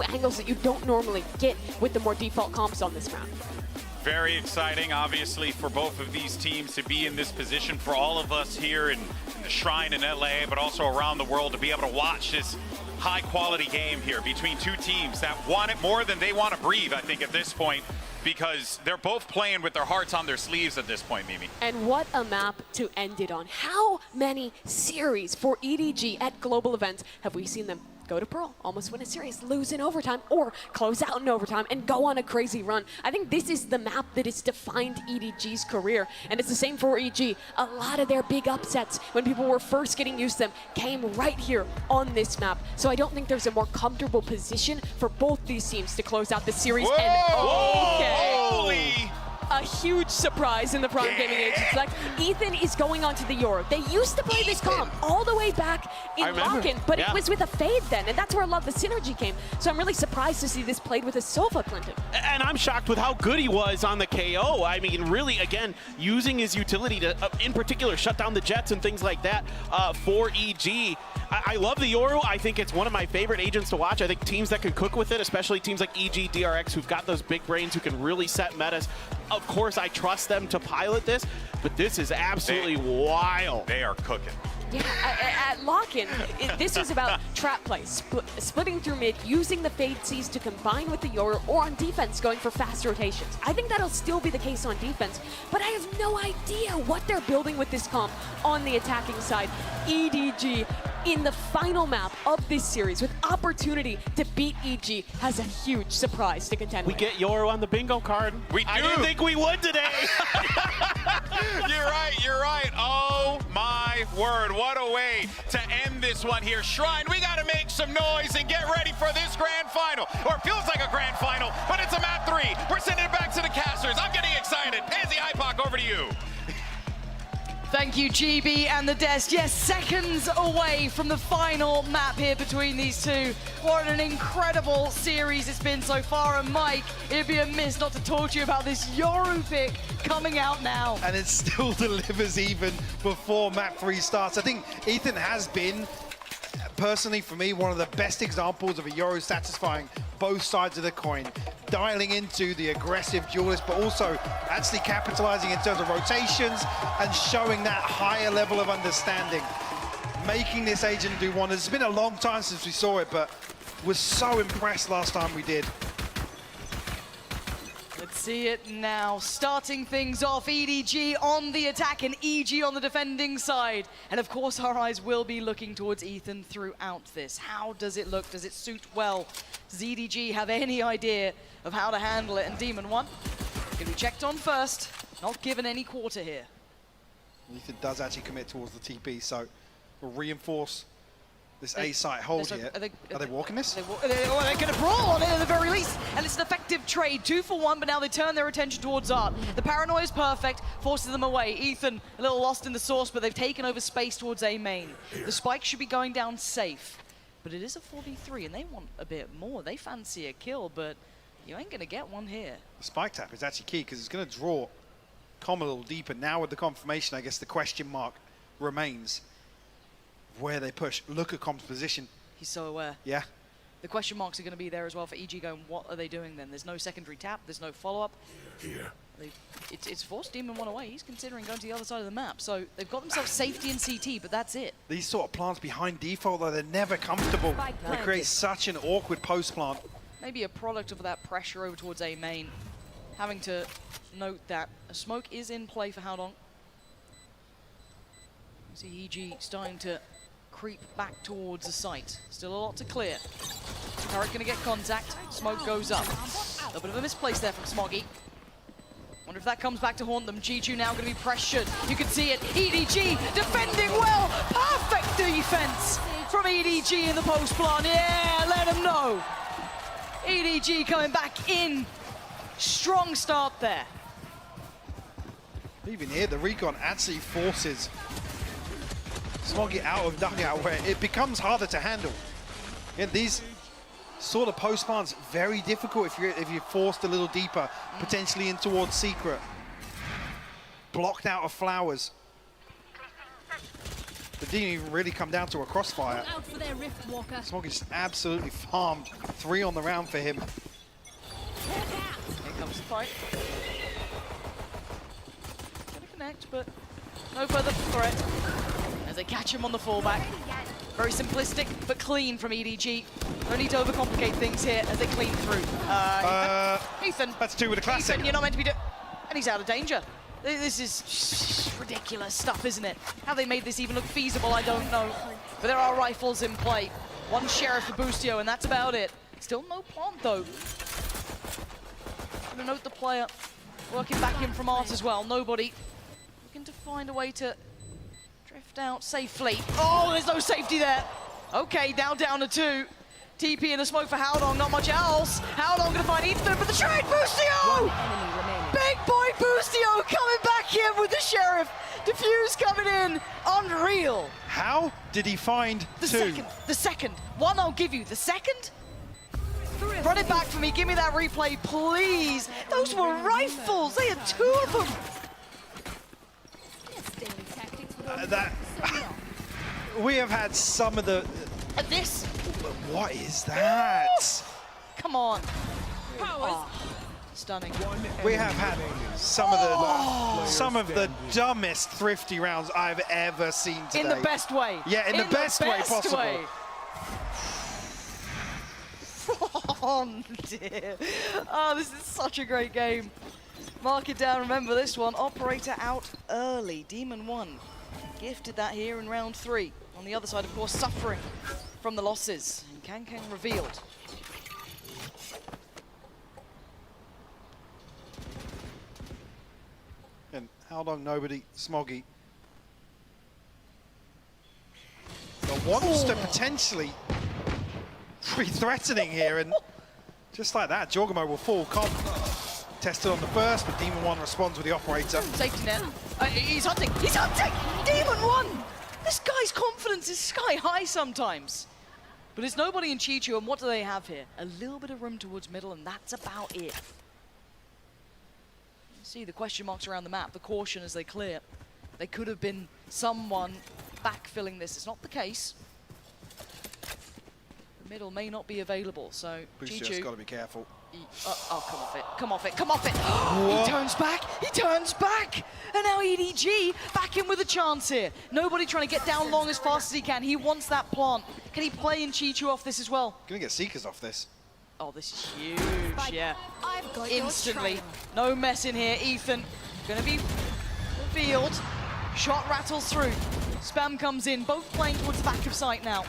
angles that you don't normally get with the more default comps on this map. Very exciting, obviously, for both of these teams to be in this position, for all of us here in the Shrine in LA, but also around the world, to be able to watch this high-quality game here between 2 teams that want it more than they want to breathe, I think, at this point, because they're both playing with their hearts on their sleeves at this point, Mimi. And what a map to end it on. How many series for EDG at global events have we seen them go to Pearl, almost win a series, lose in overtime, or close out in overtime and go on a crazy run? I think this is the map that has defined EDG's career, and it's the same for EG. A lot of their big upsets when people were first getting used to them came right here on this map. So I don't think there's a more comfortable position for both these teams to close out the series. Whoa! And okay. Holy! A huge surprise in the Prime Gaming Agent Select. Ethan is going on to the Euro. They used to play this comp all the way back in lock-in, but it was with a Fade then, and that's where a lot of the synergy came. So I'm really surprised to see this played with a Sova, Clinton. And I'm shocked with how good he was on the KO. I mean, really, again, using his utility to, in particular, shut down the Jets and things like that for EG. I love the Yoru. I think it's one of my favorite agents to watch. I think teams that can cook with it, especially teams like EG, DRX, who've got those big brains who can really set metas. Of course, I trust them to pilot this, but this is absolutely wild. They are cooking. Yeah, at lock-in, this is about trap play, splitting through mid, using the Fade Cs to combine with the Yoru, or on defense, going for fast rotations. I think that'll still be the case on defense, but I have no idea what they're building with this comp on the attacking side. EDG, in the final map of this series, with opportunity to beat EG, has a huge surprise to contend with. We get Yoru on the bingo card. We do. I didn't think we would today. You're right. Oh my word. What a way to end this one here. Shrine, we got to make some noise and get ready for this grand final. Or it feels like a grand final, but it's a map 3. We're sending it back to the casters. I'm getting excited. Pansy IPOC, over to you. Thank you, GB and the Des. Yes, seconds away from the final map here between these two. What an incredible series it's been so far. And Mike, it'd be a miss not to talk to you about this Yoru pick coming out now. And it still delivers even before map 3 starts. I think Ethan has been, personally for me, one of the best examples of a Yoru satisfying both sides of the coin, dialing into the aggressive duelist, but also actually capitalizing in terms of rotations and showing that higher level of understanding, making this agent do wonders. It's been a long time since we saw it, but was so impressed last time we did. Let's see it now. Starting things off, EDG on the attack and EG on the defending side. And of course, our eyes will be looking towards Ethan throughout this. How does it look? Does it suit well? Does EDG have any idea of how to handle it? And Demon 1 gonna be checked on first, not given any quarter here. Ethan does actually commit towards the TP, so we'll reinforce this A site hold here. Are they walking this? They're going to brawl on it at the very least. And it's an effective trade, 2 for 1, but now they turn their attention towards Art. The paranoia is perfect, forces them away. Ethan a little lost in the source, but they've taken over space towards A main. The spike should be going down safe, but it is a 4v3 and they want a bit more. They fancy a kill, but you ain't going to get one here. The spike tap is actually key because it's going to draw Com a little deeper. Now with the confirmation, I guess the question mark remains where they push. Look at Com's position. He's so aware. Yeah. The question marks are going to be there as well for EG going, what are they doing then? There's no secondary tap, there's no follow-up. Here. It's forced Demon 1 away. He's considering going to the other side of the map. So they've got themselves safety in CT, but that's it. These sort of plants behind default, though, they're never comfortable. They create such an awkward post plant. Maybe a product of that pressure over towards A main. Having to note that a smoke is in play for Howdong. See EG starting to creep back towards the site. Still a lot to clear. Turret gonna get contact. Smoke goes up. A little bit of a misplace there from Smoggy. Wonder if that comes back to haunt them. G2 now gonna be pressured. You can see it. EDG defending well. Perfect defense from EDG in the post plant. Yeah, let them know. EDG coming back in. Strong start there. Even here, the recon actually forces Smoggy out of dugout where it becomes harder to handle. Yeah, these sort of post plants very difficult if you're forced a little deeper, potentially in towards secret. Blocked out of flowers. But didn't even really come down to a crossfire. Smoggy just absolutely farmed 3 on the round for him. Here comes the fight. Gonna connect, but no further threat. As they catch him on the fallback. Very simplistic, but clean from EDG. No need to overcomplicate things here as they clean through. Ethan. That's 2 with a classic. Ethan, you're not meant to be doing... And he's out of danger. This is ridiculous stuff, isn't it? How they made this even look feasible, I don't know. But there are rifles in play. 1 Sheriff for Boostio, and that's about it. Still no plant, though. Gonna note the player working back in from Art as well. Nobody looking to find a way to drift out safely. Oh, there's no safety there. Okay, now down to 2. TP in the smoke for Howdong, not much else. Howdong gonna find Ethan, but the trade, Boostio! Big boy Boostio coming back in with the Sheriff. Diffuse coming in, unreal. How did he find the 2? The second. 1 I'll give you, the second? Run it back for me, give me that replay, please. Those were rifles, they had 2 of them. We have had some of the... This? What is that? Come on. Oh, stunning. We have had some of the dumbest thrifty rounds I've ever seen today. In the best way. Yeah, in the best way possible. Oh dear. Oh, this is such a great game. Mark it down, remember this one. Operator out early. Demon 1 gifted that here in round 3. On the other side, of course, suffering from the losses. And Kang revealed. And how long nobody, Smoggy. But wants to potentially be threatening here, and just like that, Jorgamo will fall. Comp tested on the burst, but Demon 1 responds with the operator. Safety net. He's hunting! He's hunting! Demon 1! This guy's confidence is sky high sometimes. But there's nobody in Chichu, and what do they have here? A little bit of room towards middle, and that's about it. See the question marks around the map, the caution as they clear. There could have been someone backfilling this. It's not the case. The middle may not be available, so Chichu got to be careful. Oh, come off it, come off it, come off it. He turns back, he turns back. And now EDG back in with a chance here. Nobody trying to get down long as fast as he can. He wants that plant. Can he play in Chichu off this as well? Gonna get Seekers off this. Oh, this is huge, yeah. Instantly, no mess in here. Ethan gonna be revealed. Shot rattles through. Spam comes in, both playing towards the back of site now.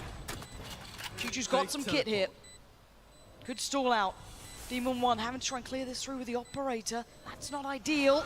Chichu's got some kit here. Good stall out. Demon 1 having to try and clear this through with the operator. That's not ideal.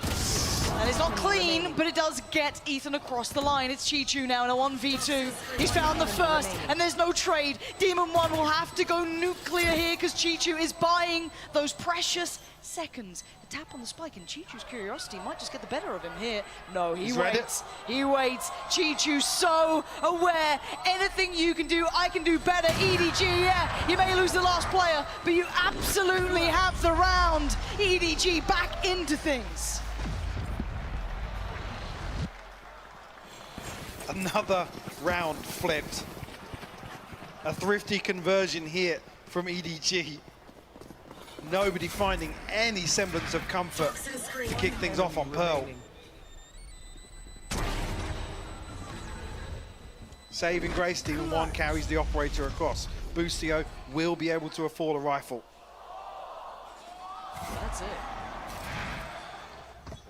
And it's not clean, but it does get Ethan across the line. It's Chichu now in a 1v2. He's found the first, and there's no trade. Demon 1 will have to go nuclear here because Chichu is buying those precious seconds. The tap on the spike, and Chichu's curiosity might just get the better of him here. No, he waits. He waits. Chichu so aware. Anything you can do, I can do better. EDG, yeah, you may lose the last player, but you absolutely have the round. EDG back into things. Another round flipped. A thrifty conversion here from EDG. Nobody finding any semblance of comfort to kick things off on Pearl. Saving grace, Demon 1 carries the operator across. Boostio will be able to afford a rifle. That's it.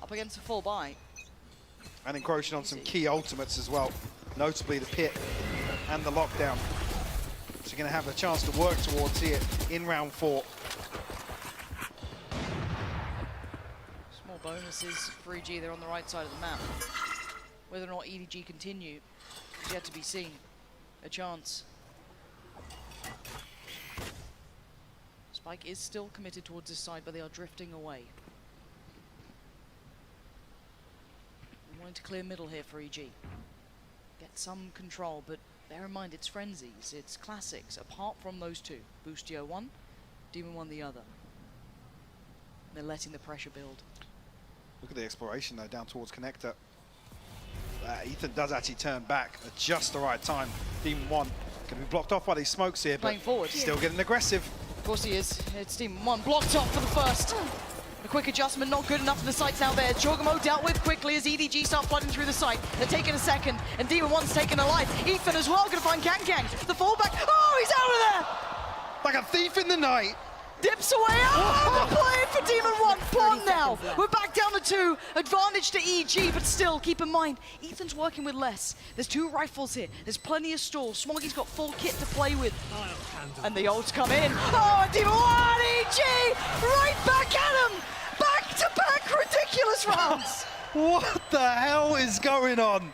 Up against a full buy. And encroaching on some key ultimates as well. notably the pit and the lockdown. So you're going to have a chance to work towards here in round 4. Small bonuses for EG. They're on the right side of the map. Whether or not EDG continue is yet to be seen. A chance. Spike is still committed towards this side, but they are drifting away. We're wanting to clear middle here for EG. Get some control, but bear in mind it's frenzies, it's classics. Apart from those two, Boostio one, Demon one the other. They're letting the pressure build. Look at the exploration though, down towards connector. Ethan does actually turn back at just the right time. Demon 1 can be blocked off by these smokes here, Playing but forward. still getting aggressive. Of course he is. It's Demon 1 blocked off for the first. A quick adjustment, not good enough for the sights out there. JustGame dealt with quickly as EDG start flooding through the site. They're taking a second, and Demon 1's taking a life. Ethan as well, gonna find Kang. The fallback. Oh, he's out of there! Like a thief in the night. Dips away. Oh, the play for Demon 1. Pawn now. We're back down to 2. Advantage to EG, but still, keep in mind, Ethan's working with less. There's 2 rifles here. There's plenty of stalls. Smoggy's got full kit to play with. And the ults come in. Oh, and Demon 1, EG, right back at him. Back-to-back ridiculous rounds. What the hell is going on?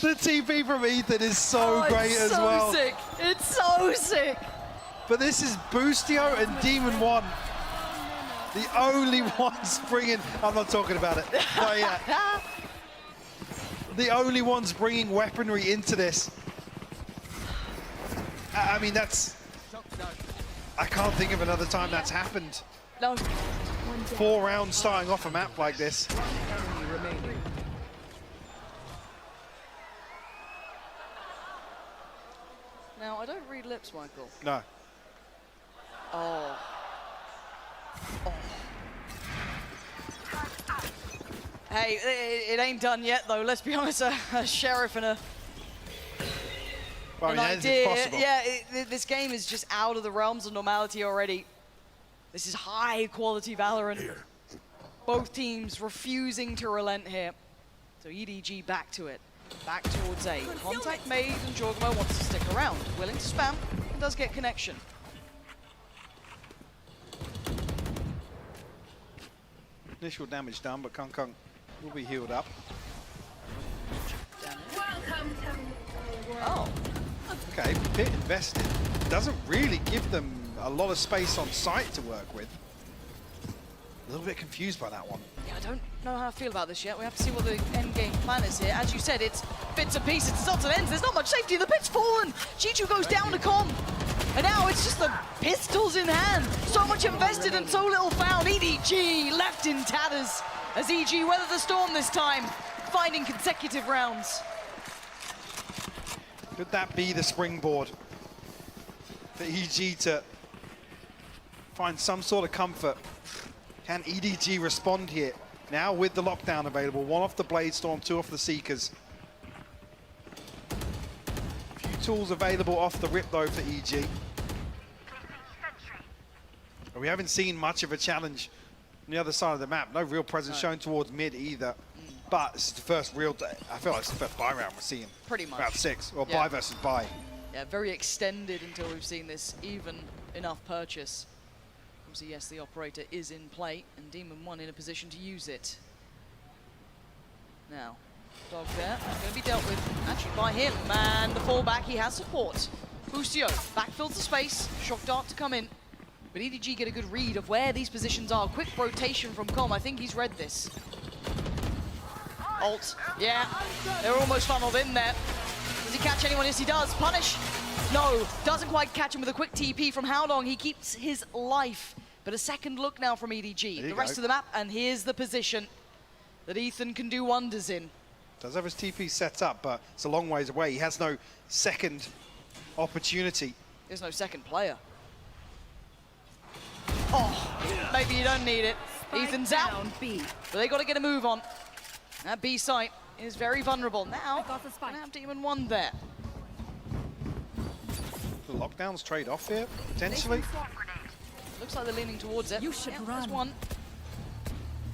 The TP from Ethan is so great as well. It's so sick. It's so sick. But this is Boostio and Demon 1. The only ones bringing... I'm not talking about it. Not yet. The only ones bringing weaponry into this. I mean, that's... I can't think of another time that's happened. No. 4 rounds starting off a map like this. Now, I don't read lips, Michael. No. Oh. Hey, it ain't done yet, though. Let's be honest, a sheriff and an idea. Yeah, this game is just out of the realms of normality already. This is high-quality Valorant. Both teams refusing to relent here. So EDG back to it. Back towards A. Contact made, and JustGame wants to stick around. Willing to spam, and does get connection. Initial damage done, but Kung will be healed up. Oh. Okay, Pit invested. Doesn't really give them a lot of space on site to work with. A little bit confused by that one. Yeah, I don't know how I feel about this yet. We have to see what the end game plan is here. As you said, it's bits and pieces. It starts and ends. There's not much safety. The pit's fallen. Chichu goes down to Com. And now it's just the pistols in hand. So much invested and so little found. EDG left in tatters as EG weather the storm this time, finding consecutive rounds. Could that be the springboard for EG to find some sort of comfort? Can EDG respond here? Now with the lockdown available, 1 off the Blade Storm, 2 off the Seekers. A few tools available off the rip though for EG. We haven't seen much of a challenge on the other side of the map. No real presence shown towards mid either. But this is the first real, I feel like it's the first buy round we're seeing. Pretty much. Round 6, or buy versus buy. Yeah, very extended until we've seen this even enough purchase. Obviously, yes, the operator is in play, and Demon 1 in a position to use it. Now, dog there, going to be dealt with, actually by him, and the fallback, he has support. Boostio, backfills the space, shock dart to come in, but EDG get a good read of where these positions are. Quick rotation from Com, I think he's read this. Ult, yeah, they're almost funneled in there. Does he catch anyone? Yes, he does. Punish. No, doesn't quite catch him with a quick TP from How Long. He keeps his life. But a second look now from EDG. The rest of the map, and here's the position that Ethan can do wonders in. Does have his TP set up, but it's a long ways away. He has no second opportunity. There's no second player. Oh, maybe you don't need it. Ethan's out, but they got to get a move on. That B site is very vulnerable. Now, gonna have Demon 1 there. The lockdowns trade off here, potentially. Looks like they're leaning towards it. You should run. There's one.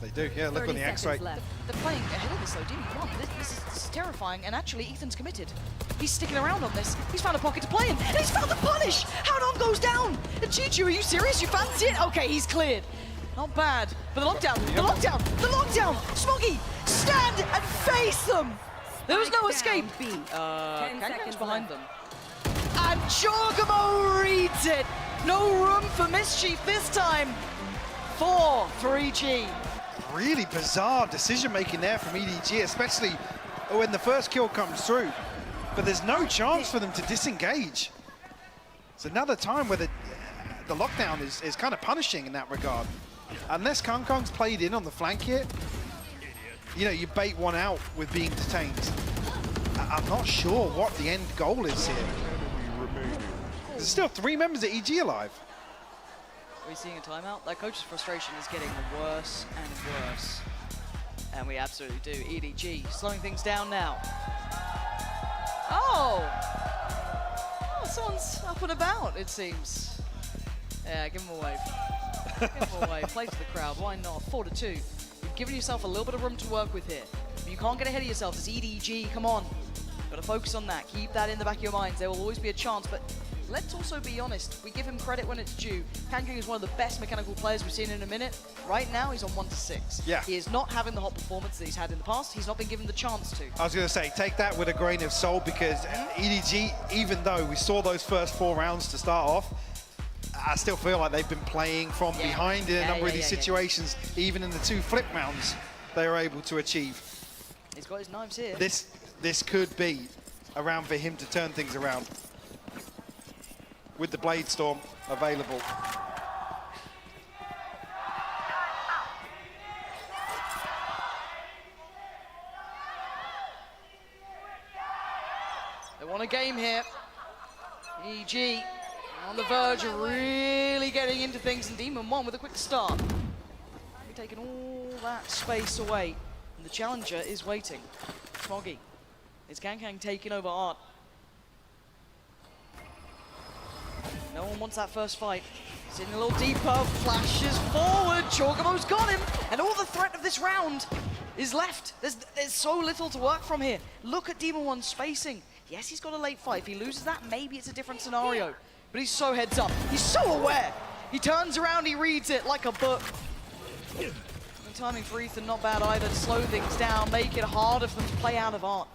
They do, yeah, look on the X-ray. They're playing ahead of this though, DB1. This is terrifying, and actually Ethan's committed. He's sticking around on this. He's found a pocket to play in, and he's found the punish! Howdong goes down! And Chichu, are you serious? You fancy it? Okay, he's cleared. Not bad. But the lockdown, the lockdown, the lockdown! Smoggy, stand and face them! There was no escape. Kankan's behind them. And Jorgamo reads it! No room for mischief this time. 4 for EG. Really bizarre decision-making there from EDG, especially when the first kill comes through. But there's no chance for them to disengage. It's another time where the lockdown is kind of punishing in that regard. Unless Kangkong's played in on the flank here, you know, you bait one out with being detained. I'm not sure what the end goal is here. There's still 3 members of EG alive. Are we seeing a timeout? That coach's frustration is getting worse and worse. And we absolutely do. EDG slowing things down now. Oh, someone's up and about, it seems. Yeah, give him a wave. Give him a wave. Play to the crowd. Why not? 4-2. You've given yourself a little bit of room to work with here. But you can't get ahead of yourself. It's EDG. Come on. Got to focus on that. Keep that in the back of your minds. There will always be a chance, but let's also be honest. We give him credit when it's due. Kankan is one of the best mechanical players we've seen in a minute. Right now, he's on 1-6. Yeah. He is not having the hot performance that he's had in the past. He's not been given the chance to. I was going to say, take that with a grain of salt, because EDG, even though we saw those first 4 rounds to start off, I still feel like they've been playing from behind in a number of these situations. Even in the 2 flip rounds, they were able to achieve. He's got his knives here. This could be a round for him to turn things around, with the Blade Storm available. They want a game here. EG on the verge of really getting into things, and Demon 1 with a quick start. We're taking all that space away, and the challenger is waiting. Smoggy. Is Kankang taking over Art? No one wants that first fight. He's in a little deeper, flashes forward, Jorgamo's got him, and all the threat of this round is left. There's so little to work from here. Look at Demon 1's spacing. Yes, he's got a late fight. If he loses that, maybe it's a different scenario. But he's so heads up. He's so aware. He turns around, he reads it like a book. The timing for Ethan, not bad either, to slow things down, make it harder for them to play out of Art.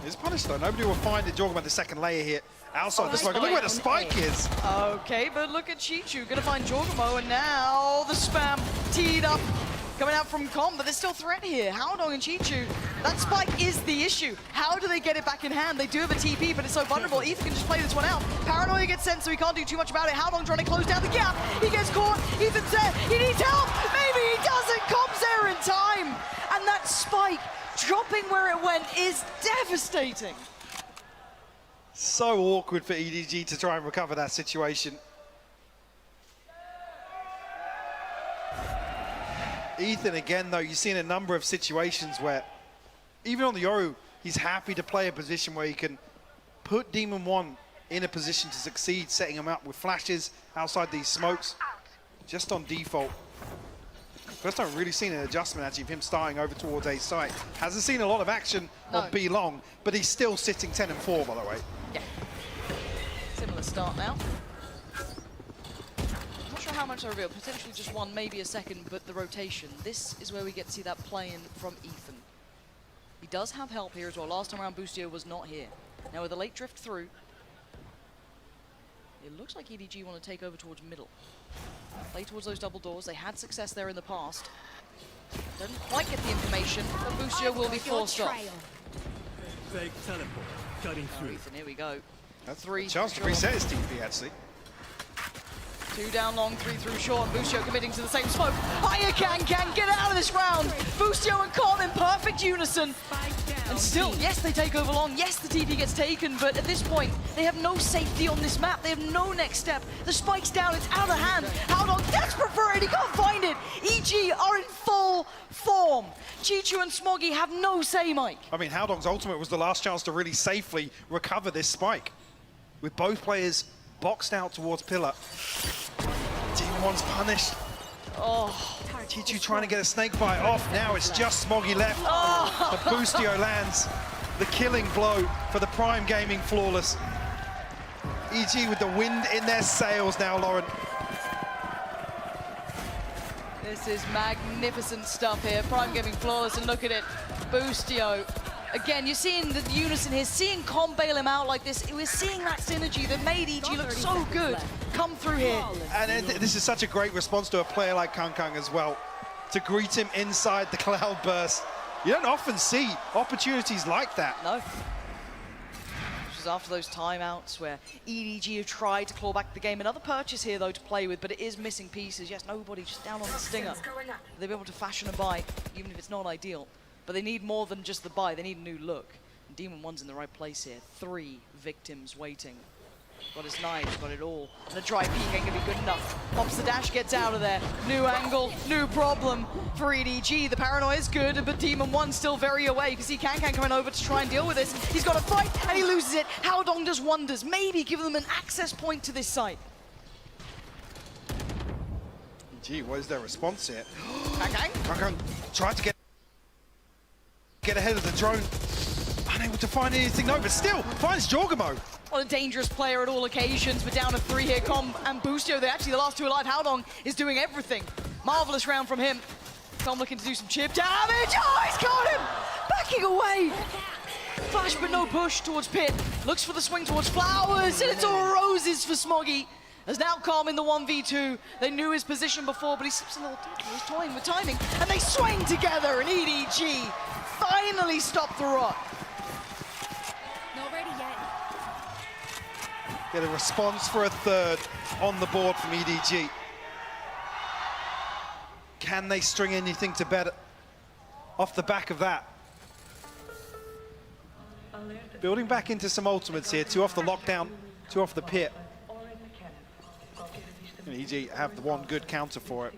He's punished though. Nobody will find it. Jorgamo the second layer here outside the smoke. Look where the spike is. Okay, but look at Chichu. Gonna find Jorgamo, and now the spam teed up. Coming out from Com, but there's still threat here. Howdong and Chichu, that spike is the issue. How do they get it back in hand? They do have a TP, but it's so vulnerable. Ethan can just play this one out. Paranoia gets sent, so he can't do too much about it. Howdong trying to close down the gap. He gets caught. Ethan's there. He needs help. Maybe he doesn't. Com's there in time. And that spike dropping where it went is devastating. So awkward for EDG to try and recover that situation. Ethan, again, though, you've seen a number of situations where, even on the Yoru, he's happy to play a position where he can put Demon 1 in a position to succeed, setting him up with flashes outside these smokes, just on default. First time I've really seen an adjustment, actually, of him starting over towards A site. Hasn't seen a lot of action on B long, but he's still sitting 10 and 4, by the way. Yeah. Similar start now. Not sure how much I reveal. Potentially just 1, maybe a second, but the rotation. This is where we get to see that play-in from Ethan. He does have help here as well. Last time around, Boostio was not here. Now with a late drift through, it looks like EDG want to take over towards middle. Play towards those double doors. They had success there in the past. Didn't quite get the information, but Boostio will be forced off. Fake teleport, cutting through. Ethan, here we go. That's 3. Chance to reset his TP, actually. 2 down long, 3 through short, and Boostio committing to the same smoke. Hiya, can get out of this round! Boostio and Con in perfect unison. And still, yes, they take over long, yes, the TP gets taken, but at this point, they have no safety on this map. They have no next step. The spike's down, it's out of hand. Howdong desperate for it, he can't find it. EG are in full form. Chichu and Smoggy have no say, Mike. I mean, Howdong's ultimate was the last chance to really safely recover this spike, with both players boxed out towards pillar. Demon One's punished. Oh, Chichu trying to get a snake bite off. Now it's just Smoggy left. But Boostio lands the killing blow for the Prime Gaming Flawless. EG with the wind in their sails now, Lauren. This is magnificent stuff here. Prime Gaming Flawless, and look at it. Boostio. Again, you're seeing the unison here, seeing Com bail him out like this. We're seeing that synergy that made EG look so good come through here. And this is such a great response to a player like Kang as well, to greet him inside the cloud burst. You don't often see opportunities like that. No. This is after those timeouts where EDG have tried to claw back the game. Another purchase here, though, to play with, but it is missing pieces. Yes, nobody just down on the stinger. They'll be able to fashion a buy, even if it's not ideal. But they need more than just the buy. They need a new look. And Demon One's in the right place here. 3 victims waiting. Got his knives, got it all. And the dry peek ain't gonna be good enough. Pops the dash, gets out of there. New angle, new problem for EDG. The paranoia is good, but Demon One still very away. You can see Can coming over to try and deal with this. He's got a fight, and he loses it. Haodong does wonders. Maybe give them an access point to this site. Gee, what is their response here? Kang tried to get ahead of the drone. Unable to find anything, no, but still finds Jorgamo. Well, a dangerous player at all occasions, but down to 3 here. Com and Boostio, they're actually the last 2 alive. Haodong is doing everything. Marvelous round from him. Com looking to do some chip damage. Oh, he's got him! Backing away. Flash, but no push towards Pit. Looks for the swing towards Flowers, and it's all roses for Smoggy. As now Com in the 1v2. They knew his position before, but he slips a little deeper. He's toying with timing, and they swing together, and EDG finally stopped the rot. Not ready yet. Get a response for a 3rd on the board from EDG. Can they string anything to bed off the back of that? Building back into some ultimates here. 2 off the lockdown, 2 off the pit. And EG have the one good counter for it.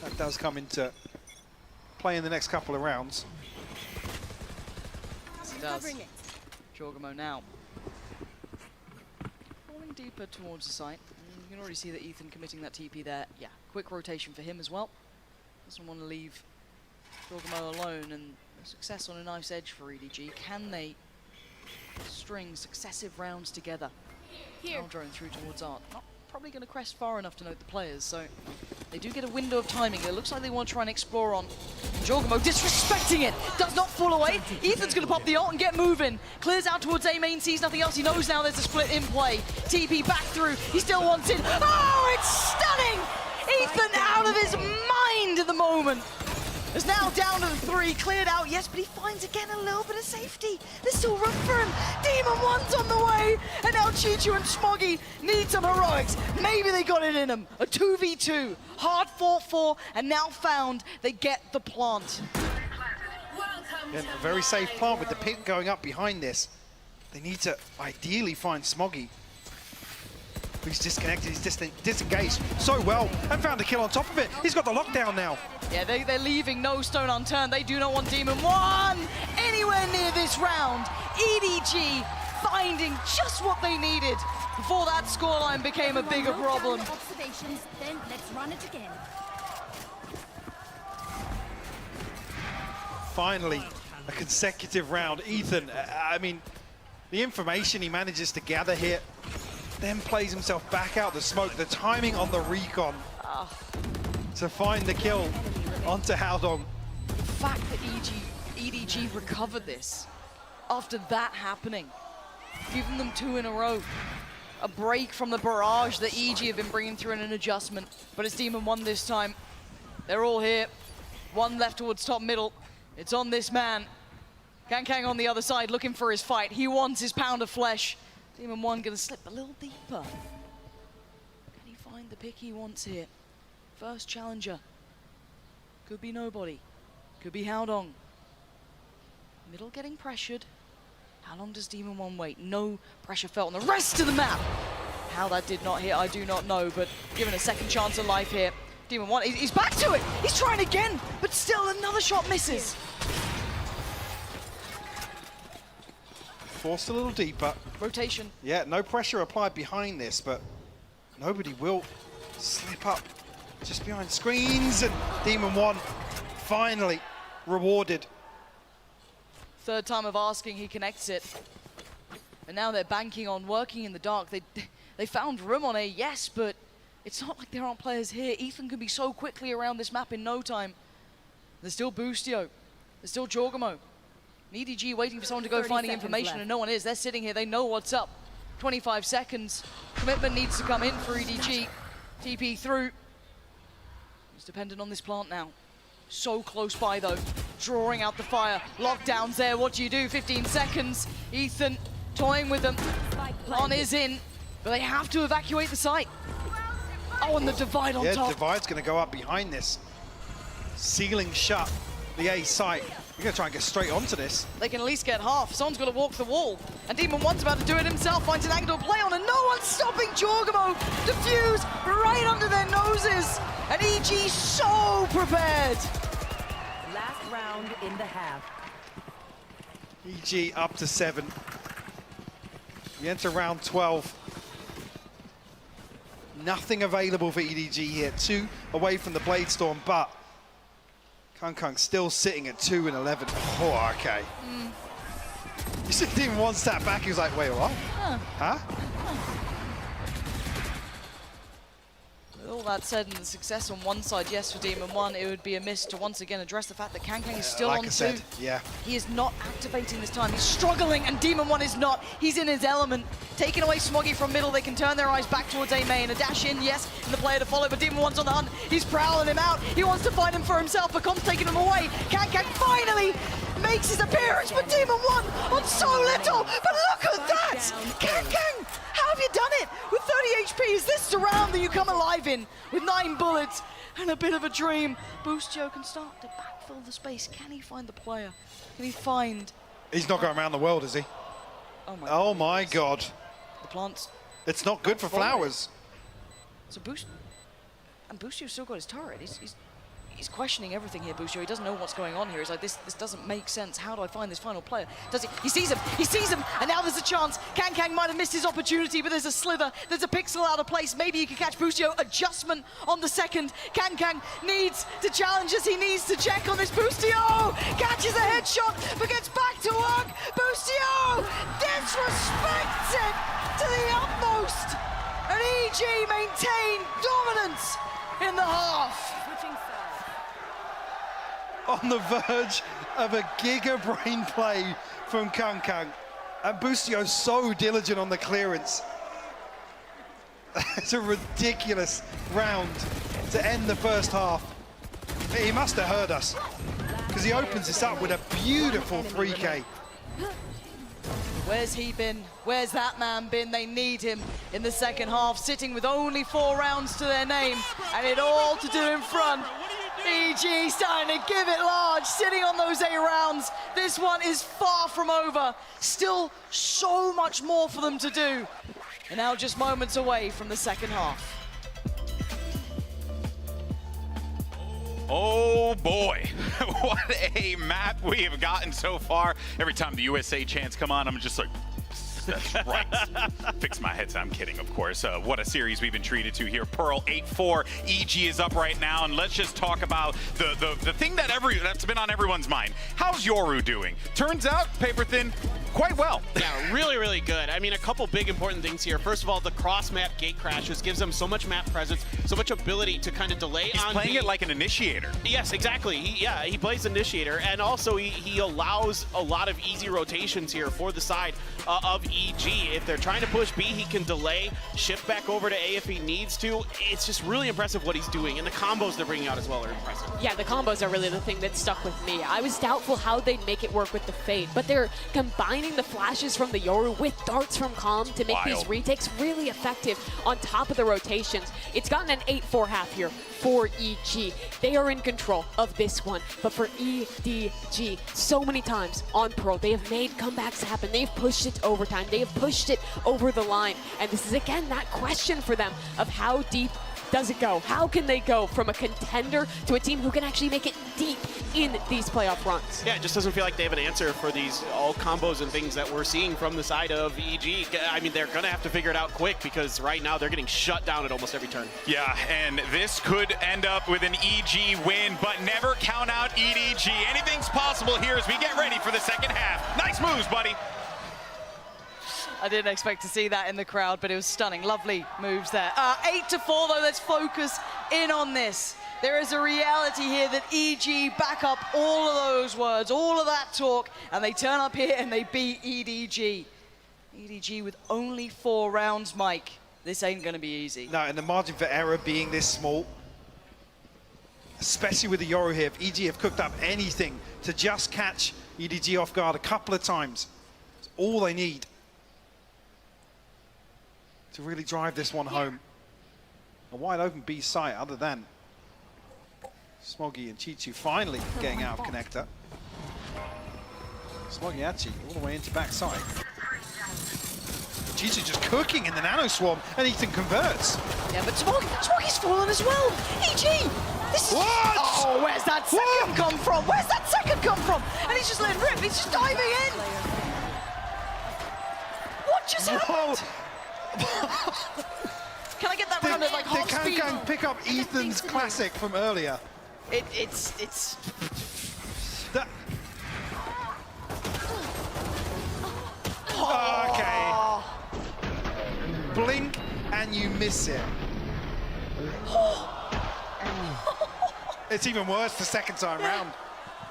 That does come into play in the next couple of rounds. Yes, it does. Jorgamo now falling deeper towards the site. And you can already see that Ethan committing that TP there. Yeah, quick rotation for him as well. Doesn't want to leave Jorgamo alone, and a success on a nice edge for EDG. Can they string successive rounds together? Now drone through towards Art. Not probably going to crest far enough to note the players, so they do get a window of timing. It looks like they want to try and explore on. Jorgamo disrespecting it, does not fall away. Ethan's going to pop the ult and get moving. Clears out towards A main, sees nothing else. He knows now there's a split in play. TP back through, he still wants it. Oh, it's stunning! Ethan out of his mind at the moment. Is now down to the 3, cleared out, yes, but he finds again a little bit of safety. There's still room for him. Demon One's on the way, and now Chichu and Smoggy need some heroics. Maybe they got it in them. A 2v2, hard fought for, and now found they get the plant. And a very safe plant with the pit going up behind this. They need to ideally find Smoggy. He's disconnected, he's disengaged so well, and found a kill on top of it. He's got the lockdown now. Yeah, they're leaving no stone unturned. They do not want Demon One anywhere near this round. EDG finding just what they needed before that scoreline became a bigger problem. Observations, then let's run it again. Finally, a consecutive round. Ethan, I mean, the information he manages to gather here, then plays himself back out the smoke. The timing on the recon to find the kill onto Haodong. The fact that EDG recovered this after that happening, giving them 2 in a row. A break from the barrage that EG have been bringing through in an adjustment, but it's Demon One this time. They're all here. 1 left towards top middle. It's on this man. Kang on the other side looking for his fight. He wants his pound of flesh. Demon One gonna slip a little deeper. Can he find the pick he wants here? First challenger. Could be nobody. Could be Haodong. Middle getting pressured. How long does Demon One wait? No pressure felt on the rest of the map. How that did not hit, I do not know, but given a second chance of life here. Demon One, he's back to it. He's trying again, but still another shot misses. forced a little deeper. Rotation. Yeah, no pressure applied behind this, but nobody will slip up just behind screens, and Demon 1 finally rewarded. Third time of asking, he connects it. And now they're banking on working in the dark. They found room on A, yes, but it's not like there aren't players here. Ethan can be so quickly around this map in no time. There's still Boostio. There's still Jorgamo. EDG waiting for someone to go finding information, and no one is. They're sitting here. They know what's up. 25 seconds. Commitment needs to come in for EDG. TP through. It's dependent on this plant now. So close by, though. Drawing out the fire. Lockdowns there. What do you do? 15 seconds. Ethan toying with them. On is in, but they have to evacuate the site. Oh, and the divide on top. Yeah, divide's going to go up behind this. Sealing shut the A site. We're going to try and get straight onto this. They can at least get half. Someone's got to walk the wall. And Demon 1's about to do it himself. Finds an angle to play on, and no one's stopping Jorgamo. Defuse right under their noses. And EG so prepared. Last round in the half. EG up to 7. We enter round 12. Nothing available for EDG here. 2 away from the Blade Storm, but Kung still sitting at 2 and 11. Oh, okay. You see Demon 1 step back, he was like, wait, what? Huh? With all that said, and the success on one side, yes, for Demon 1, it would be a miss to once again address the fact that Kang is still like on I 2. said, yeah. He is not activating this time. He's struggling, and Demon 1 is not. He's in his element. Taking away Smoggy from middle, they can turn their eyes back towards A main. A dash in, yes, and the player to follow, but Demon 1's on the hunt. He's prowling him out. He wants to find him for himself, but Com's taking him away. Kang finally makes his appearance, but Demon 1 on so little. But look at that! Kang, how have you done it? With 30 HP, is this the round that you come alive in? With 9 bullets and a bit of a dream. Boostio can start to backfill the space. Can he find the player? Can he find... He's not going around the world, is he? Oh my God. The plants. It's not good for flowers. So Boostio's still got his turret. He's questioning everything here, Boostio. He doesn't know what's going on here. He's like, this doesn't make sense. How do I find this final player? Does he? He sees him, and now there's a chance. Kang might have missed his opportunity, but there's a slither, there's a pixel out of place. Maybe he can catch Boostio. Adjustment on the second. Kang needs to challenge us. He needs to check on this. Boostio catches a headshot, but gets back to work. Boostio disrespects it to the utmost. And EG maintain dominance in the half. On the verge of a giga brain play from Kung. And Boostio so diligent on the clearance. It's a ridiculous round to end the first half. He must have heard us, because he opens this up with a beautiful 3K. Where's he been? Where's that man been? They need him in the second half, sitting with only 4 rounds to their name, and it all to do in front. EG starting to give it large, sitting on those 8 rounds. This one is far from over. Still so much more for them to do. And now just moments away from the second half. Oh boy, what a map we have gotten so far. Every time the USA chants come on, I'm just like, that's right. Fix my headset. I'm kidding, of course. What a series we've been treated to here. Pearl 8-4. EG is up right now, and let's just talk about the thing that's been on everyone's mind. How's Yoru doing? Turns out, paper thin, quite well. Yeah, really good. I mean, a couple big important things here. First of all, the cross-map gate crashes gives them so much map presence, so much ability to kind of delay. He's playing it like an initiator. Yes, exactly. He plays initiator, and also he allows a lot of easy rotations here for the side of EG. If they're trying to push B, he can delay, shift back over to A if he needs to. It's just really impressive what he's doing, and the combos they're bringing out as well are impressive. Yeah, the combos are really the thing that stuck with me. I was doubtful how they'd make it work with the Fade, but they're combining the flashes from the Yoru with darts from Calm to make these retakes really effective on top of the rotations. It's gotten an 8-4 half here for EG. They are in control of this one, but for EDG, so many times on Pearl, they have made comebacks happen. They've pushed it overtime. They have pushed it over the line. And this is, again, that question for them of how deep does it go? How can they go from a contender to a team who can actually make it deep in these playoff runs. Yeah, it just doesn't feel like they have an answer for these all combos and things that we're seeing from the side of EG. I mean, they're going to have to figure it out quick because right now they're getting shut down at almost every turn. Yeah, and this could end up with an EG win, but never count out EDG. Anything's possible here as we get ready for the second half. Nice moves, buddy. I didn't expect to see that in the crowd, but it was stunning. Lovely moves there. 8-4, though. Let's focus in on this. There is a reality here that EG back up all of those words, all of that talk, and they turn up here and they beat EDG. EDG with only 4 rounds, Mike. This ain't going to be easy. No, and the margin for error being this small, especially with the Yoru here, if EG have cooked up anything to just catch EDG off guard a couple of times, it's all they need to really drive this one home. A wide open B site other than Smoggy and Chichu finally getting out of connector. Smoggy actually all the way into backside. Chichu just cooking in the nano swarm and Ethan converts. Yeah, but Smoggy's fallen as well. EG! This is... What? Oh, where's that second come from? Where's that second come from? And he's just letting rip. He's just diving in. What just happened? Can I get that round at like half speed? They can't pick up Ethan's classic from earlier. It's... That... Okay. Blink and you miss it. It's even worse the second time round.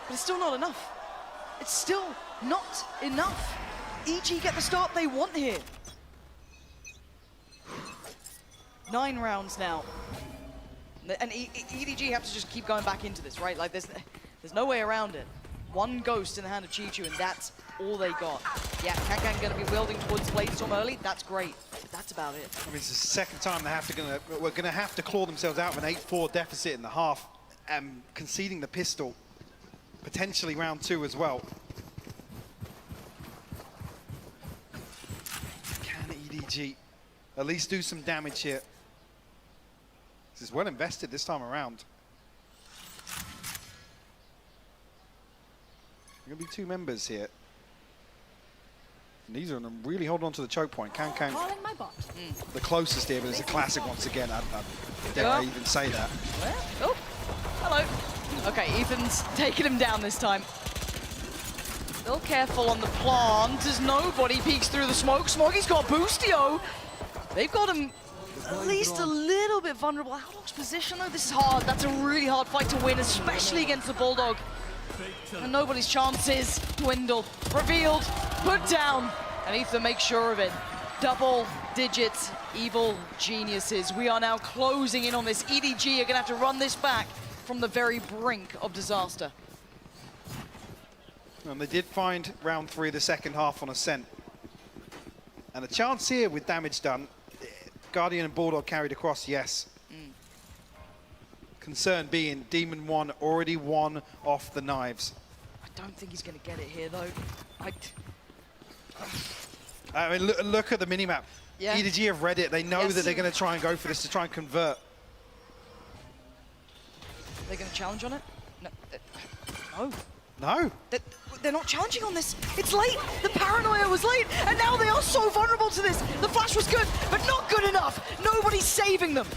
But it's still not enough. It's still not enough. EG get the start they want here. 9 rounds now. And EDG have to just keep going back into this, right? Like, there's no way around it. 1 ghost in the hand of Chichu, and that's all they got. Yeah, Kankan going to be wielding towards Bladestorm early. That's great. But that's about it. I mean, it's the second time we're going to have to claw themselves out of an 8-4 deficit in the half, conceding the pistol. Potentially round 2 as well. Can EDG at least do some damage here? This is well invested this time around. Going to be 2 members here. Neither of them really hold on to the choke point. Kankan, the closest here, but it's a classic once again. Dare I even say that? Oh, hello. Okay, Ethan's taking him down this time. Still careful on the plant as nobody peeks through the smoke. Smoggy's got Boostio. They've got him at least a little bit vulnerable. Outlook's position, though, this is hard. That's a really hard fight to win, especially against the Bulldog. And nobody's chances dwindle. Revealed, put down, and Ethan makes sure of it. Double digits, evil geniuses. We are now closing in on this. EDG are gonna have to run this back from the very brink of disaster. And they did find round 3 of the second half on Ascent. And a chance here with damage done. Guardian and Bulldog carried across, yes. Concern being Demon 1 already won off the knives. I don't think he's going to get it here, though. I mean, look at the minimap. Yeah. EDG have read it. They know that they're going to try and go for this to try and convert. They're going to challenge on it? No. No. They're not challenging on this. It's late. The paranoia was late, and now they are so vulnerable to this. The flash was good, but not good enough. Nobody's saving them.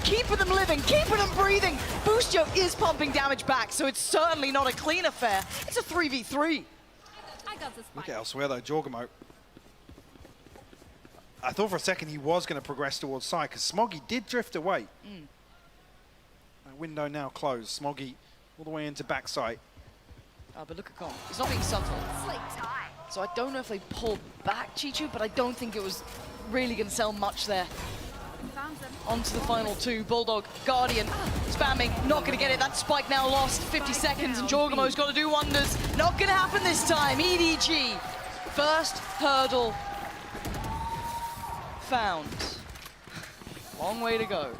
Keeping them living, keeping them breathing. Boostio is pumping damage back, so it's certainly not a clean affair. It's a 3v3. Look at elsewhere, though, Jorgamo. I thought for a second he was going to progress towards side, because Smoggy did drift away. That window now closed. Smoggy all the way into backside. But look at Con. He's not being subtle. So I don't know if they pulled back Chichu, but I don't think it was really going to sell much there. On to the final 2. Bulldog, Guardian, spamming, not going to get it. That spike now lost. 50 seconds, and Jorgamo's got to do wonders. Not going to happen this time. EDG, first hurdle found. Long way to go.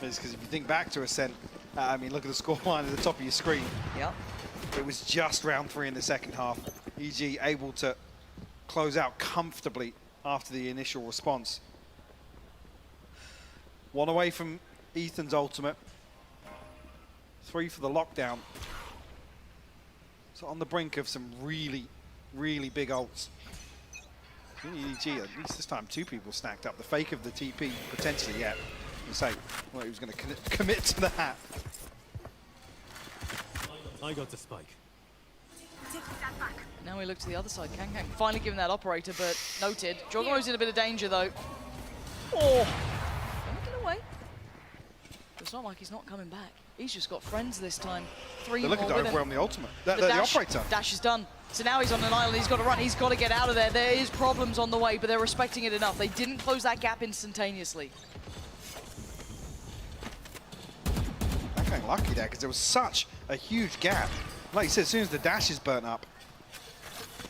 It's because if you think back to Ascent, I mean, look at the scoreline at the top of your screen. Yep. It was just round 3 in the second half. EG able to close out comfortably after the initial response. 1 away from Ethan's ultimate. 3 for the lockdown. So on the brink of some really, really big ults. EDG, at least this time 2 people stacked up. The fake of the TP, potentially, yeah. Say, well, he was going to commit to that. I got the spike. Now we look to the other side. Kang finally given that operator, but noted. Jogomo's in a bit of danger, though. Oh! Don't get away. It's not like he's not coming back. He's just got friends this time. 3 They're more looking to with him. overwhelm the ultimate. The dash, operator. Dash is done. So now he's on an island. He's got to run. He's got to get out of there. There is problems on the way, but they're respecting it enough. They didn't close that gap instantaneously. They're getting lucky there because there was such a huge gap. Like you said, as soon as the dash is burnt up.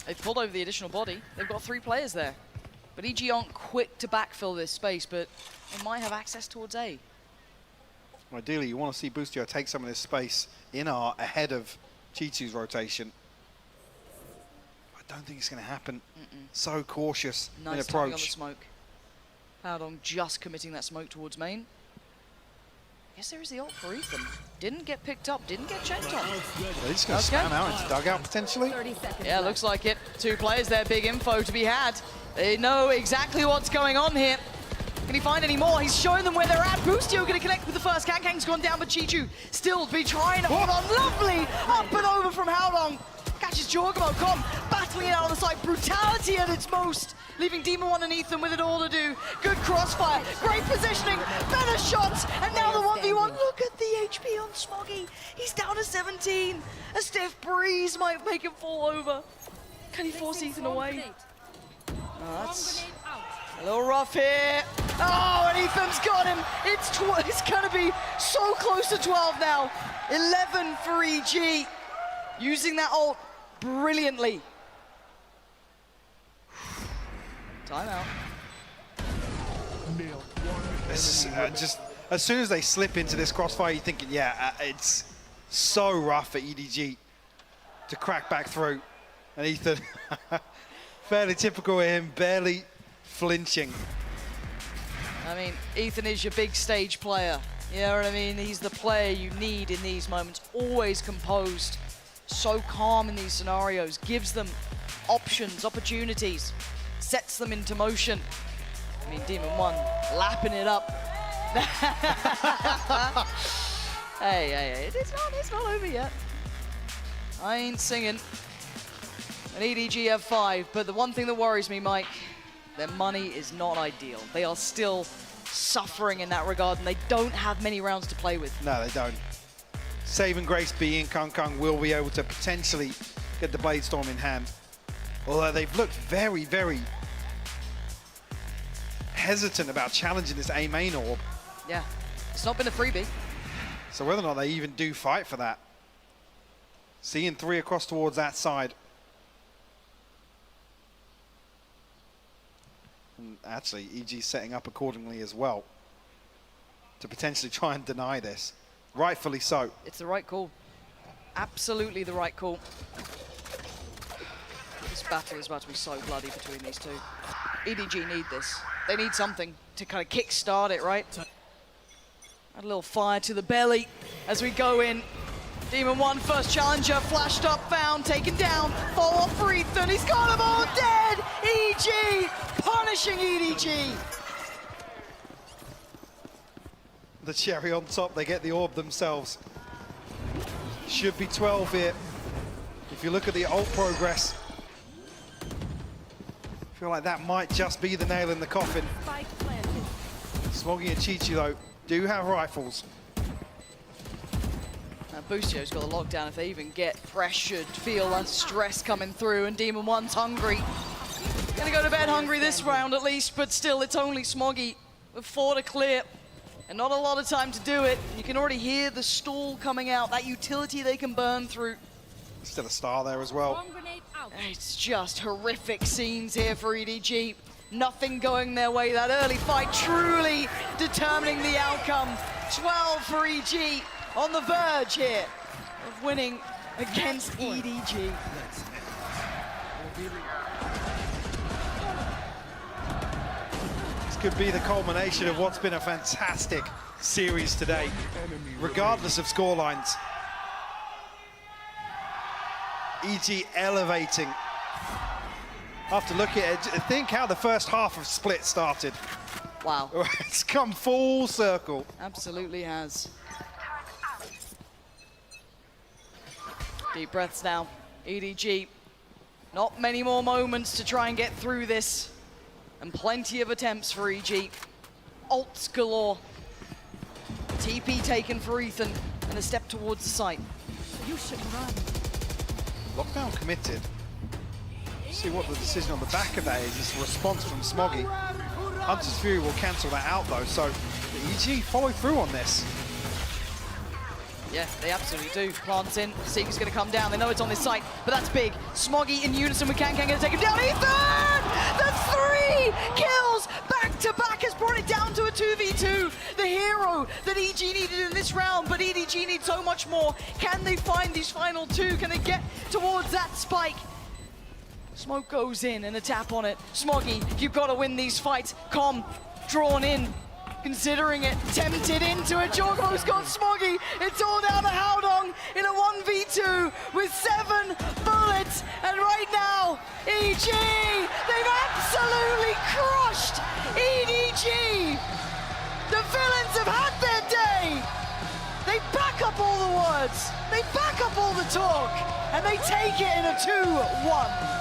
They've pulled over the additional body. They've got 3 players there. But EG aren't quick to backfill this space, but they might have access towards A. Ideally, you want to see Boostio take some of this space in R ahead of Chichu's rotation. I don't think it's going to happen. So cautious in Nice timing on the approach. smoke. Howdong just committing that smoke towards Maen. I guess there is the ult for Ethan. Didn't get picked up, didn't get checked on. They're just going to spam out into dugout potentially. Yeah, looks like it. 2 players there, big info to be had. They know exactly what's going on here. Can he find any more? He's showing them where they're at. Boostio going to connect with the first. Kang's gone down, but Chichu still be trying to hold on. Lovely! Up and over from Howdong. Catches Jorgamo, Con battling it out on the side. Brutality at its most. Leaving Demon 1 and Ethan with it all to do. Good crossfire, great positioning, better shots, and now the 1v1. Look at the HP on Smoggy. He's down to 17. A stiff breeze might make him fall over. Can he force Ethan away? Oh, that's a little rough here. Oh, and Ethan's got him. It's going to be so close to 12 now. 11 for EG. Using that ult brilliantly. Timeout. This is, just as soon as they slip into this crossfire, you're thinking, yeah, it's so rough for EDG to crack back through. And Ethan, fairly typical of him, barely flinching. I mean, Ethan is your big stage player. You know what I mean? He's the player you need in these moments. Always composed, so calm in these scenarios, gives them options, opportunities, sets them into motion. I mean, Demon 1 lapping it up. hey, it's not over yet. I ain't singing. And EDG have 5, but the one thing that worries me, Mike, their money is not ideal. They are still suffering in that regard, and they don't have many rounds to play with. No, they don't. Saving Grace being Kung will be able to potentially get the Blade Storm in hand. Although they've looked very, very hesitant about challenging this A main orb. Yeah, it's not been a freebie. So whether or not they even do fight for that. Seeing 3 across towards that side. And actually, EG setting up accordingly as well to potentially try and deny this. Rightfully so. It's the right call. Absolutely the right call. This battle is about to be so bloody between these two. EDG need this. They need something to kind of kick-start it, right? Add a little fire to the belly as we go in. Demon 1, first challenger, flashed up, found, taken down. Follow up for Ethan, he's got them all dead! EG, punishing EDG. The cherry on top, they get the orb themselves. Should be 12 here. If you look at the ult progress, I feel like that might just be the nail in the coffin. Smoggy and Chichi, though, do have rifles. Boostio's got the lockdown if they even get pressured, feel that stress coming through, and Demon 1's hungry. Gonna go to bed hungry this round at least, but still, it's only Smoggy with 4 to clear. And not a lot of time to do it. You can already hear the stall coming out, that utility they can burn through. Still a star there as well. It's just horrific scenes here for EDG. Nothing going their way. That early fight truly determining the outcome. 12 for EG on the verge here of winning against EDG. could be the culmination of what's been a fantastic series today, regardless of scorelines. EG elevating. After looking at it, think how the first half of Split started. Wow. It's come full circle. Absolutely has. Deep breaths now. EDG. Not many more moments to try and get through this. And plenty of attempts for EG. Ults galore. TP taken for Ethan. And a step towards the site. You should run. Lockdown committed. See what the decision on the back of that is. It's a response from Smoggy. Hunter's Fury will cancel that out though, so the EG follow through on this. Yeah, they absolutely do. Plants in, Seeker's gonna come down. They know it's on this site, but that's big. Smoggy in unison with Can gonna take him down. Ethan! The 3 kills back to back has brought it down to a 2v2. The hero that EG needed in this round, but EDG needs so much more. Can they find these final 2? Can they get towards that spike? Smoke goes in and a tap on it. Smoggy, you've got to win these fights. Com, drawn in, considering it, tempted into it. Jorgo's got Smoggy. It's all down to Howdong in a 1v2 with 7 bullets. And right now, EG, they've absolutely crushed EDG. The villains have had their day. They back up all the words. They back up all the talk. And they take it in a 2-1.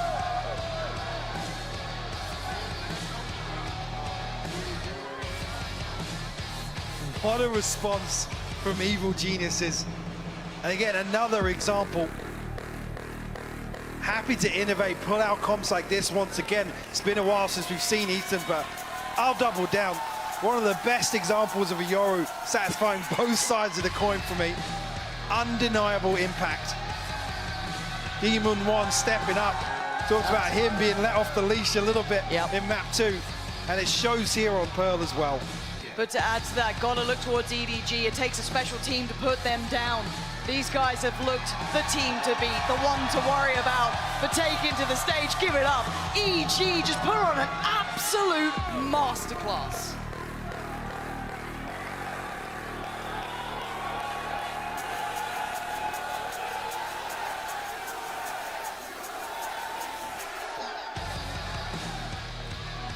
What a response from Evil Geniuses. And again, another example. Happy to innovate, pull out comps like this once again. It's been a while since we've seen Ethan, but I'll double down. One of the best examples of a Yoru satisfying both sides of the coin for me. Undeniable impact. Demon 1 stepping up. Talked about him being let off the leash a little bit in map 2. And it shows here on Pearl as well. But to add to that, gotta look towards EDG. It takes a special team to put them down. These guys have looked the team to beat, the one to worry about. But take into the stage, give it up. EG just put on an absolute masterclass.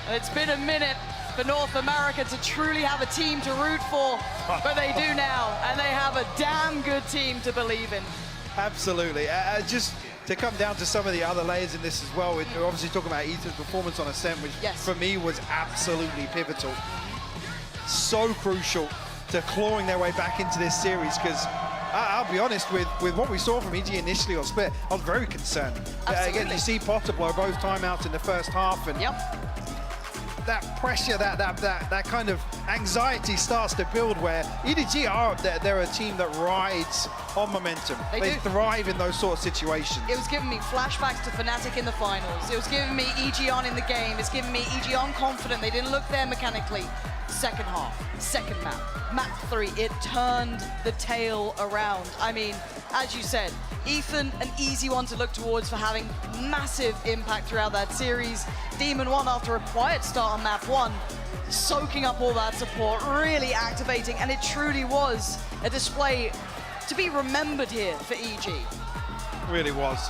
And it's been a minute for North America to truly have a team to root for, but they do now, and they have a damn good team to believe in. Absolutely. Just to come down to some of the other layers in this as well, we're obviously talking about Ethan's performance on Ascent, which for me was absolutely pivotal. So crucial to clawing their way back into this series, because I'll be honest, with what we saw from EG initially on Split, I was very concerned. Again, you see Potter blow both timeouts in the first half, and that pressure, that kind of anxiety starts to build where EDG they're a team that rides on momentum. They thrive in those sort of situations. It was giving me flashbacks to Fnatic in the finals. It was giving me EG on in the game. It's giving me EG on confident. They didn't look there mechanically. Second half, second map, map 3, it turned the tale around. I mean, as you said, Ethan, an easy one to look towards for having massive impact throughout that series. Demon 1, after a quiet start on map 1, soaking up all that support, really activating, and it truly was a display to be remembered here for EG. Really was.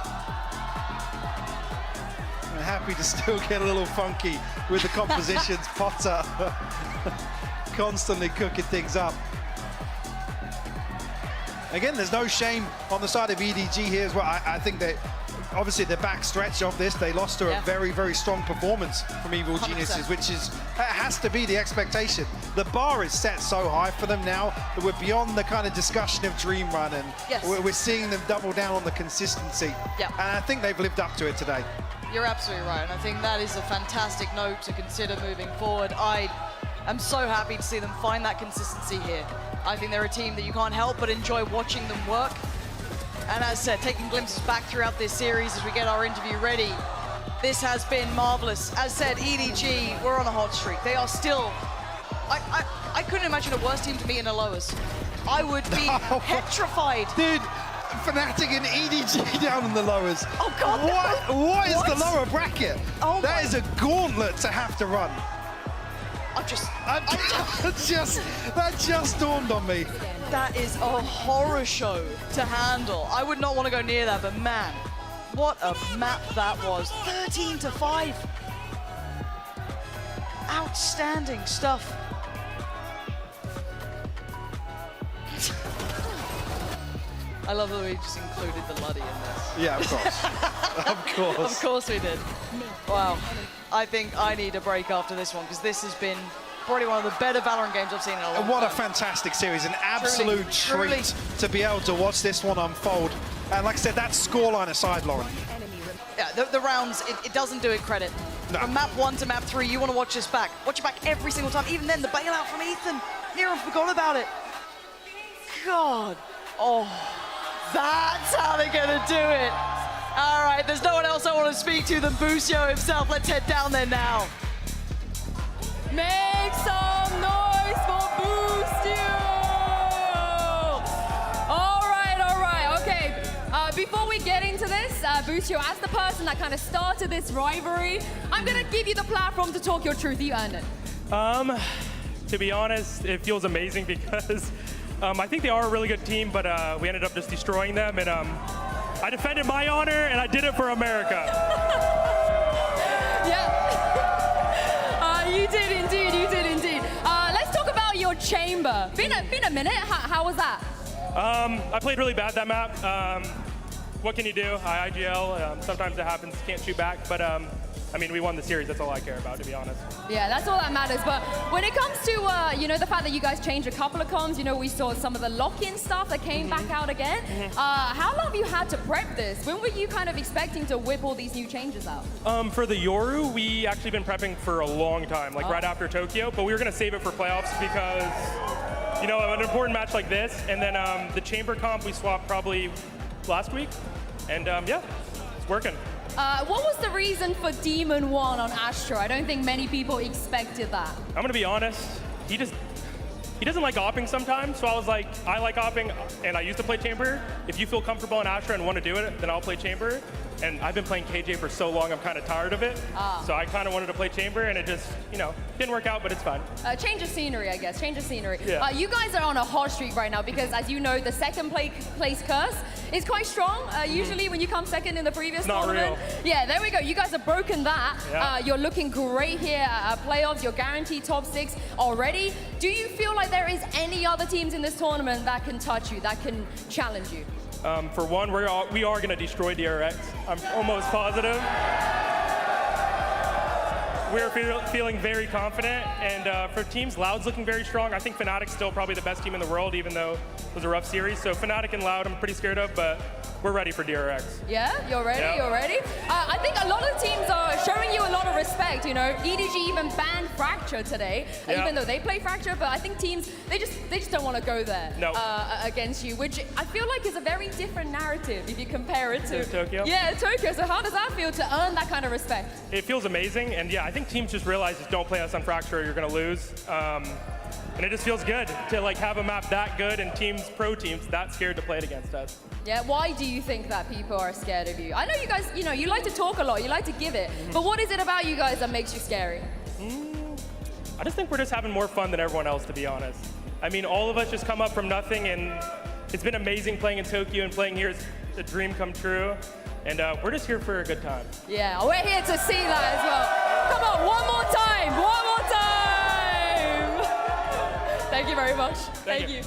I'm happy to still get a little funky with the compositions. Potter constantly cooking things up. Again, there's no shame on the side of EDG here as well. I think that obviously the back stretch of this, they lost to a very, very strong performance from Evil Geniuses, which has to be the expectation. The bar is set so high for them now that we're beyond the kind of discussion of Dream Run, and we're seeing them double down on the consistency. And I think they've lived up to it today. You're absolutely right, and I think that is a fantastic note to consider moving forward. I'm so happy to see them find that consistency here. I think they're a team that you can't help but enjoy watching them work. And as I said, taking glimpses back throughout this series as we get our interview ready, this has been marvelous. As said, EDG, we're on a hot streak. They are still, I couldn't imagine a worse team to meet in the lowers. I would be petrified. Dude, Fnatic and EDG down in the lowers. Oh God. What is the lower bracket? That is a gauntlet to have to run. I That just dawned on me. That is a horror show to handle. I would not want to go near that, but man, what a map that was. 13-5. Outstanding stuff. I love that we just included the Luddy in this. Yeah, of course. Of course. Of course we did. Wow. I think I need a break after this one, because this has been probably one of the better Valorant games I've seen in a long time. What a fantastic series. An absolute treat to be able to watch this one unfold. And like I said, that scoreline aside, Lauren. Yeah, the rounds, it doesn't do it credit. No. From map 1 to map 3, you want to watch this back. Watch it back every single time. Even then, the bailout from Ethan. Nero forgot about it. God. Oh, that's how they're going to do it. All right, there's no one else I want to speak to than Boostio himself. Let's head down there now. Make some noise for Boostio! All right, okay. Before we get into this, Boostio, as the person that kind of started this rivalry, I'm gonna give you the platform to talk your truth. You earned it. To be honest, it feels amazing because I think they are a really good team, but we ended up just destroying them, and I defended my honor, and I did it for America. Yeah. You did indeed, you did indeed. Let's talk about your chamber. Been a minute, how was that? I played really bad that map. What can you do? I IGL, sometimes it happens, can't shoot back, but I mean, we won the series, that's all I care about, to be honest. Yeah, that's all that matters. But when it comes to, you know, the fact that you guys changed a couple of comms, you know, we saw some of the lock-in stuff that came back out again. How long have you had to prep this? When were you kind of expecting to whip all these new changes out? For the Yoru, we actually been prepping for a long time, like right after Tokyo, but we were going to save it for playoffs because, you know, an important match like this, and then the chamber comp we swapped probably last week, and yeah, it's working. What was the reason for Demon 1 on Astra? I don't think many people expected that. I'm gonna be honest, he doesn't like opping sometimes, so I was like, I like opping, and I used to play chamber. If you feel comfortable in Astra and want to do it, then I'll play chamber. And I've been playing KJ for so long, I'm kind of tired of it. So I kind of wanted to play chamber, and it just, you know, didn't work out, but it's fine. Change of scenery, I guess. Change of scenery. Yeah. You guys are on a hot streak right now because, as you know, the second place curse is quite strong. Usually when you come second in the previous tournament. Real. Yeah, there we go. You guys have broken that. Yeah. You're looking great here at playoffs. You're guaranteed top 6 already. Do you feel like there is any other teams in this tournament that can touch you, that can challenge you? For one, we are going to destroy DRX. I'm almost positive. We're feeling very confident, and for teams, Loud's looking very strong. I think Fnatic's still probably the best team in the world, even though it was a rough series. So Fnatic and Loud, I'm pretty scared of, but we're ready for DRX. Yeah, you're ready, Yeah. You're ready? I think a lot of teams are showing you a lot of respect, you know. EDG even banned Fracture today, even though they play Fracture, but I think teams, they just don't want to go there against you, which I feel like is a very different narrative if you compare it to Tokyo? Yeah, Tokyo. So how does that feel to earn that kind of respect? It feels amazing, and yeah, I think teams just realize just don't play us on Fracture or you're going to lose. And it just feels good to like have a map that good and pro teams that scared to play it against us. Yeah, why do you think that people are scared of you? I know you guys, you know, you like to talk a lot, you like to give it, but what is it about you guys that makes you scary? I just think we're just having more fun than everyone else, to be honest. I mean, all of us just come up from nothing, and it's been amazing playing in Tokyo, and playing here is a dream come true. And we're just here for a good time. Yeah, we're here to see that as well. Come on, one more time, one more time! Thank you very much. Thank you.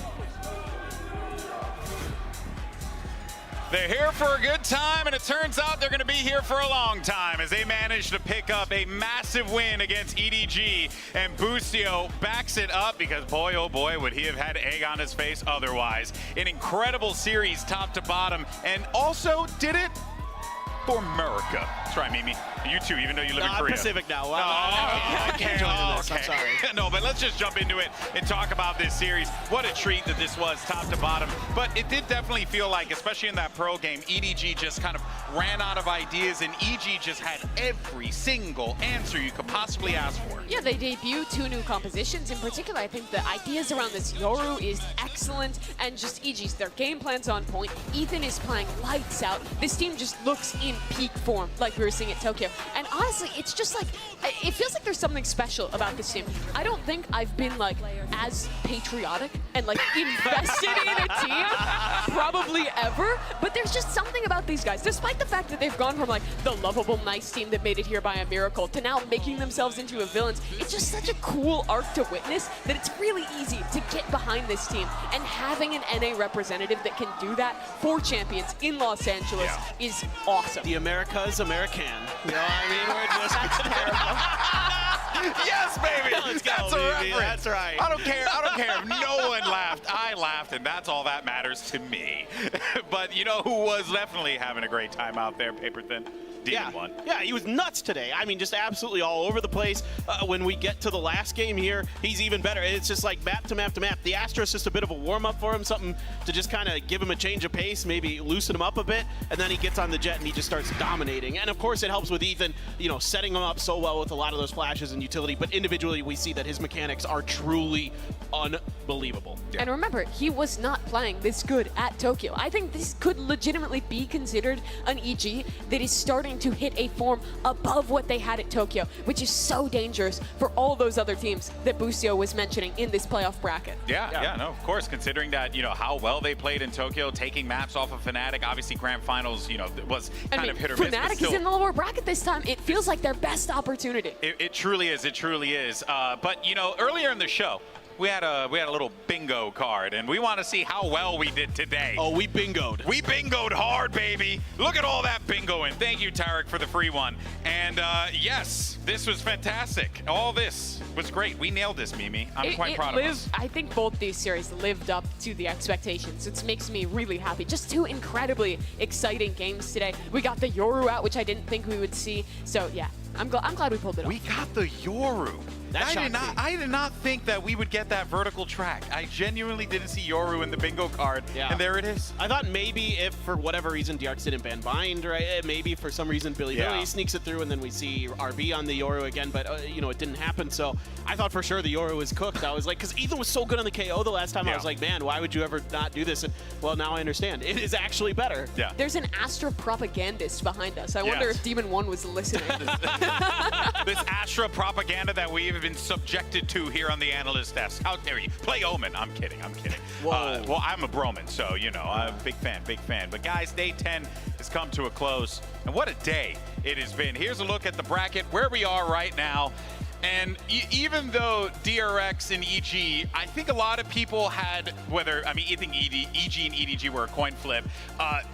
They're here for a good time, and it turns out they're going to be here for a long time as they manage to pick up a massive win against EDG. And Boostio backs it up because, boy, oh boy, would he have had egg on his face otherwise. An incredible series top to bottom, and also did it for America. That's right, Mimi. You too, even though you live in Korea. Pacific now. Well, I can't join in this. I'm sorry. No, but let's just jump into it and talk about this series. What a treat that this was, top to bottom. But it did definitely feel like, especially in that pro game, EDG just kind of ran out of ideas, and EG just had every single answer you could possibly ask for. Yeah, they debuted 2 new compositions. In particular, I think the ideas around this Yoru is excellent, and just EG's, their game plan's on point. Ethan is playing lights out. This team just looks in peak form, like we were seeing at Tokyo. And honestly, it's just like, it feels like there's something special about this team. I don't think I've been like as patriotic and like invested in a team probably ever, but there's just something about these guys, despite the fact that they've gone from like the lovable, nice team that made it here by a miracle to now making themselves into a villains. It's just such a cool arc to witness that it's really easy to get behind this team, and having an NA representative that can do that for Champions in Los Angeles is awesome. The America's American. You know what I mean? We're just That's terrible. Yes, baby. Let's go, That's a baby. reference. That's right. I don't care if no one laughed. I laughed, and that's all that matters to me. But you know who was definitely having a great time out there, Paper Thin? Demon One. Yeah, he was nuts today. I mean, just absolutely all over the place. When we get to the last game here, he's even better. It's just like map to map to map. The Astra's just a bit of a warm-up for him, something to just kind of give him a change of pace, maybe loosen him up a bit, and then he gets on the jet and he just starts dominating. And of course, it helps with Ethan, you know, setting him up so well with a lot of those flashes and utility, but individually, we see that his mechanics are truly unbelievable. Yeah. And remember, he was not playing this good at Tokyo. I think this could legitimately be considered an EG that is starting to hit a form above what they had at Tokyo, which is so dangerous for all those other teams that Boostio was mentioning in this playoff bracket. Yeah, no, of course, considering that, you know, how well they played in Tokyo, taking maps off of Fnatic, obviously Grand Finals, you know, was kind of hit or miss. Fnatic is in the lower bracket this time. It feels like their best opportunity. It truly is. It truly is. But, you know, earlier in the show, we had a little bingo card, and we want to see how well we did today. Oh, we bingoed. We bingoed hard, baby. Look at all that bingoing. Thank you, Tarek, for the free one. And yes, this was fantastic. All this was great. We nailed this, Mimi. I'm quite proud of us. I think both these series lived up to the expectations. It makes me really happy. Just two incredibly exciting games today. We got the Yoru out, which I didn't think we would see. So yeah, I'm glad we pulled it off. We got the Yoru. I did not think that we would get that vertical track. I genuinely didn't see Yoru in the bingo card, and there it is. I thought maybe if for whatever reason DRX didn't ban Bind, right? Maybe for some reason Billy sneaks it through, and then we see RB on the Yoru again, but you know, it didn't happen. So I thought for sure the Yoru was cooked. I was like, because Ethan was so good on the KO the last time, I was like, man, why would you ever not do this? And well, now I understand. It is actually better. Yeah. There's an Astra propagandist behind us. I wonder if Demon One was listening. This Astra propaganda that we've been subjected to here on the analyst desk. How dare you? Play Omen. I'm kidding. Well, I'm a Broman, so, you know, I'm a big fan. But guys, day 10 has come to a close. And what a day it has been. Here's a look at the bracket, where we are right now. And even though DRX and EG, I think a lot of people had, I think EG and EDG were a coin flip.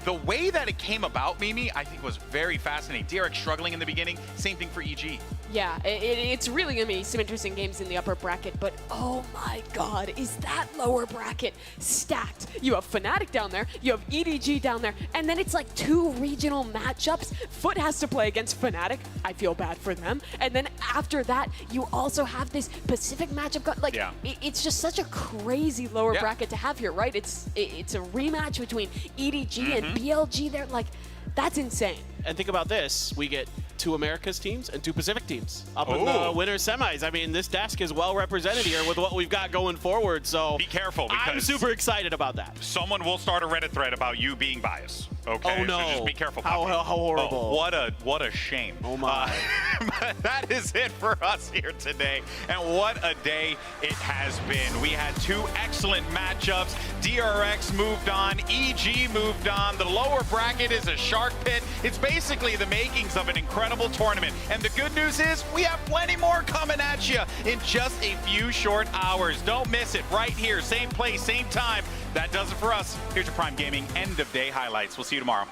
The way that it came about, Mimi, I think was very fascinating. DRX struggling in the beginning, same thing for EG. Yeah, it's really going to be some interesting games in the upper bracket, but oh my god, is that lower bracket stacked? You have Fnatic down there, you have EDG down there, and then it's like two regional matchups. Foot has to play against Fnatic. I feel bad for them. And then after that, you also have this Pacific matchup. Like, it's just such a crazy lower bracket to have here, right? It's a rematch between EDG and BLG there. Like, that's insane. And think about this. We get 2 Americas teams and 2 Pacific teams up in the winner semis. I mean, this desk is well represented here with what we've got going forward. So be careful, because I'm super excited about that. Someone will start a Reddit thread about you being biased. Okay. Oh no! So just be careful. How horrible! Oh, what a shame. Oh my! But that is it for us here today, and what a day it has been. We had 2 excellent matchups. DRX moved on. EG moved on. The lower bracket is a shark pit. It's basically the makings of an incredible tournament. And the good news is we have plenty more coming at you in just a few short hours. Don't miss it right here, same place, same time. That does it for us. Here's your Prime Gaming end of day highlights. We'll see you tomorrow.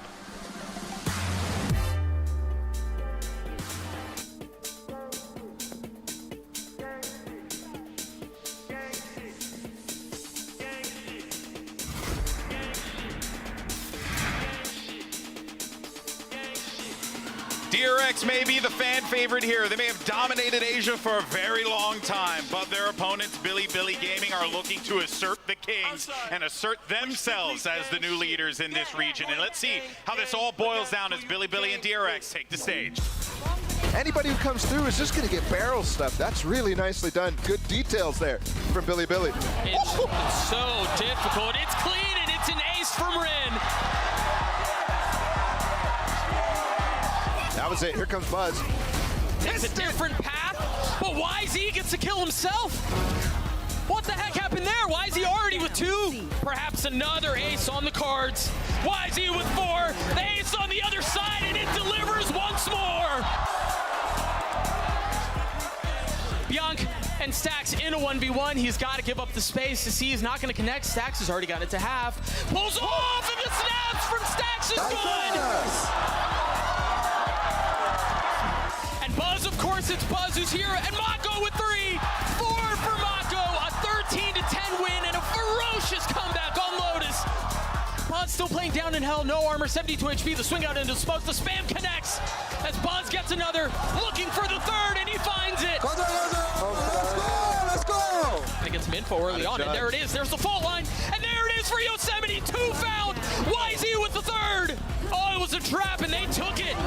DRX may be the fan favorite here. They may have dominated Asia for a very long time, but their opponents, Billy Gaming, are looking to assert the kings and assert themselves as the new leaders in this region. And let's see how this all boils down as Billy and DRX take the stage. Anybody who comes through is just going to get barrel stuff. That's really nicely done. Good details there from Billy. It's so difficult. It's clean, and it's an ace from Rin. That was it. Here comes Buzz. takes a different path, but YZ gets to kill himself. What the heck happened there? YZ already with 2. Perhaps another ace on the cards. YZ with 4. The ace on the other side, and it delivers once more. Bianc and Stax in a 1v1. He's got to give up the space to see he's not going to connect. Stax has already got it to half. Pulls off, and the snaps from Stax is good. And Buzz, of course, it's Buzz who's here, and Mako with 3. 4 for Mako, a 13-10 win, and a ferocious comeback on Lotus. Buzz still playing down in hell, no armor, 72 HP. The swing out into smoke, the spam connects as Buzz gets another, looking for the 3rd, and he finds it. Let's go! And it gets some info early on, and there it is. There's the fault line, and there it is for Yosemite. 2 found. YZ with the 3rd. Oh, it was a trap, and they took it.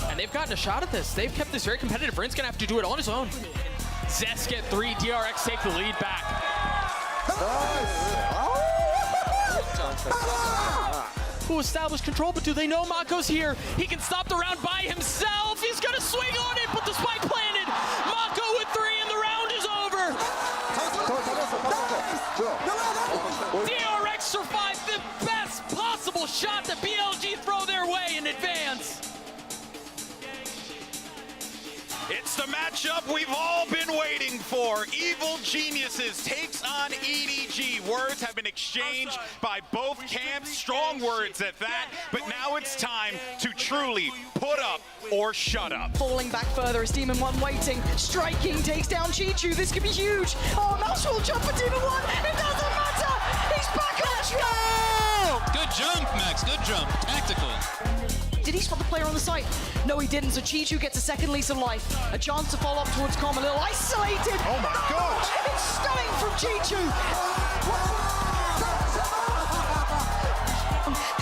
And they've gotten a shot at this. They've kept this very competitive. Rin's gonna have to do it on his own. Zest get 3. DRX take the lead back. Who established control, but do they know Mako's here? He can stop the round by himself. He's gonna swing on it, but the spike planted. Mako with 3, and the round is over. DRX survived the best possible shot that BLG throw their way in advance. It's the matchup we've all been waiting for. Evil Geniuses takes on EDG. Words have been exchanged by both camps, strong words at that, but now it's time to truly put up or shut up. Falling back further is Demon 1 waiting. Striking takes down Chichu. This could be huge. Oh, Mouse will jump for Demon 1. It doesn't matter. He's back on track. Good jump, Max. Good jump. Tactical. Did he spot the player on the site? No, he didn't. So Chichu gets a second lease of life. A chance to follow up towards Com. A little isolated. Oh my God! It's stunning from Chichu.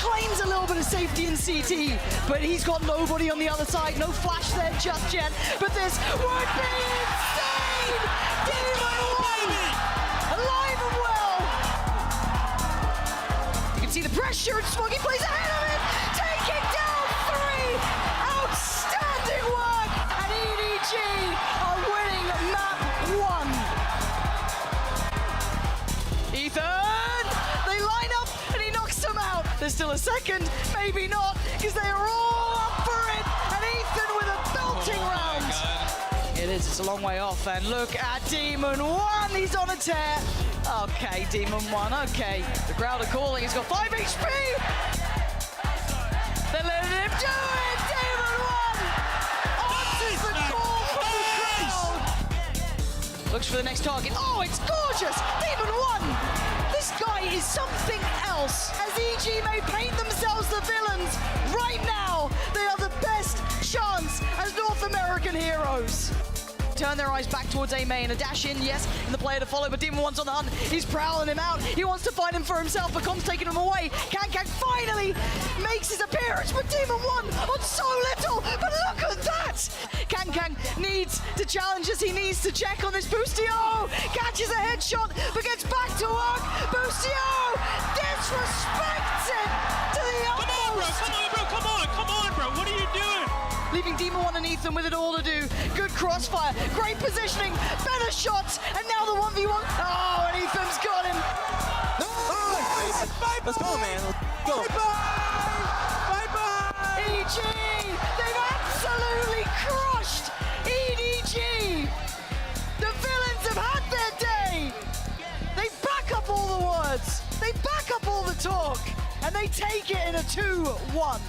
Claims a little bit of safety in CT, but he's got nobody on the other side. No flash there just yet. But this would be insane! Demon 1! Alive and well! You can see the pressure, and Smoggy plays ahead of it! Taking down 3! Outstanding work! And EDG are winning map 1. Ethan! They line up, and he knocks them out. There's still a second, maybe not, because they are all up for it. And Ethan with a belting round. It is, it's a long way off. And look at Demon 1, he's on a tear. Okay, Demon 1, okay. The crowd are calling, he's got 5 HP. They're letting him do it! Demon 1! Answers the call from the crowd! Looks for the next target. Oh, it's gorgeous! Demon 1! This guy is something else. As EG may paint themselves the villains, right now, they are the best chance as North American heroes. Turn their eyes back towards A Maen. A dash in, yes, and the player to follow, but Demon 1's on the hunt. He's prowling him out. He wants to find him for himself, but Com's taking him away. Kankan finally makes his appearance, but Demon 1 on so little. But look at that! Kankan needs to challenge us. He needs to check on this Boostio. Catches a headshot, but gets back to work. Boostio disrespects it to the utmost. Come on, bro. What are you doing? Leaving Demon 1 and Ethan with it all to do. Good crossfire, great positioning, better shots, and now the 1v1. Oh, and Ethan's got him. Let's go, man. Let's go. Bye-bye! EG, they've absolutely crushed EDG. The villains have had their day. They back up all the words. They back up all the talk. And they take it in a 2-1.